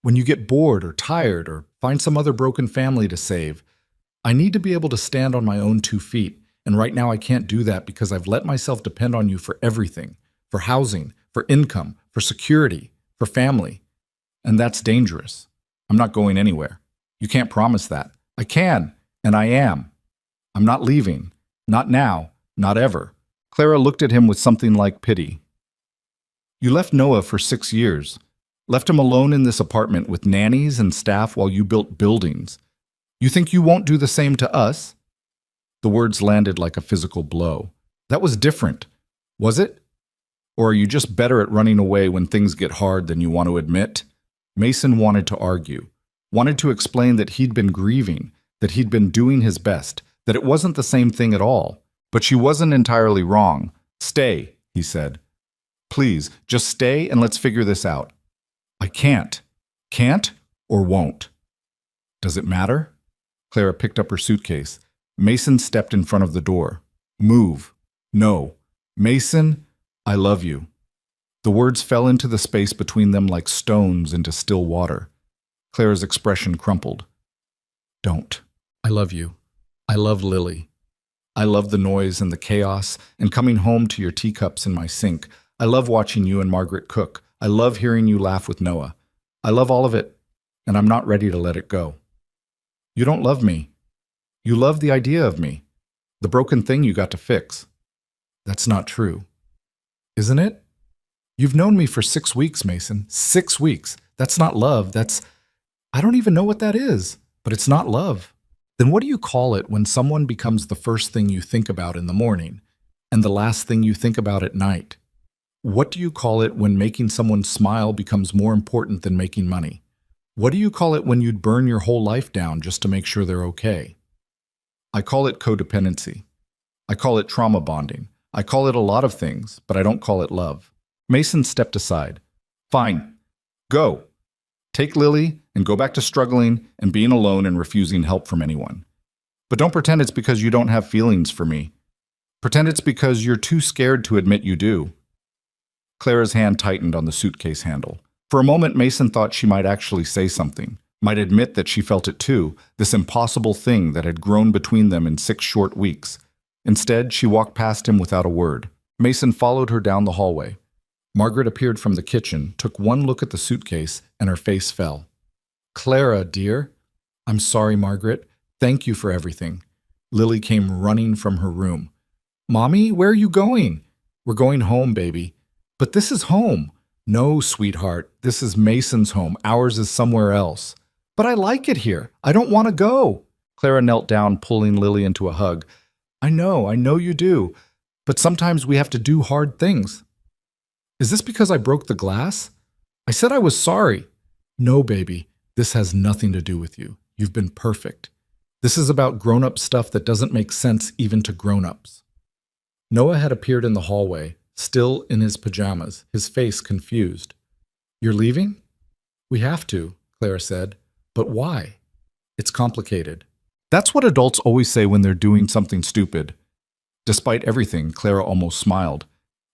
when you get bored or tired or find some other broken family to save, I need to be able to stand on my own 2 feet. And right now I can't do that because I've let myself depend on you for everything, for housing, for income, for security, for family. And that's dangerous. I'm not going anywhere. You can't promise that. I can, and I am. I'm not leaving. Not now. Not ever. Clara looked at him with something like pity. You left Noah for 6 years. Left him alone in this apartment with nannies and staff while you built buildings. You think you won't do the same to us? The words landed like a physical blow. That was different. Was it? Or are you just better at running away when things get hard than you want to admit? Mason wanted to argue, wanted to explain that he'd been grieving, that he'd been doing his best, that it wasn't the same thing at all. But she wasn't entirely wrong. Stay, he said. Please, just stay and let's figure this out. I can't. Can't or won't? Does it matter? Clara picked up her suitcase. Mason stepped in front of the door. Move. No. Mason, I love you. The words fell into the space between them like stones into still water. Clara's expression crumpled. Don't. I love you. I love Lily. I love the noise and the chaos and coming home to your teacups in my sink. I love watching you and Margaret cook. I love hearing you laugh with Noah. I love all of it, and I'm not ready to let it go. You don't love me. You love the idea of me, the broken thing you got to fix. That's not true. Isn't it? You've known me for 6 weeks, Mason. 6 weeks. That's not love. I don't even know what that is, but it's not love. Then what do you call it when someone becomes the first thing you think about in the morning and the last thing you think about at night? What do you call it when making someone smile becomes more important than making money? What do you call it when you'd burn your whole life down just to make sure they're okay? I call it codependency. I call it trauma bonding. I call it a lot of things, but I don't call it love. Mason stepped aside. Fine. Go. Take Lily and go back to struggling and being alone and refusing help from anyone. But don't pretend it's because you don't have feelings for me. Pretend it's because you're too scared to admit you do. Clara's hand tightened on the suitcase handle. For a moment, Mason thought she might actually say something, might admit that she felt it too, this impossible thing that had grown between them in 6 short weeks. Instead, she walked past him without a word. Mason followed her down the hallway. Margaret appeared from the kitchen, took one look at the suitcase, and her face fell. Clara, dear. I'm sorry, Margaret. Thank you for everything. Lily came running from her room. Mommy, where are you going? We're going home, baby. But this is home. No, sweetheart, this is Mason's home. Ours is somewhere else. But I like it here. I don't want to go. Clara knelt down, pulling Lily into a hug. I know you do. But sometimes we have to do hard things. Is this because I broke the glass? I said I was sorry. No, baby, this has nothing to do with you. You've been perfect. This is about grown-up stuff that doesn't make sense even to grown-ups. Noah had appeared in the hallway, still in his pajamas, his face confused. You're leaving? We have to, Clara said. But why? It's complicated. That's what adults always say when they're doing something stupid. Despite everything, Clara almost smiled.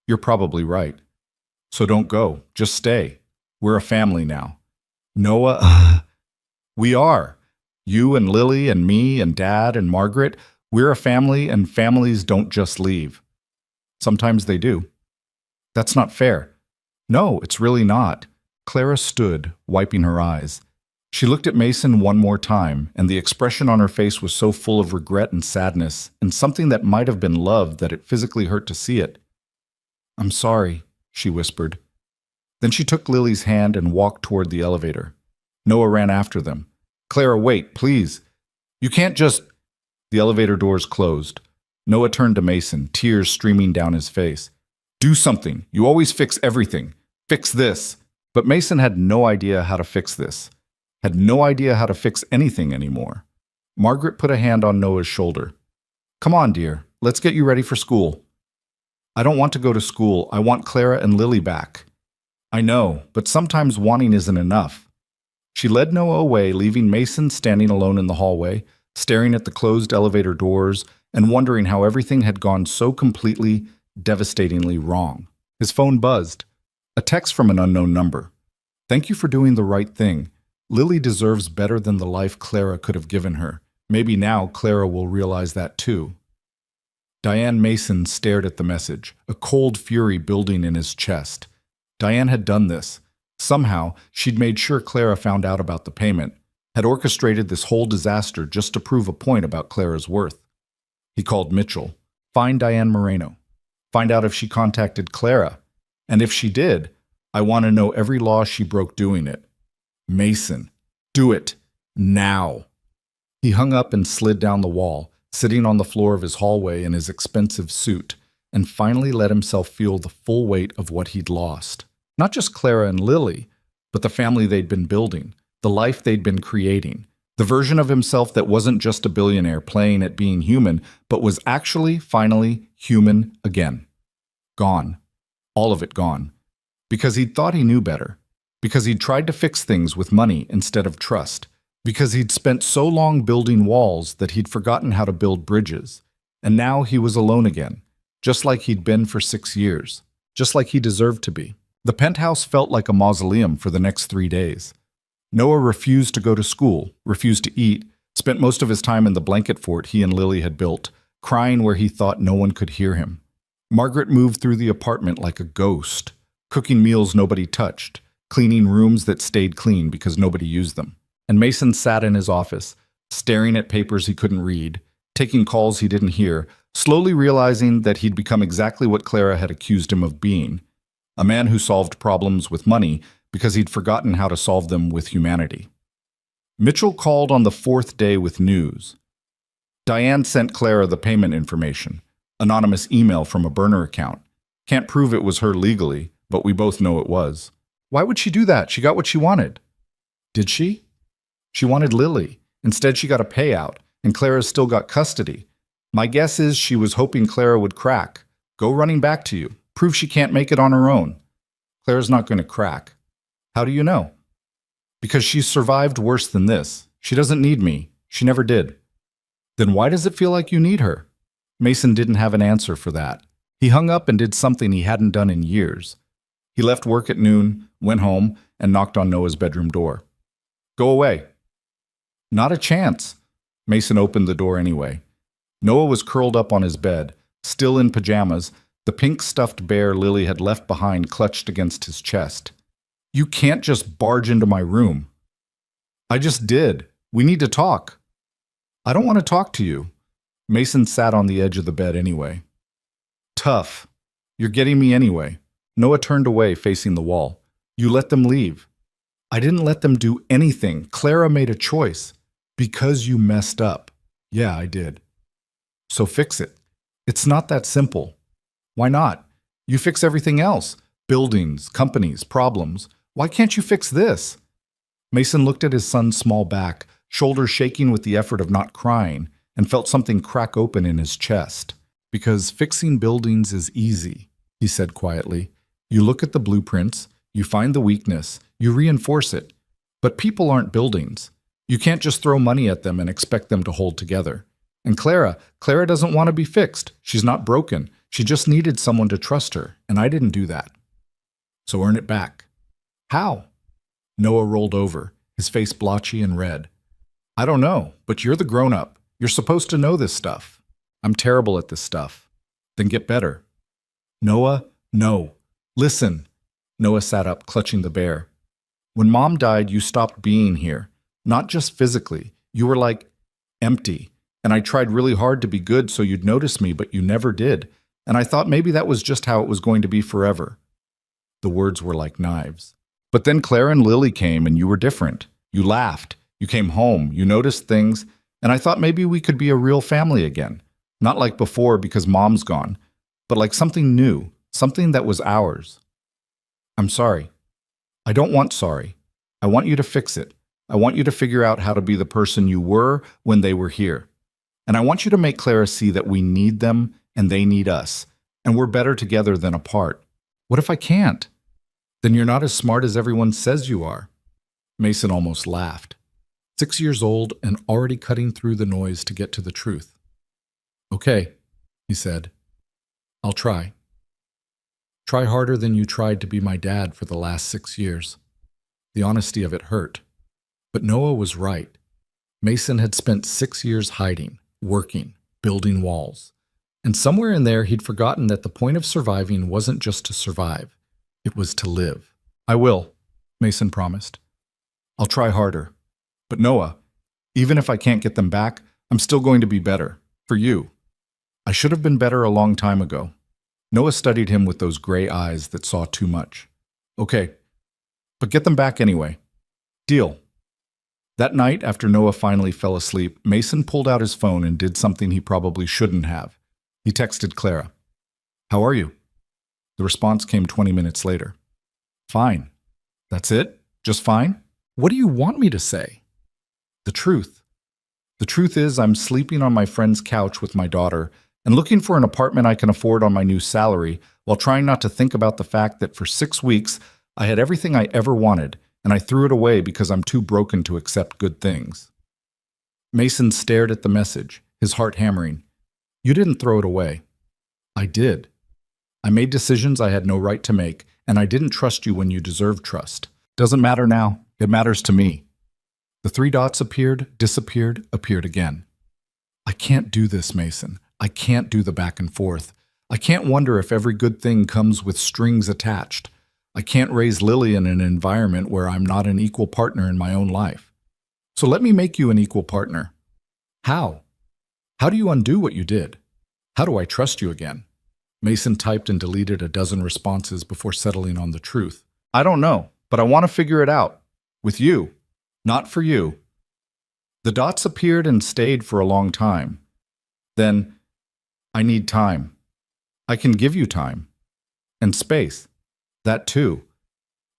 You're probably right. So don't go. Just stay. We're a family now. Noah, we are. You and Lily and me and Dad and Margaret, we're a family, and families don't just leave. Sometimes they do. That's not fair. No, it's really not. Clara stood, wiping her eyes. She looked at Mason one more time, and the expression on her face was so full of regret and sadness, and something that might have been love that it physically hurt to see it. I'm sorry, she whispered. Then she took Lily's hand and walked toward the elevator. Noah ran after them. Clara, wait, please. You can't just... The elevator doors closed. Noah turned to Mason, tears streaming down his face. Do something. You always fix everything. Fix this. But Mason had no idea how to fix this. Had no idea how to fix anything anymore. Margaret put a hand on Noah's shoulder. Come on, dear. Let's get you ready for school. I don't want to go to school. I want Clara and Lily back. I know, but sometimes wanting isn't enough. She led Noah away, leaving Mason standing alone in the hallway, staring at the closed elevator doors and wondering how everything had gone so completely, devastatingly wrong. His phone buzzed. A text from an unknown number. Thank you for doing the right thing. Lily deserves better than the life Clara could have given her. Maybe now Clara will realize that too. Diane Mason stared at the message, a cold fury building in his chest. Diane had done this. Somehow, she'd made sure Clara found out about the payment, had orchestrated this whole disaster just to prove a point about Clara's worth. He called Mitchell. Find Diane Moreno. Find out if she contacted Clara. And if she did, I want to know every law she broke doing it. Mason, do it. Now. He hung up and slid down the wall, sitting on the floor of his hallway in his expensive suit, and finally let himself feel the full weight of what he'd lost. Not just Clara and Lily, but the family they'd been building, the life they'd been creating, the version of himself that wasn't just a billionaire playing at being human, but was actually, finally, human again. Gone. All of it gone. Because he'd thought he knew better. Because he'd tried to fix things with money instead of trust. Because he'd spent so long building walls that he'd forgotten how to build bridges. And now he was alone again, just like he'd been for 6 years, just like he deserved to be. The penthouse felt like a mausoleum for the next 3 days. Noah refused to go to school, refused to eat, spent most of his time in the blanket fort he and Lily had built, crying where he thought no one could hear him. Margaret moved through the apartment like a ghost, cooking meals nobody touched, cleaning rooms that stayed clean because nobody used them. And Mason sat in his office, staring at papers he couldn't read, taking calls he didn't hear, slowly realizing that he'd become exactly what Clara had accused him of being, a man who solved problems with money because he'd forgotten how to solve them with humanity. Mitchell called on the 4th day with news. Diane sent Clara the payment information, anonymous email from a burner account. Can't prove it was her legally, but we both know it was. Why would she do that? She got what she wanted. Did she? She wanted Lily. Instead, she got a payout, and Clara still got custody. My guess is she was hoping Clara would crack, go running back to you, prove she can't make it on her own. Clara's not going to crack. How do you know? Because she's survived worse than this. She doesn't need me. She never did. Then why does it feel like you need her? Mason didn't have an answer for that. He hung up and did something he hadn't done in years. He left work at noon, went home, and knocked on Noah's bedroom door. Go away. Not a chance. Mason opened the door anyway. Noah was curled up on his bed, still in pajamas, the pink stuffed bear Lily had left behind clutched against his chest. You can't just barge into my room. I just did. We need to talk. I don't want to talk to you. Mason sat on the edge of the bed anyway. Tough. You're getting me anyway. Noah turned away, facing the wall. You let them leave. I didn't let them do anything. Clara made a choice. Because you messed up. Yeah, I did. So fix it. It's not that simple. Why not? You fix everything else. Buildings, companies, problems. Why can't you fix this? Mason looked at his son's small back, shoulders shaking with the effort of not crying, and felt something crack open in his chest. Because fixing buildings is easy, he said quietly. You look at the blueprints, you find the weakness, you reinforce it. But people aren't buildings. You can't just throw money at them and expect them to hold together. And Clara doesn't want to be fixed. She's not broken. She just needed someone to trust her, and I didn't do that. So earn it back. How? Noah rolled over, his face blotchy and red. I don't know, but you're the grown-up. You're supposed to know this stuff. I'm terrible at this stuff. Then get better. Noah, no. Listen. Noah sat up, clutching the bear. When Mom died, you stopped being here. Not just physically. You were like empty. And I tried really hard to be good so you'd notice me, but you never did. And I thought maybe that was just how it was going to be forever. The words were like knives. But then Clara and Lily came and you were different. You laughed. You came home. You noticed things. And I thought maybe we could be a real family again. Not like before because Mom's gone, but like something new, something that was ours. I'm sorry. I don't want sorry. I want you to fix it. I want you to figure out how to be the person you were when they were here. And I want you to make Clara see that we need them and they need us. And we're better together than apart. What if I can't? Then you're not as smart as everyone says you are. Mason almost laughed. 6 years old and already cutting through the noise to get to the truth. Okay, he said. I'll try. Try harder than you tried to be my dad for the last 6 years. The honesty of it hurt. But Noah was right. Mason had spent 6 years hiding, working, building walls. And somewhere in there he'd forgotten that the point of surviving wasn't just to survive. It was to live. I will, Mason promised. I'll try harder. But Noah, even if I can't get them back, I'm still going to be better. For you. I should have been better a long time ago. Noah studied him with those gray eyes that saw too much. Okay, but get them back anyway. Deal. That night, after Noah finally fell asleep, Mason pulled out his phone and did something he probably shouldn't have. He texted Clara. How are you? The response came 20 minutes later. Fine. That's it? Just fine? What do you want me to say? The truth. The truth is I'm sleeping on my friend's couch with my daughter and looking for an apartment I can afford on my new salary while trying not to think about the fact that for 6 weeks I had everything I ever wanted and I threw it away because I'm too broken to accept good things. Mason stared at the message, his heart hammering. You didn't throw it away. I did. I made decisions I had no right to make, and I didn't trust you when you deserved trust. Doesn't matter now. It matters to me. The 3 dots appeared, disappeared, appeared again. I can't do this, Mason. I can't do the back and forth. I can't wonder if every good thing comes with strings attached. I can't raise Lily in an environment where I'm not an equal partner in my own life. So let me make you an equal partner. How? How do you undo what you did? How do I trust you again? Mason typed and deleted a dozen responses before settling on the truth. I don't know, but I want to figure it out. With you. Not for you. The dots appeared and stayed for a long time. Then, I need time. I can give you time. And space. That too.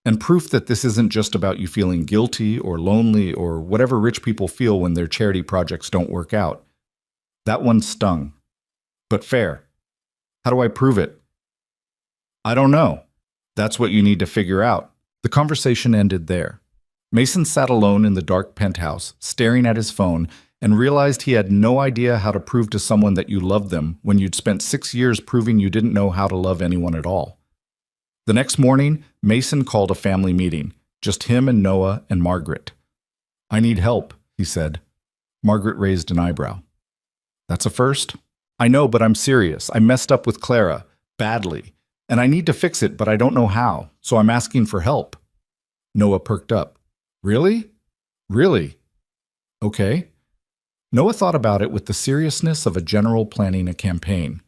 And proof that this isn't just about you feeling guilty or lonely or whatever rich people feel when their charity projects don't work out. That one stung. But fair. How do I prove it? I don't know. That's what you need to figure out. The conversation ended there. Mason sat alone in the dark penthouse, staring at his phone, and realized he had no idea how to prove to someone that you loved them when you'd spent 6 years proving you didn't know how to love anyone at all. The next morning, Mason called a family meeting, just him and Noah and Margaret. I need help, he said. Margaret raised an eyebrow. That's a first? I know, but I'm serious. I messed up with Clara, badly, and I need to fix it, but I don't know how, so I'm asking for help. Noah perked up. Really? Really? Okay. Noah thought about it with the seriousness of a general planning a campaign.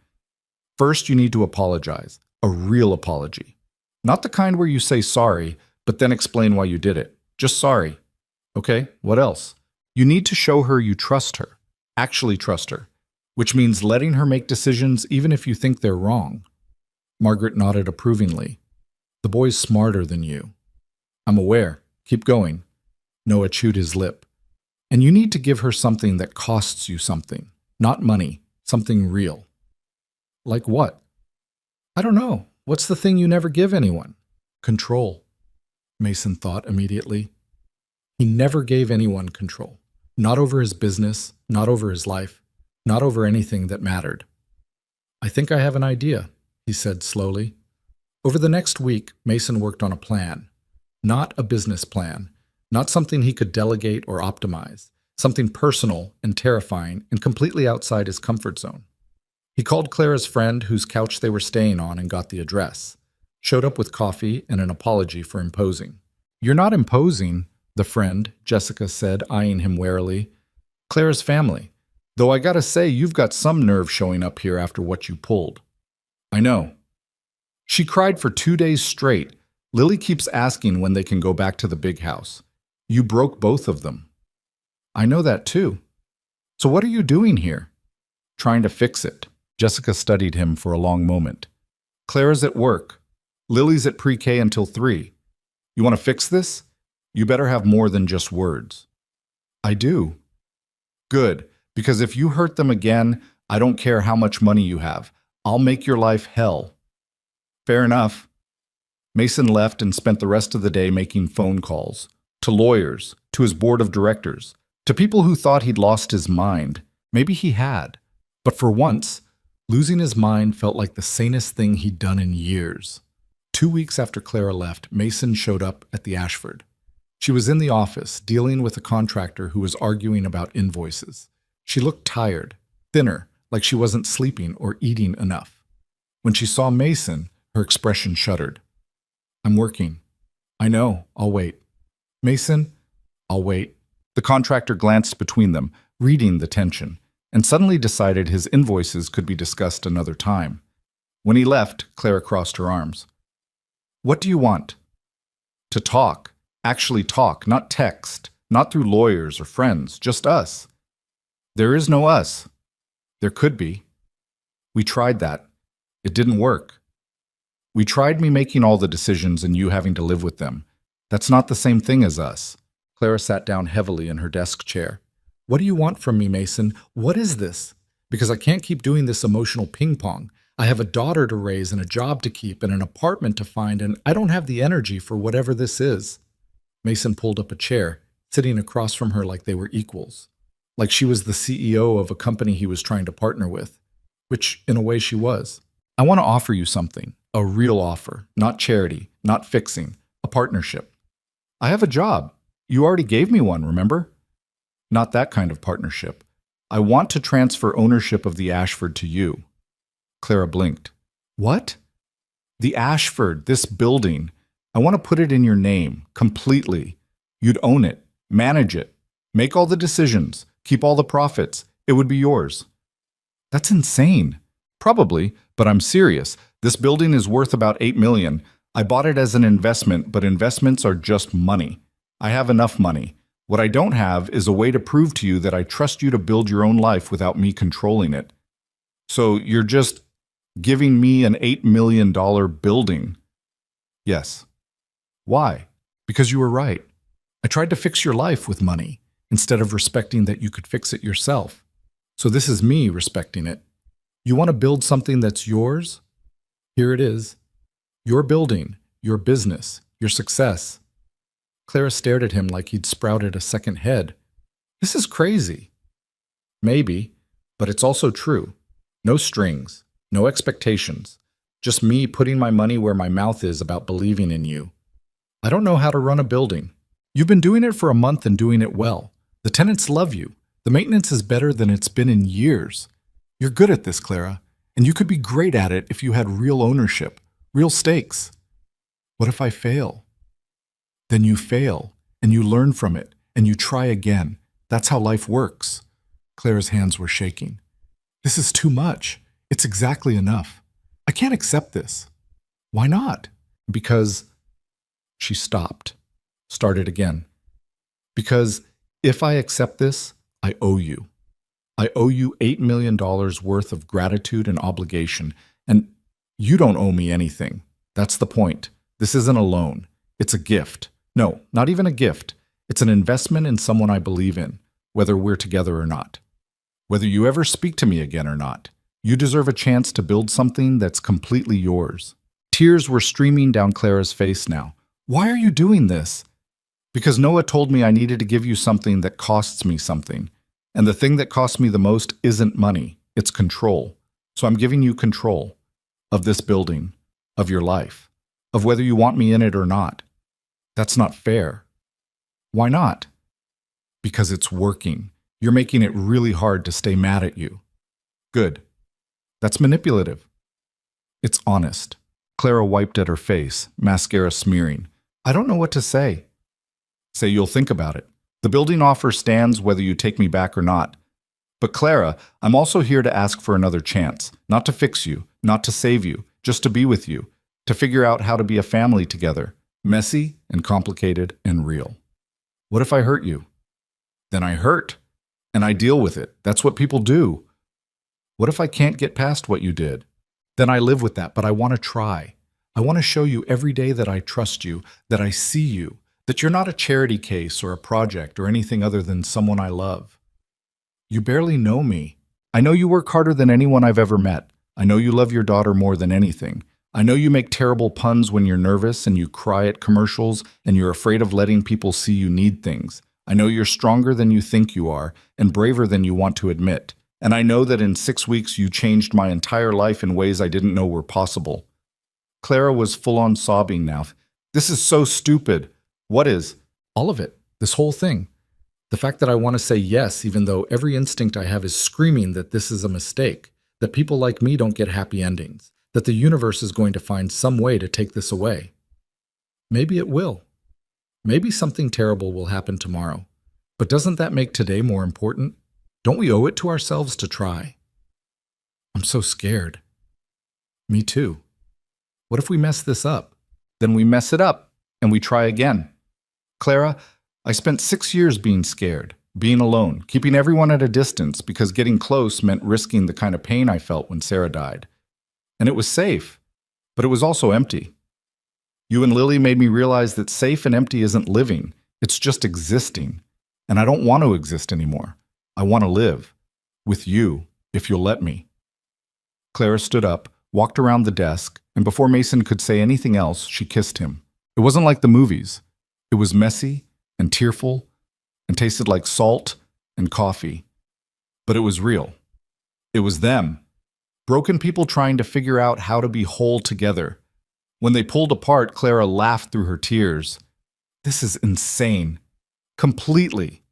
First, you need to apologize, a real apology. Not the kind where you say sorry, but then explain why you did it. Just sorry. Okay, what else? You need to show her you trust her, actually trust her, which means letting her make decisions even if you think they're wrong. Margaret nodded approvingly. The boy's smarter than you. I'm aware. Keep going. Noah chewed his lip. And you need to give her something that costs you something, not money, something real. Like what? I don't know. What's the thing you never give anyone? Control. Mason thought immediately. He never gave anyone control. Not over his business, not over his life, not over anything that mattered. I think I have an idea, he said slowly. Over the next week, Mason worked on a plan. Not a business plan, not something he could delegate or optimize, something personal and terrifying and completely outside his comfort zone. He called Clara's friend whose couch they were staying on and got the address. Showed up with coffee and an apology for imposing. You're not imposing, the friend, Jessica said, eyeing him warily. Clara's family. Though I gotta say, you've got some nerve showing up here after what you pulled. I know. She cried for 2 days straight. Lily keeps asking when they can go back to the big house. You broke both of them. I know that too. So what are you doing here? Trying to fix it. Jessica studied him for a long moment. Clara's at work. Lily's at pre-K until 3. You want to fix this? You better have more than just words. I do. Good, because if you hurt them again, I don't care how much money you have. I'll make your life hell. Fair enough. Mason left and spent the rest of the day making phone calls. To lawyers, to his board of directors, to people who thought he'd lost his mind. Maybe he had. But for once, losing his mind felt like the sanest thing he'd done in years. 2 weeks after Clara left, Mason showed up at the Ashford. She was in the office, dealing with a contractor who was arguing about invoices. She looked tired, thinner, like she wasn't sleeping or eating enough. When she saw Mason, her expression shuddered. I'm working. I know, I'll wait. Mason, I'll wait. The contractor glanced between them, reading the tension, and suddenly decided his invoices could be discussed another time. When he left, Clara crossed her arms. What do you want? To talk. Actually talk, not text, not through lawyers or friends, just us. There is no us. There could be. We tried that. It didn't work. We tried me making all the decisions and you having to live with them. That's not the same thing as us. Clara sat down heavily in her desk chair. What do you want from me, Mason? What is this? Because I can't keep doing this emotional ping pong. I have a daughter to raise and a job to keep and an apartment to find, and I don't have the energy for whatever this is. Mason pulled up a chair, sitting across from her like they were equals. Like she was the CEO of a company he was trying to partner with. Which, in a way, she was. I want to offer you something. A real offer. Not charity. Not fixing. A partnership. I have a job. You already gave me one, remember? Not that kind of partnership. I want to transfer ownership of the Ashford to you. Clara blinked. What? The Ashford, this building. I want to put it in your name, completely. You'd own it, manage it, make all the decisions, keep all the profits. It would be yours. That's insane. Probably, but I'm serious. This building is worth about $8 million. I bought it as an investment, but investments are just money. I have enough money. What I don't have is a way to prove to you that I trust you to build your own life without me controlling it. So you're just giving me an $8 million building? Yes. Why? Because you were right. I tried to fix your life with money, instead of respecting that you could fix it yourself. So this is me respecting it. You want to build something that's yours? Here it is. Your building, your business, your success. Clara stared at him like he'd sprouted a second head. This is crazy. Maybe, but it's also true. No strings, no expectations. Just me putting my money where my mouth is about believing in you. I don't know how to run a building. You've been doing it for a month and doing it well. The tenants love you. The maintenance is better than it's been in years. You're good at this, Clara, and you could be great at it if you had real ownership, real stakes. What if I fail? Then you fail, and you learn from it, and you try again. That's how life works. Clara's hands were shaking. This is too much. It's exactly enough. I can't accept this. Why not? Because she stopped, started again. Because if I accept this, I owe you. I owe you $8 million worth of gratitude and obligation, and you don't owe me anything. That's the point. This isn't a loan. It's a gift. No, not even a gift. It's an investment in someone I believe in, whether we're together or not. Whether you ever speak to me again or not, you deserve a chance to build something that's completely yours. Tears were streaming down Clara's face now. Why are you doing this? Because Noah told me I needed to give you something that costs me something. And the thing that costs me the most isn't money, it's control. So I'm giving you control of this building, of your life, of whether you want me in it or not. That's not fair. Why not? Because it's working. You're making it really hard to stay mad at you. Good. That's manipulative. It's honest. Clara wiped at her face, mascara smearing. I don't know what to say. Say you'll think about it. The building offer stands whether you take me back or not. But Clara, I'm also here to ask for another chance. Not to fix you, not to save you, just to be with you, to figure out how to be a family together. Messy and complicated and real. What if I hurt you? Then I hurt, and I deal with it. That's what people do. What if I can't get past what you did? Then I live with that, but I want to try. I want to show you every day that I trust you, that I see you, that you're not a charity case or a project or anything other than someone I love. You barely know me. I know you work harder than anyone I've ever met. I know you love your daughter more than anything. I know you make terrible puns when you're nervous and you cry at commercials and you're afraid of letting people see you need things. I know you're stronger than you think you are and braver than you want to admit. And I know that in 6 weeks you changed my entire life in ways I didn't know were possible. Clara was full-on sobbing now. This is so stupid. What is? All of it. This whole thing. The fact that I want to say yes, even though every instinct I have is screaming that this is a mistake, that people like me don't get happy endings, that the universe is going to find some way to take this away. Maybe it will. Maybe something terrible will happen tomorrow. But doesn't that make today more important? Don't we owe it to ourselves to try? I'm so scared. Me too. What if we mess this up? Then we mess it up, and we try again. Clara, I spent 6 years being scared, being alone, keeping everyone at a distance because getting close meant risking the kind of pain I felt when Sarah died. And it was safe, but it was also empty. You and Lily made me realize that safe and empty isn't living, it's just existing. And I don't want to exist anymore. I want to live. With you, if you'll let me. Clara stood up, walked around the desk, and before Mason could say anything else, she kissed him. It wasn't like the movies. It was messy and tearful and tasted like salt and coffee. But it was real. It was them. Broken people trying to figure out how to be whole together. When they pulled apart, Clara laughed through her tears. This is insane. Completely.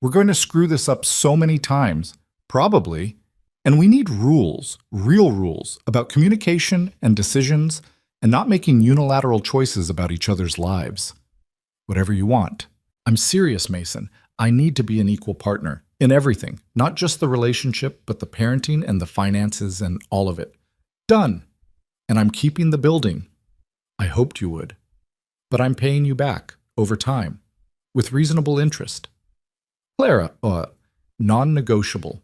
We're going to screw this up so many times, probably. And we need rules, real rules, about communication and decisions and not making unilateral choices about each other's lives. Whatever you want. I'm serious, Mason. I need to be an equal partner in everything, not just the relationship, but the parenting and the finances and all of it. Done. And I'm keeping the building. I hoped you would. But I'm paying you back over time with reasonable interest. Clara, non-negotiable.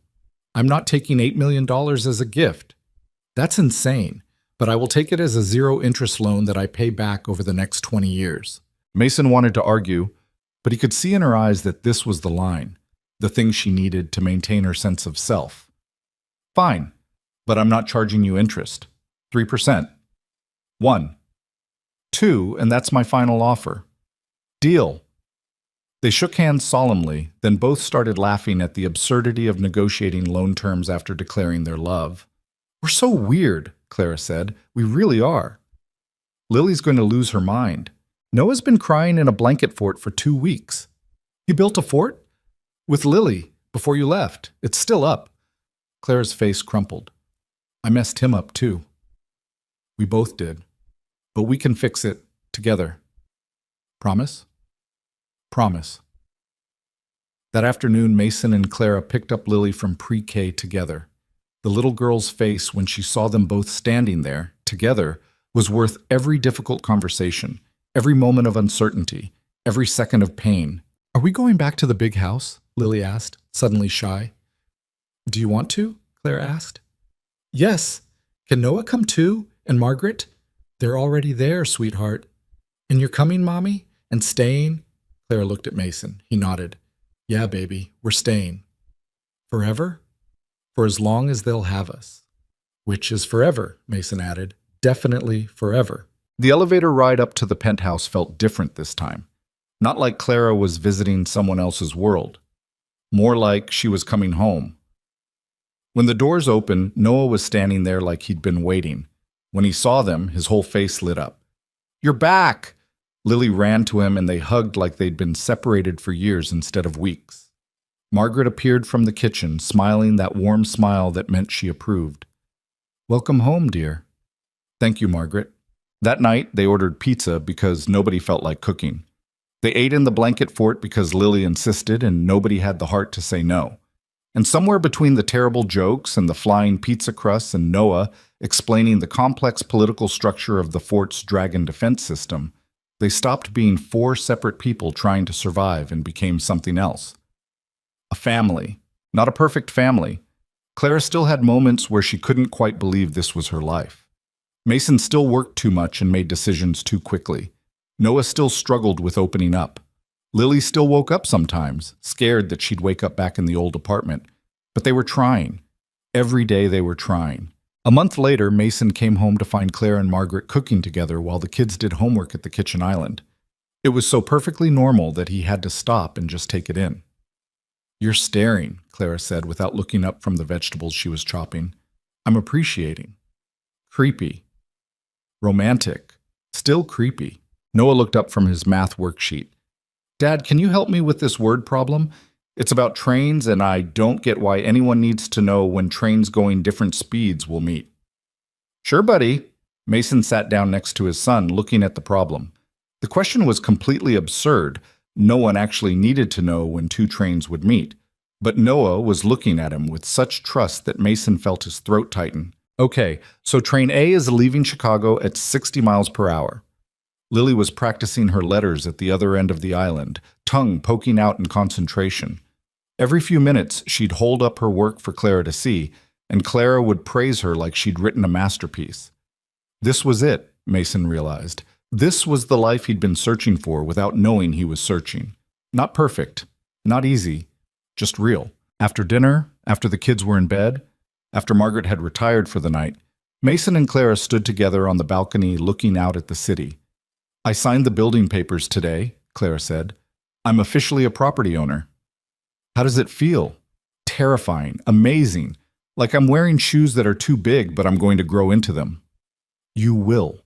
I'm not taking $8 million as a gift. That's insane, but I will take it as a zero-interest loan that I pay back over the next 20 years. Mason wanted to argue, but he could see in her eyes that this was the line, the thing she needed to maintain her sense of self. Fine, But I'm not charging you interest. 3%. 1. 2, and that's my final offer. Deal. They shook hands solemnly, then both started laughing at the absurdity of negotiating loan terms after declaring their love. We're so weird, Clara said. We really are. Lily's going to lose her mind. Noah's been crying in a blanket fort for 2 weeks. You built a fort? With Lily, before you left. It's still up. Clara's face crumpled. I messed him up, too. We both did. But we can fix it together. Promise? Promise. That afternoon, Mason and Clara picked up Lily from pre-K together. The little girl's face when she saw them both standing there, together, was worth every difficult conversation, every moment of uncertainty, every second of pain. Are we going back to the big house? Lily asked, suddenly shy. Do you want to? Clara asked. Yes. Can Noah come too? And Margaret? They're already there, sweetheart. And you're coming, Mommy? And staying? Clara looked at Mason. He nodded. Yeah, baby, we're staying. Forever? For as long as they'll have us. Which is forever, Mason added. Definitely forever. The elevator ride up to the penthouse felt different this time. Not like Clara was visiting someone else's world. More like she was coming home. When the doors opened, Noah was standing there like he'd been waiting. When he saw them, his whole face lit up. You're back! Lily ran to him and they hugged like they'd been separated for years instead of weeks. Margaret appeared from the kitchen, smiling that warm smile that meant she approved. Welcome home, dear. Thank you, Margaret. That night, they ordered pizza because nobody felt like cooking. They ate in the blanket fort because Lily insisted and nobody had the heart to say no. And somewhere between the terrible jokes and the flying pizza crusts and Noah explaining the complex political structure of the fort's dragon defense system, they stopped being 4 separate people trying to survive and became something else. A family. Not a perfect family. Clara still had moments where she couldn't quite believe this was her life. Mason still worked too much and made decisions too quickly. Noah still struggled with opening up. Lily still woke up sometimes, scared that she'd wake up back in the old apartment. But they were trying. Every day they were trying. A month later, Mason came home to find Claire and Margaret cooking together while the kids did homework at the kitchen island. It was so perfectly normal that he had to stop and just take it in. You're staring, Clara said without looking up from the vegetables she was chopping. I'm appreciating. Creepy. Romantic. Still creepy. Noah looked up from his math worksheet. Dad, can you help me with this word problem? It's about trains, and I don't get why anyone needs to know when trains going different speeds will meet. Sure, buddy. Mason sat down next to his son, looking at the problem. The question was completely absurd. No one actually needed to know when 2 trains would meet. But Noah was looking at him with such trust that Mason felt his throat tighten. Okay, so train A is leaving Chicago at 60 miles per hour. Lily was practicing her letters at the other end of the island, tongue poking out in concentration. Every few minutes, she'd hold up her work for Clara to see, and Clara would praise her like she'd written a masterpiece. This was it, Mason realized. This was the life he'd been searching for without knowing he was searching. Not perfect, not easy, just real. After dinner, after the kids were in bed, after Margaret had retired for the night, Mason and Clara stood together on the balcony looking out at the city. I signed the building papers today, Clara said. I'm officially a property owner. How does it feel? Terrifying, amazing, like I'm wearing shoes that are too big, but I'm going to grow into them. You will.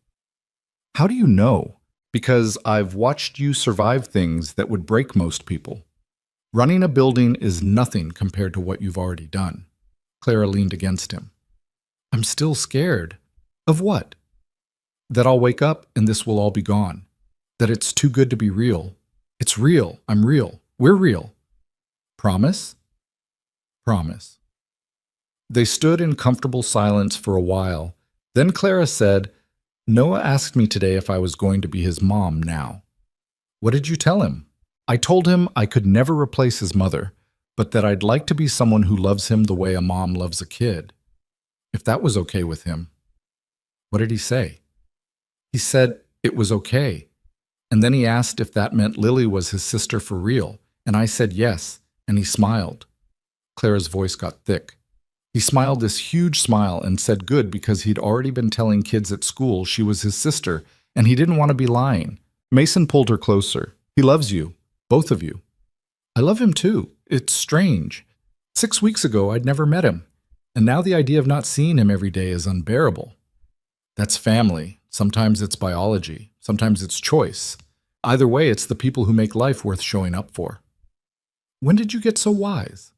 How do you know? Because I've watched you survive things that would break most people. Running a building is nothing compared to what you've already done. Clara leaned against him. I'm still scared. Of what? That I'll wake up and this will all be gone. That it's too good to be real. It's real. I'm real. We're real. Promise? Promise. They stood in comfortable silence for a while. Then Clara said, Noah asked me today if I was going to be his mom now. What did you tell him? I told him I could never replace his mother, but that I'd like to be someone who loves him the way a mom loves a kid. If that was okay with him. What did he say? He said it was okay. And then he asked if that meant Lily was his sister for real, and I said yes, and he smiled. Clara's voice got thick. He smiled this huge smile and said good because he'd already been telling kids at school she was his sister, and he didn't want to be lying. Mason pulled her closer. He loves you, both of you. I love him too. It's strange. 6 weeks ago, I'd never met him, and now the idea of not seeing him every day is unbearable. That's family. Sometimes it's biology. Sometimes it's choice. Either way, it's the people who make life worth showing up for. When did you get so wise?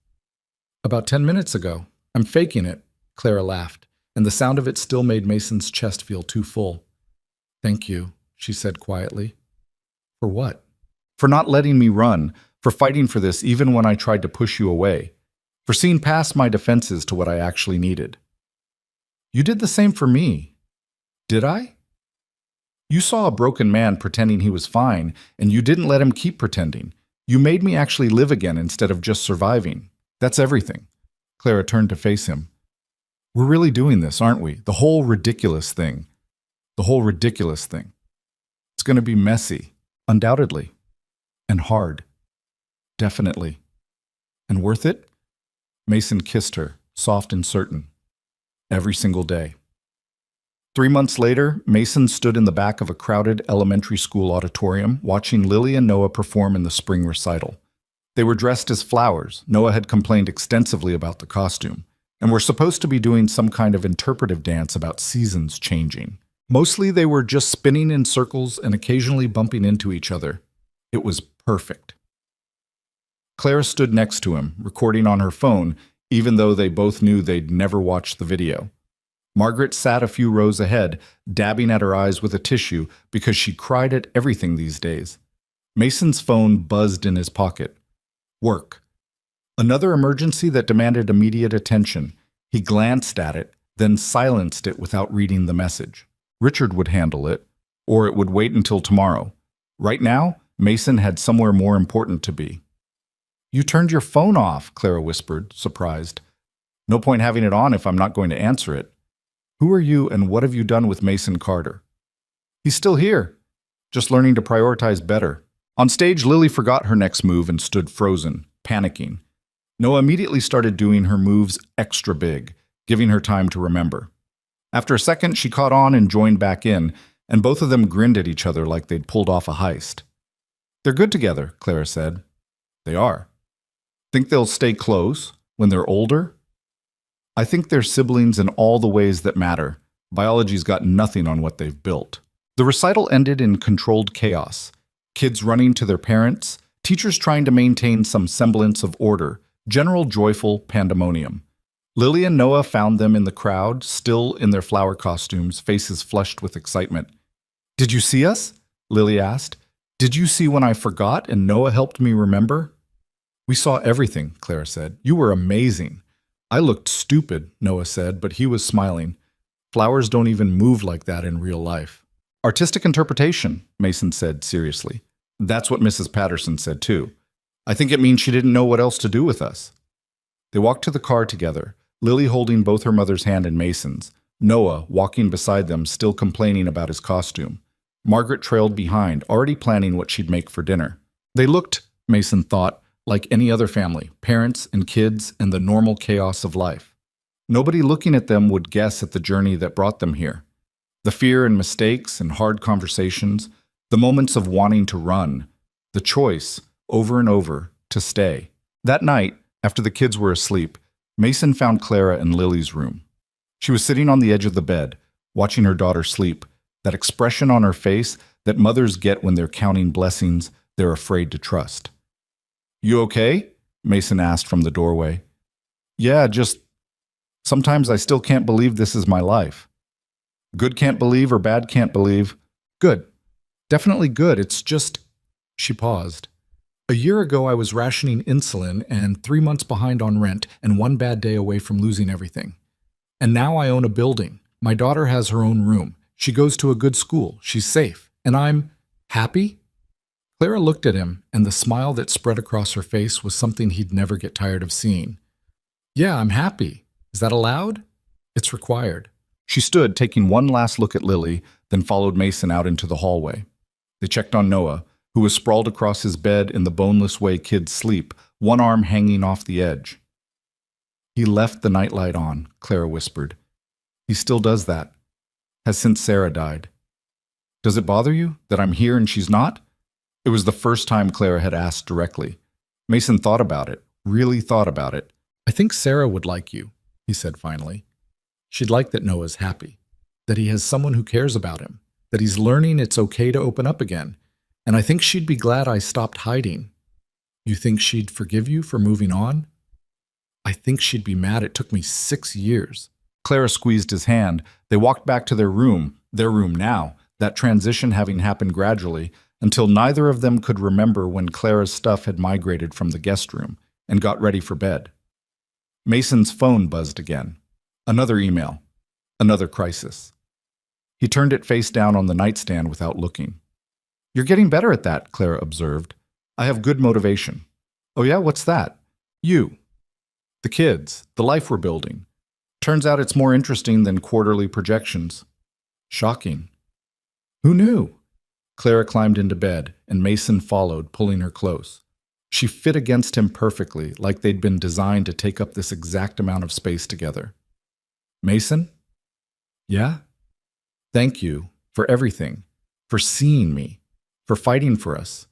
About 10 minutes ago. I'm faking it, Clara laughed, and the sound of it still made Mason's chest feel too full. Thank you, she said quietly. For what? For not letting me run, for fighting for this even when I tried to push you away, for seeing past my defenses to what I actually needed. You did the same for me. Did I? You saw a broken man pretending he was fine, and you didn't let him keep pretending. You made me actually live again instead of just surviving. That's everything. Clara turned to face him. We're really doing this, aren't we? The whole ridiculous thing. The whole ridiculous thing. It's going to be messy, undoubtedly. And hard. Definitely. And worth it? Mason kissed her, soft and certain. Every single day. 3 months later, Mason stood in the back of a crowded elementary school auditorium watching Lily and Noah perform in the spring recital. They were dressed as flowers. Noah had complained extensively about the costume, and were supposed to be doing some kind of interpretive dance about seasons changing. Mostly they were just spinning in circles and occasionally bumping into each other. It was perfect. Clara stood next to him, recording on her phone, even though they both knew they'd never watched the video. Margaret sat a few rows ahead, dabbing at her eyes with a tissue because she cried at everything these days. Mason's phone buzzed in his pocket. Work. Another emergency that demanded immediate attention. He glanced at it, then silenced it without reading the message. Richard would handle it, or it would wait until tomorrow. Right now, Mason had somewhere more important to be. You turned your phone off, Clara whispered, surprised. No point having it on if I'm not going to answer it. Who are you and what have you done with Mason Carter? He's still here, just learning to prioritize better. On stage, Lily forgot her next move and stood frozen, panicking. Noah immediately started doing her moves extra big, giving her time to remember. After a second, she caught on and joined back in, and both of them grinned at each other like they'd pulled off a heist. They're good together, Clara said. They are. Think they'll stay close when they're older? I think they're siblings in all the ways that matter. Biology's got nothing on what they've built. The recital ended in controlled chaos. Kids running to their parents, teachers trying to maintain some semblance of order, general joyful pandemonium. Lily and Noah found them in the crowd, still in their flower costumes, faces flushed with excitement. Did you see us? Lily asked. Did you see when I forgot and Noah helped me remember? We saw everything, Clara said. You were amazing. I looked stupid, Noah said, but he was smiling. Flowers don't even move like that in real life. Artistic interpretation, Mason said seriously. That's what Mrs. Patterson said too. I think it means she didn't know what else to do with us. They walked to the car together, Lily holding both her mother's hand and Mason's, Noah walking beside them, still complaining about his costume. Margaret trailed behind, already planning what she'd make for dinner. They looked, Mason thought, like any other family, parents and kids and the normal chaos of life. Nobody looking at them would guess at the journey that brought them here. The fear and mistakes and hard conversations, the moments of wanting to run, the choice, over and over, to stay. That night, after the kids were asleep, Mason found Clara in Lily's room. She was sitting on the edge of the bed, watching her daughter sleep, that expression on her face that mothers get when they're counting blessings they're afraid to trust. You okay? Mason asked from the doorway. Yeah, just sometimes I still can't believe this is my life. Good can't believe or bad can't believe. Good. Definitely good. It's just... She paused. A year ago, I was rationing insulin and 3 months behind on rent and 1 bad day away from losing everything. And now I own a building. My daughter has her own room. She goes to a good school. She's safe. And I'm happy? Clara looked at him, and the smile that spread across her face was something he'd never get tired of seeing. Yeah, I'm happy. Is that allowed? It's required. She stood, taking one last look at Lily, then followed Mason out into the hallway. They checked on Noah, who was sprawled across his bed in the boneless way kids sleep, one arm hanging off the edge. He left the nightlight on, Clara whispered. He still does that. Has since Sarah died. Does it bother you that I'm here and she's not? It was the first time Clara had asked directly. Mason thought about it, really thought about it. I think Sarah would like you, he said finally. She'd like that Noah's happy, that he has someone who cares about him, that he's learning it's okay to open up again. And I think she'd be glad I stopped hiding. You think she'd forgive you for moving on? I think she'd be mad it took me 6 years. Clara squeezed his hand. They walked back to their room now, that transition having happened gradually, until neither of them could remember when Clara's stuff had migrated from the guest room and got ready for bed. Mason's phone buzzed again. Another email. Another crisis. He turned it face down on the nightstand without looking. You're getting better at that, Clara observed. I have good motivation. Oh yeah, what's that? You. The kids, the life we're building. Turns out it's more interesting than quarterly projections. Shocking. Who knew? Clara climbed into bed, and Mason followed, pulling her close. She fit against him perfectly, like they'd been designed to take up this exact amount of space together. Mason? Yeah? Thank you for everything, for seeing me, for fighting for us,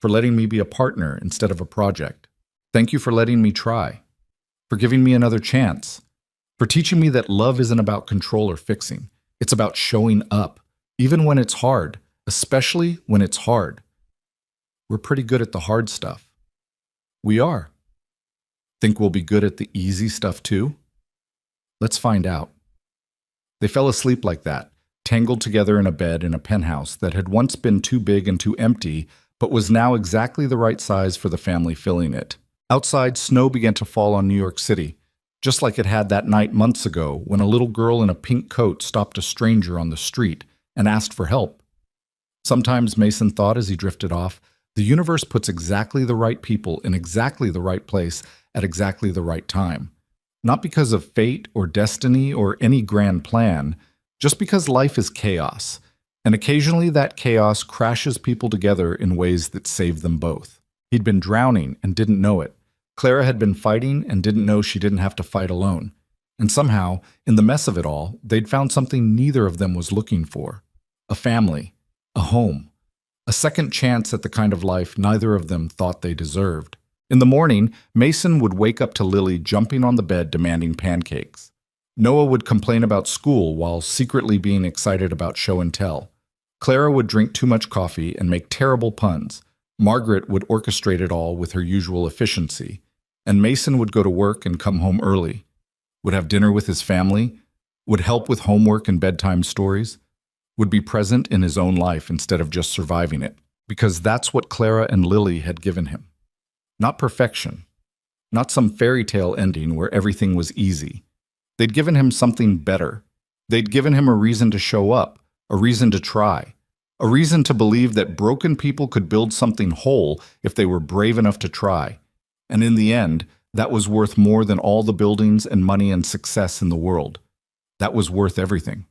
for letting me be a partner instead of a project. Thank you for letting me try, for giving me another chance, for teaching me that love isn't about control or fixing. It's about showing up, even when it's hard, especially when it's hard. We're pretty good at the hard stuff. We are. Think we'll be good at the easy stuff too? Let's find out. They fell asleep like that, tangled together in a bed in a penthouse that had once been too big and too empty, but was now exactly the right size for the family filling it. Outside, snow began to fall on New York City, just like it had that night months ago when a little girl in a pink coat stopped a stranger on the street and asked for help. Sometimes, Mason thought as he drifted off, the universe puts exactly the right people in exactly the right place at exactly the right time. Not because of fate or destiny or any grand plan, just because life is chaos, and occasionally that chaos crashes people together in ways that save them both. He'd been drowning and didn't know it. Clara had been fighting and didn't know she didn't have to fight alone. And somehow, in the mess of it all, they'd found something neither of them was looking for. A family, a home, a second chance at the kind of life neither of them thought they deserved. In the morning, Mason would wake up to Lily jumping on the bed demanding pancakes. Noah would complain about school while secretly being excited about show and tell. Clara would drink too much coffee and make terrible puns. Margaret would orchestrate it all with her usual efficiency. And Mason would go to work and come home early, would have dinner with his family, would help with homework and bedtime stories, would be present in his own life instead of just surviving it, because that's what Clara and Lily had given him. Not perfection, not some fairy tale ending where everything was easy. They'd given him something better. They'd given him a reason to show up, a reason to try, a reason to believe that broken people could build something whole if they were brave enough to try. And in the end, that was worth more than all the buildings and money and success in the world. That was worth everything.